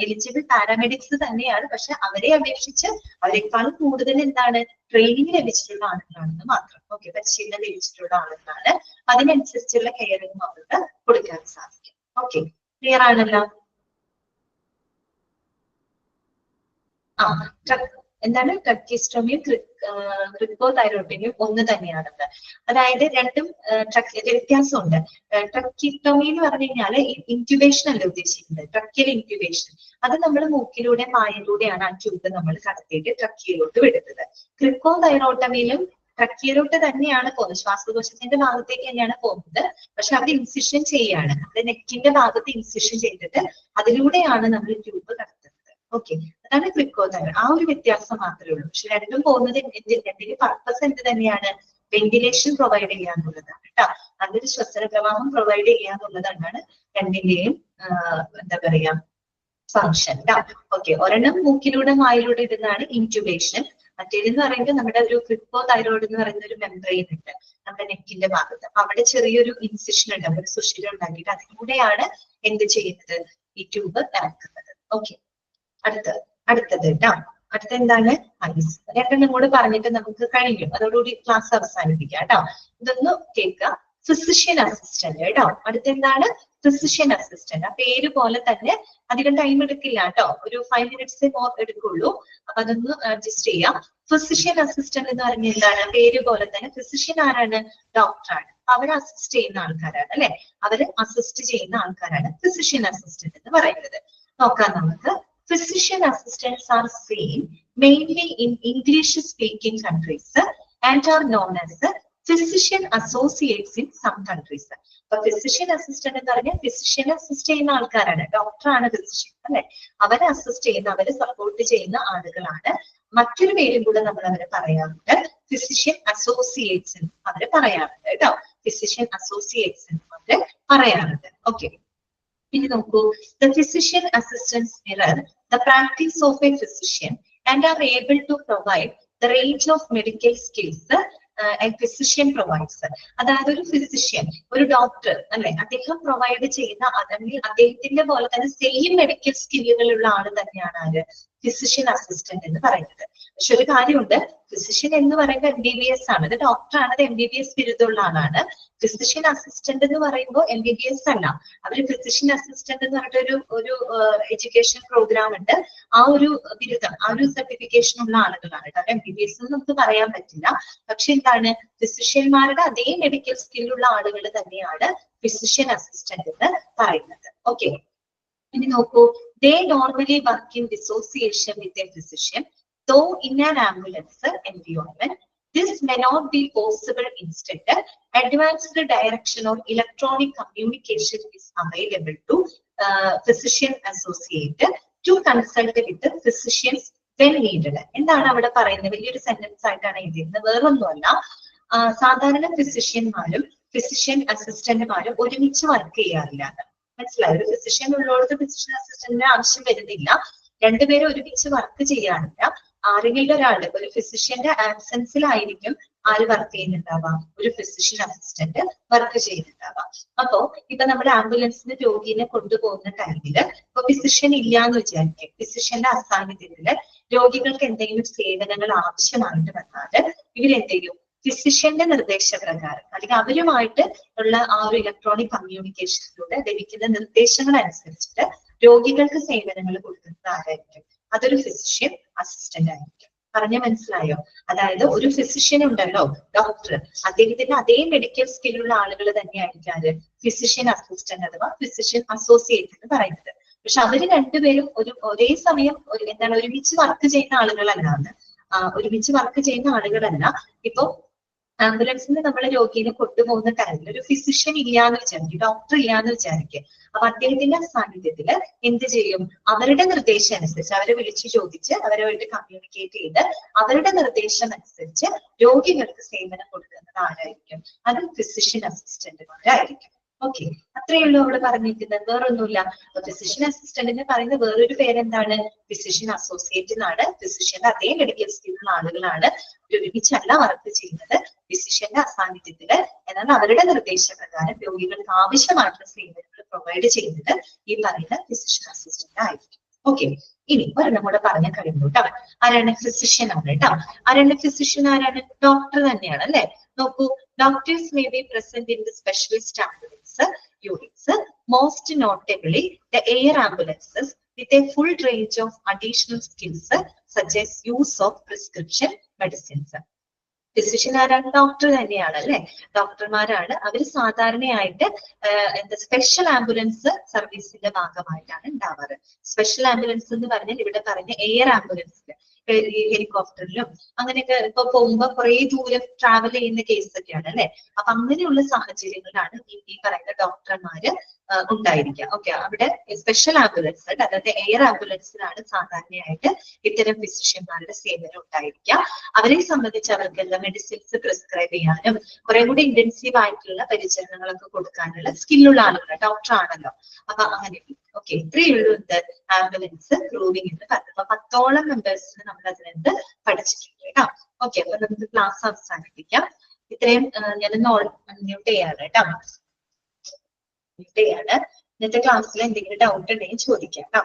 എലിജിബിൾ പാരാമെഡിക്സ് തന്നെയാണ്. പക്ഷെ അവരെ അപേക്ഷിച്ച് അവരെക്കാളും കൂടുതൽ എന്താണ് ട്രെയിനിങ് ലഭിച്ചിട്ടുള്ള ആളുകളാണെന്ന് മാത്രം. ഓക്കെ, പരിശീലനം ലഭിച്ചിട്ടുള്ള ആളുകളാണ്. അതിനനുസരിച്ചുള്ള കെയറിംഗ് അവർക്ക് കൊടുക്കാൻ സാധിക്കും. ഓക്കെ, ക്ലിയർ ആണല്ലോ? എന്താണ് ട്രക്കിസ്റ്റോമിയും ക്രിക്കോതൈറോയിഡിനും ഒന്ന് തന്നെയാണത്. അതായത് രണ്ടും വ്യത്യാസമുണ്ട്. ട്രക്കിസ്റ്റോമി എന്ന് പറഞ്ഞു കഴിഞ്ഞാൽ ഇൻക്യുബേഷൻ അല്ല ഉദ്ദേശിക്കുന്നത്, ട്രക്കിയൽ ഇൻക്യുബേഷൻ. അത് നമ്മൾ മൂക്കിലൂടെ വായിലൂടെയാണ് ആ ട്യൂബ് നമ്മൾ കടത്തിയിട്ട് ട്രക്കിയിലോട്ട് വിടുന്നത്. ക്രിക്കോതൈറോട്ടമിയിലും ട്രക്കിയിലോട്ട് തന്നെയാണ് പോകുന്നത്, ശ്വാസകോശത്തിന്റെ ഭാഗത്തേക്ക് തന്നെയാണ് പോകുന്നത്. പക്ഷെ അവിടെ ഇൻസിഷൻ ചെയ്യാണ്, അവിടെ നെക്കിന്റെ ഭാഗത്ത് ഇൻസിഷൻ ചെയ്തിട്ട് അതിലൂടെയാണ് നമ്മൾ ട്യൂബ് കടത്തുന്നത്. ഓക്കെ, അതാണ് ക്രിക്കോതൈറോയിഡ്. ആ ഒരു വ്യത്യാസം മാത്രമേ ഉള്ളൂ. പക്ഷെ രണ്ടും പോകുന്നത് രണ്ടിന്റെ പർപ്പസ് എന്ത് തന്നെയാണ്? വെന്റിലേഷൻ പ്രൊവൈഡ് ചെയ്യാന്നുള്ളതാണ് കേട്ടോ. നല്ലൊരു ശ്വസന പ്രവാഹം പ്രൊവൈഡ് ചെയ്യാന്നുള്ളതാണ് രണ്ടിന്റെയും എന്താ പറയാ ഫങ്ഷൻ കേട്ടോ. ഓക്കെ, ഒരെണ്ണം മൂക്കിലൂടെ വായിലൂടെ ഇടുന്നതാണ് ഇൻക്യുബേഷൻ. മറ്റേതെന്ന് പറയുമ്പോൾ നമ്മുടെ ഒരു ക്രിക്കോതൈറോയിഡ് എന്ന് പറയുന്ന ഒരു മെംബ്രെയിൻ ഉണ്ട് നമ്മുടെ നെക്കിന്റെ ഭാഗത്ത്. അപ്പൊ അവിടെ ചെറിയൊരു ഇൻസിഷൻ ഉണ്ട്, ഒരു സുഷിരം ഉണ്ടാക്കിയിട്ട് അതിലൂടെയാണ് എന്ത് ചെയ്യുന്നത്? ഈ ട്യൂബ് ഇറക്കുന്നത്. ഓക്കെ, അടുത്തത് കേട്ടോ. അടുത്ത എന്താണ്? ഐസ്. രണ്ടെണ്ണം കൂടെ പറഞ്ഞിട്ട് നമുക്ക് കഴിഞ്ഞു, അതോടുകൂടി ക്ലാസ് അവസാനിപ്പിക്കാം കേട്ടോ. ഇതൊന്ന് കേൾക്കുക. ഫിസിഷ്യൻ അസിസ്റ്റന്റ് കേട്ടോ. അടുത്തെന്താണ്? Physician assistant. ആ പേര് പോലെ തന്നെ അധികം ടൈം എടുക്കില്ല കേട്ടോ, ഒരു 5 minutes എടുക്കുള്ളൂ. അപ്പൊ അതൊന്ന് അഡ്ജസ്റ്റ് ചെയ്യാം. ഫിസിഷ്യൻ അസിസ്റ്റന്റ് എന്ന് പറഞ്ഞാൽ എന്താണ്? പേര് പോലെ തന്നെ ഫിസിഷ്യൻ ആരാണ്? ഡോക്ടറാണ്. അവരെ അസിസ്റ്റ് ചെയ്യുന്ന ആൾക്കാരാണ് അല്ലെ, അവര് അസിസ്റ്റ് ചെയ്യുന്ന ആൾക്കാരാണ് ഫിസിഷ്യൻ അസിസ്റ്റന്റ് എന്ന് പറയുന്നത്. നോക്കാം നമുക്ക്. Physician assistants are seen mainly in English-speaking countries and are known as physician associates in some countries. അപ്പൊ physician assistant എന്ന് പറഞ്ഞാൽ ഫിസിഷ്യനെ അസിസ്റ്റ് ചെയ്യുന്ന ആൾക്കാരാണ്, ഡോക്ടറാണ് ഫിസിഷ്യൻ അല്ലെ. അവരെ അസിസ്റ്റ് ചെയ്യുന്ന, അവരെ സപ്പോർട്ട് ചെയ്യുന്ന ആളുകളാണ്. മറ്റൊരു പേരും കൂടെ നമ്മൾ അവരെ പറയാറുണ്ട്, ഫിസിഷ്യൻ അസോസിയേറ്റ്സ് എന്ന് അവരെ പറയാറുണ്ട് കേട്ടോ. ഫിസിഷ്യൻ അസോസിയേറ്റ്സ് എന്ന് അവരെ പറയാറുണ്ട്. ഓക്കെ, പിന്നെ നോക്കൂ. The physician assistants mirror the practice of a physician and are able to provide the range of medical skills a physician provides. അതായത് ഒരു ഫിസിഷ്യൻ, ഒരു ഡോക്ടർ അല്ലെ, അദ്ദേഹം പ്രൊവൈഡ് ചെയ്യുന്ന അല്ലെങ്കിൽ അദ്ദേഹത്തിന്റെ പോലെ തന്നെ സെയിം മെഡിക്കൽ സ്കില്ലുകളുള്ള ആള് തന്നെയാണ് ആര്? ഫിസിഷ്യൻ അസിസ്റ്റന്റ് എന്ന് പറയുന്നത്. പക്ഷെ ഒരു കാര്യമുണ്ട്, ഫിസിഷ്യൻ എന്ന് പറയുമ്പോൾ MBBS ആണ്, അത് ഡോക്ടറാണ്, അത് MBBS ബിരുദമുള്ള ആളാണ്. ഫിസിഷ്യൻ അസിസ്റ്റന്റ് എന്ന് പറയുമ്പോൾ MBBS അല്ല, അവര് ഫിസിഷ്യൻ അസിസ്റ്റന്റ് എന്ന് പറഞ്ഞിട്ട് ഒരു എഡ്യൂക്കേഷൻ പ്രോഗ്രാം ഉണ്ട്. ആ ഒരു ബിരുദം, ആ ഒരു സർട്ടിഫിക്കേഷൻ ഉള്ള ആളുകളാണ് കേട്ടോ. MBBS എന്ന് നമുക്ക് പറയാൻ പറ്റില്ല. പക്ഷെ എന്താണ്? ഫിസിഷ്യന്മാരുടെ അതേ മെഡിക്കൽ സ്കില്ലുള്ള ആളുകൾ തന്നെയാണ് ഫിസിഷ്യൻ അസിസ്റ്റന്റ് എന്ന് പറയുന്നത്. ഓക്കെ, ഇനി നോക്കൂ. They normally work in dissociation with a physician, though in an ambulance environment this may not be possible. Instead, advanced direction or electronic communication is available to physician associate to consult with the physicians when needed. എന്താണ് അവിടെ പറയുന്നത്? വലിയൊരു സെന്റൻസ് ആയിട്ടാണ് എഴുതിയിരുന്നത്, വേറൊന്നുമല്ല. സാധാരണ ഫിസിഷ്യന്മാരും ഫിസിഷ്യൻ അസിസ്റ്റന്റുമാരും ഒരുമിച്ച് വർക്ക് ചെയ്യാറില്ല. മനസ്സിലായി? ഒരു ഫിസിഷ്യൻ ഉള്ളവർക്ക് ഫിസിഷ്യൻ അസിസ്റ്റന്റിന്റെ ആവശ്യം വരുന്നില്ല. രണ്ടുപേരും ഒരുമിച്ച് വർക്ക് ചെയ്യാറില്ല. ആരെങ്കിലും ഒരാളുടെ, ഒരു ഫിസിഷ്യന്റെ ആബ്സെൻസിലായിരിക്കും ആര് വർക്ക് ചെയ്യുന്നുണ്ടാവാം? ഒരു ഫിസിഷ്യൻ അസിസ്റ്റന്റ് വർക്ക് ചെയ്യുന്നുണ്ടാവാം. അപ്പോ ഇപ്പൊ നമ്മുടെ ആംബുലൻസിന് രോഗിനെ കൊണ്ടുപോകുന്ന ടൈമില് ഇപ്പൊ ഫിസിഷ്യൻ ഇല്ല എന്ന് വിചാരിക്കും. ഫിസിഷ്യന്റെ അസാന്നിധ്യത്തില് രോഗികൾക്ക് എന്തെങ്കിലും സേവനങ്ങൾ ആവശ്യമായിട്ട് വന്നാല് ഇവരെന്ത് ചെയ്യും? ഫിസിഷ്യന്റെ നിർദ്ദേശപ്രകാരം അല്ലെങ്കിൽ അവരുമായിട്ട് ഉള്ള ആ ഒരു ഇലക്ട്രോണിക് കമ്മ്യൂണിക്കേഷനിലൂടെ ലഭിക്കുന്ന നിർദ്ദേശങ്ങൾ അനുസരിച്ചിട്ട് രോഗികൾക്ക് സേവനങ്ങൾ കൊടുക്കുന്നത് ആരായിരിക്കും? അതൊരു ഫിസിഷ്യൻ അസിസ്റ്റന്റ് ആയിരിക്കും. പറഞ്ഞ മനസ്സിലായോ? അതായത് ഒരു ഫിസിഷ്യൻ ഉണ്ടല്ലോ, ഡോക്ടർ, അദ്ദേഹത്തിന്റെ അതേ മെഡിക്കൽ സ്കില്ലുള്ള ആളുകൾ തന്നെയായിരിക്കും ഫിസിഷ്യൻ അസിസ്റ്റന്റ് അഥവാ ഫിസിഷ്യൻ അസോസിയേറ്റ് എന്ന് പറയുന്നത്. പക്ഷെ അവര് രണ്ടുപേരും ഒരേ സമയം ഒരുമിച്ച് വർക്ക് ചെയ്യുന്ന ആളുകളല്ല. ഇപ്പൊ ആംബുലൻസിന് നമ്മൾ രോഗിയെ കൊണ്ടുപോകുന്ന ടൈമിൽ ഒരു ഫിസിഷ്യൻ ഇല്ലാന്ന് വിചാരിക്കും, ഡോക്ടർ ഇല്ലാന്ന് വിചാരിക്കും. അപ്പൊ അദ്ദേഹത്തിന്റെ സാന്നിധ്യത്തില് എന്ത് ചെയ്യും? അവരുടെ നിർദ്ദേശം അനുസരിച്ച് അവരെ വിളിച്ചു ചോദിച്ച് അവരുമായിട്ട് കമ്മ്യൂണിക്കേറ്റ് ചെയ്ത് അവരുടെ നിർദ്ദേശം അനുസരിച്ച് രോഗികൾക്ക് സേവനം കൊടുക്കുന്നത് ആരായിരിക്കും? അത് ഫിസിഷ്യൻ അസിസ്റ്റന്റുമാരായിരിക്കും. ഓക്കെ, അത്രയേ ഉള്ളൂ അവിടെ പറഞ്ഞിരിക്കുന്നത്, വേറൊന്നുമില്ല. ഫിസിഷ്യൻ അസിസ്റ്റന്റിന് പറയുന്ന വേറൊരു പേരെന്താണ്? ഫിസിഷ്യൻ അസോസിയേറ്റ് എന്നാണ്. ഫിസിഷ്യന്റെ അതേ മെഡിക്കൽ സ്കില്ലുള്ള ആളുകളാണ് ഒരുമിച്ചല്ല വർക്ക് ചെയ്യുന്നത് ഫിസിഷ്യന്റെ അസാന്നിധ്യത്തില്. എന്നാൽ അവരുടെ നിർദ്ദേശപ്രകാരം രോഗികൾക്ക് ആവശ്യമായിട്ടുള്ള സേവനങ്ങൾ പ്രൊവൈഡ് ചെയ്യുന്നത് ഈ പറയുന്ന ഫിസിഷ്യൻ അസിസ്റ്റന്റ് ആയിരിക്കും. ഓക്കെ, ഇനി ഒരെണ്ണം കൂടെ പറഞ്ഞ കഴിഞ്ഞു കേട്ടോ. ആരാണ്? ഫിസിഷ്യൻ ആണ് കേട്ടോ. ആരാണ് ഫിസിഷ്യൻ? ആരാണ്? ഡോക്ടർ തന്നെയാണ് അല്ലെ. നോക്കൂ, doctors may be present in the specialist ambulance units, most notably the air ambulances with a full range of additional skills such as use of prescription medicines. Physician ആരാണ്? ഡോക്ടർ തന്നെയാണ് അല്ലെ. ഡോക്ടർമാരാണ്. അവർ സാധാരണയായിട്ട് എന്താ സ്പെഷ്യൽ ആംബുലൻസ് സർവീസിന്റെ ഭാഗമായിട്ടാണ് ഉണ്ടാവാറ്. സ്പെഷ്യൽ ആംബുലൻസ് എന്ന് പറഞ്ഞാൽ ഇവിടെ പറഞ്ഞ എയർ ആംബുലൻസിൽ ഹെലികോപ്റ്ററിലും അങ്ങനെയൊക്കെ ഇപ്പൊ പോകുമ്പോ കുറെ ദൂരം ട്രാവൽ ചെയ്യുന്ന കേസ് ഒക്കെയാണ് അല്ലെ. അപ്പൊ അങ്ങനെയുള്ള സാഹചര്യങ്ങളിലാണ് ഈ പറയുന്ന ഡോക്ടർമാര് ഉണ്ടായിരിക്കുക. ഓക്കെ, അവിടെ സ്പെഷ്യൽ ആംബുലൻസ് അതായത് എയർ ആംബുലൻസിലാണ് സാധാരണയായിട്ട് ഇത്തരം ഫിസിഷ്യന്മാരുടെ സേവനം ഉണ്ടായിരിക്കുക. അവരെ സംബന്ധിച്ച് അവർക്ക് എന്താ മെഡിസിൻസ് പ്രിസ്ക്രൈബ് ചെയ്യാനും കുറെ കൂടി ഇന്റൻസീവ് ആയിട്ടുള്ള പരിചരണങ്ങളൊക്കെ കൊടുക്കാനുള്ള സ്കില്ലുള്ള ആളുകൾ ഡോക്ടർ ആണല്ലോ. അപ്പൊ അങ്ങനെ ഓക്കെ, ഇത്രയേ ഉള്ളൂ എന്ത് ആംബുലൻസ് ക്രൂവിംഗ് എന്ന് പറഞ്ഞു. അപ്പൊ 10ഓളം മെമ്പേഴ്സിന് നമ്മൾ അതിനെന്ത് പഠിച്ചിട്ടുണ്ട് കേട്ടോ. ഓക്കെ, അപ്പൊ നമുക്ക് ക്ലാസ് അവസാനിപ്പിക്കാം. ഇത്രയും ഞാനൊന്ന് മ്യൂട്ട് ചെയ്യാണ് കേട്ടോ. ാണ് ഇന്നത്തെ ക്ലാസ്സിൽ എന്തെങ്കിലും ഡൗട്ട് ഉണ്ടെങ്കിൽ ചോദിക്കാം കേട്ടോ.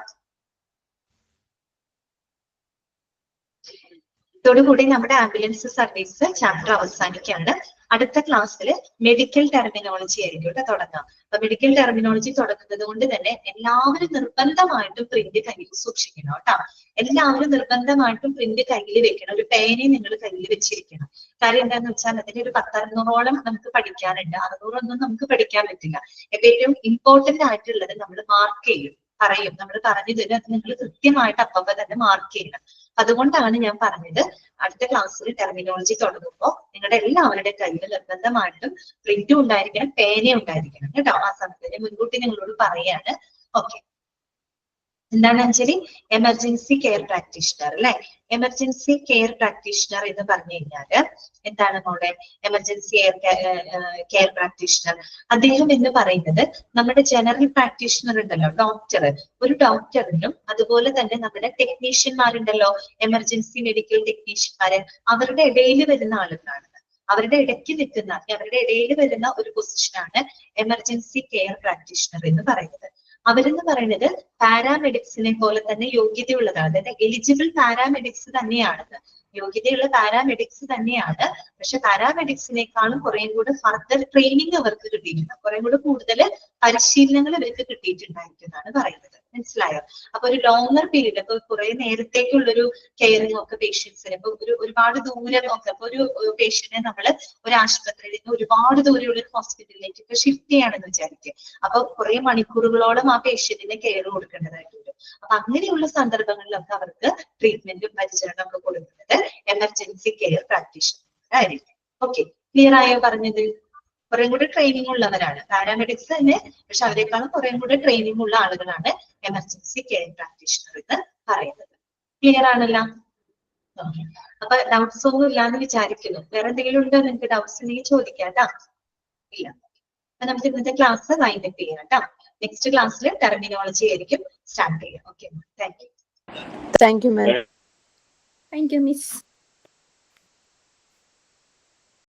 ഇതോടുകൂടി നമ്മുടെ ആംബുലൻസ് സർവീസ് ചാപ്റ്റർ അവസാനിക്കുകയാണ്. അടുത്ത ക്ലാസ്സിൽ മെഡിക്കൽ ടെർമിനോളജി ആയിരിക്കും കേട്ടോ തുടങ്ങാം. അപ്പൊ മെഡിക്കൽ ടെർമിനോളജി തുടങ്ങുന്നത് കൊണ്ട് തന്നെ എല്ലാവരും നിർബന്ധമായിട്ടും പ്രിന്റ് കയ്യിൽ സൂക്ഷിക്കണം കേട്ടോ. എല്ലാവരും നിർബന്ധമായിട്ടും പ്രിന്റ് കയ്യിൽ വെക്കണം. ഒരു പേനയും നിങ്ങൾ കയ്യിൽ വെച്ചിരിക്കണം. കാര്യം എന്താന്ന് വെച്ചാൽ അതിന് ഒരു 10-600ഓളം നമുക്ക് പഠിക്കാനുണ്ട്. 600 നമുക്ക് പഠിക്കാൻ പറ്റില്ല. ഏറ്റവും ഇമ്പോർട്ടന്റ് ആയിട്ടുള്ളത് നമ്മൾ മാർക്ക് ചെയ്യും, പറയും. നമ്മൾ പറഞ്ഞു തരും, അത് നിങ്ങൾ കൃത്യമായിട്ട് അപ്പപ്പോ തന്നെ മാർക്ക് ചെയ്യണം. അതുകൊണ്ടാണ് ഞാൻ പറഞ്ഞത് അടുത്ത ക്ലാസ്സിൽ ടെർമിനോളജി തുടങ്ങുമ്പോൾ നിങ്ങളുടെ എല്ലാവരുടെ കയ്യിൽ നിർബന്ധമായിട്ടും പ്രിന്റും ഉണ്ടായിരിക്കണം, പേനയും ഉണ്ടായിരിക്കണം കേട്ടോ. ആ സമയത്ത് മുൻകൂട്ടി നിങ്ങളോട് പറയാണ്. ഓക്കെ, എന്താണ് അഞ്ജലി? എമർജൻസി കെയർ പ്രാക്ടീഷണർ അല്ലെ. എമർജൻസി കെയർ പ്രാക്ടീഷണർ എന്ന് പറഞ്ഞു കഴിഞ്ഞാല് എന്താണ് മോളെ? എമർജൻസി കെയർ പ്രാക്ടീഷണർ അദ്ദേഹം എന്ന് പറയുന്നത് നമ്മുടെ ജനറൽ പ്രാക്ടീഷണർ ഉണ്ടല്ലോ, ഡോക്ടർ. ഒരു ഡോക്ടറിനും അതുപോലെ തന്നെ നമ്മുടെ ടെക്നീഷ്യന്മാരുണ്ടല്ലോ, എമർജൻസി മെഡിക്കൽ ടെക്നീഷ്യന്മാര്, അവരുടെ ഇടയിൽ വരുന്ന ആളുകളാണ്. അവരുടെ ഇടയ്ക്ക് നിൽക്കുന്ന, അവരുടെ ഇടയിൽ വരുന്ന ഒരു പൊസിഷനാണ് എമർജൻസി കെയർ പ്രാക്ടീഷണർ എന്ന് പറയുന്നത്. അവരെന്ന് പറയുന്നത് പാരാമെഡിക്സിനെ പോലെ തന്നെ യോഗ്യതയുള്ളതാണ്. അതായത് എലിജിബിൾ പാരാമെഡിക്സ് തന്നെയാണെന്ന്. യോഗ്യതയുള്ള പാരാമെഡിക്സ് തന്നെയാണ്. പക്ഷെ പാരാമെഡിക്സിനേക്കാളും കുറേം കൂടെ ഫർദർ ട്രെയിനിങ് അവർക്ക് കിട്ടിയിട്ടുണ്ട്, കുറേം കൂടെ കൂടുതൽ പരിശീലനങ്ങൾ ഇവർക്ക് കിട്ടിയിട്ടുണ്ടായിരിക്കുന്നതാണ് പറയുന്നത്. മനസ്സിലായോ? അപ്പൊ ഒരു ലോങ്ങർ പീരീഡ്, അപ്പൊ കുറെ നേരത്തേക്കുള്ളൊരു കെയറിംഗ് ഒക്കെ പേഷ്യൻസിന്, ഇപ്പൊ ഒരുപാട് ദൂരം ഒക്കെ, അപ്പൊ ഒരു പേഷ്യന്റിനെ നമ്മൾ ഒരു ആശുപത്രിയിൽ നിന്ന് ഒരുപാട് ദൂരെയുള്ള ഒരു ഹോസ്പിറ്റലിലേക്ക് ഇപ്പൊ ഷിഫ്റ്റ് ചെയ്യാണെന്ന് വിചാരിക്കുക. അപ്പൊ കുറെ മണിക്കൂറുകളോളം ആ പേഷ്യന്റിന് കെയർ കൊടുക്കേണ്ടതായിട്ട് വരും. അപ്പൊ അങ്ങനെയുള്ള സന്ദർഭങ്ങളിലൊക്കെ അവർക്ക് ട്രീറ്റ്മെന്റും പരിചരണവും ഒക്കെ കൊടുക്കുന്നത് എമർജൻസി കെയർ പ്രാക്ടീഷണർ ആയിരിക്കും. ഓക്കെ, ക്ലിയർ ആയോ പറഞ്ഞത്? കുറേം കൂടെ ട്രെയിനിങ് ഉള്ളവരാണ് പാരാമെഡിക്സ് തന്നെ, പക്ഷെ അവരെക്കാളും കുറേം കൂടെ ട്രെയിനിങ് ഉള്ള ആളുകളാണ് എമർജൻസി കെയർ പ്രാക്ടീഷണർ എന്ന് പറയുന്നത്. ക്ലിയർ ആണല്ലോ? അപ്പൊ ഡൗട്ട്സ് ഒന്നും ഇല്ലാന്ന് വിചാരിക്കുന്നു. വേറെ എന്തെങ്കിലും ഉണ്ടോ നിങ്ങൾക്ക്? ഡൗട്ട്സ് ഉണ്ടെങ്കിൽ ചോദിക്കാം കേട്ടോ. ഇല്ല, അപ്പൊ നമുക്ക് ഇന്നത്തെ ക്ലാസ് വൈൻഡ് അപ്പ് ചെയ്യാം കേട്ടോ. നെക്സ്റ്റ് ക്ലാസ്സിൽ ടെർമിനോളജി ആയിരിക്കും സ്റ്റാർട്ട് ചെയ്യാം. Okay, thank you. Thank you, ma'am. Thank you, Miss.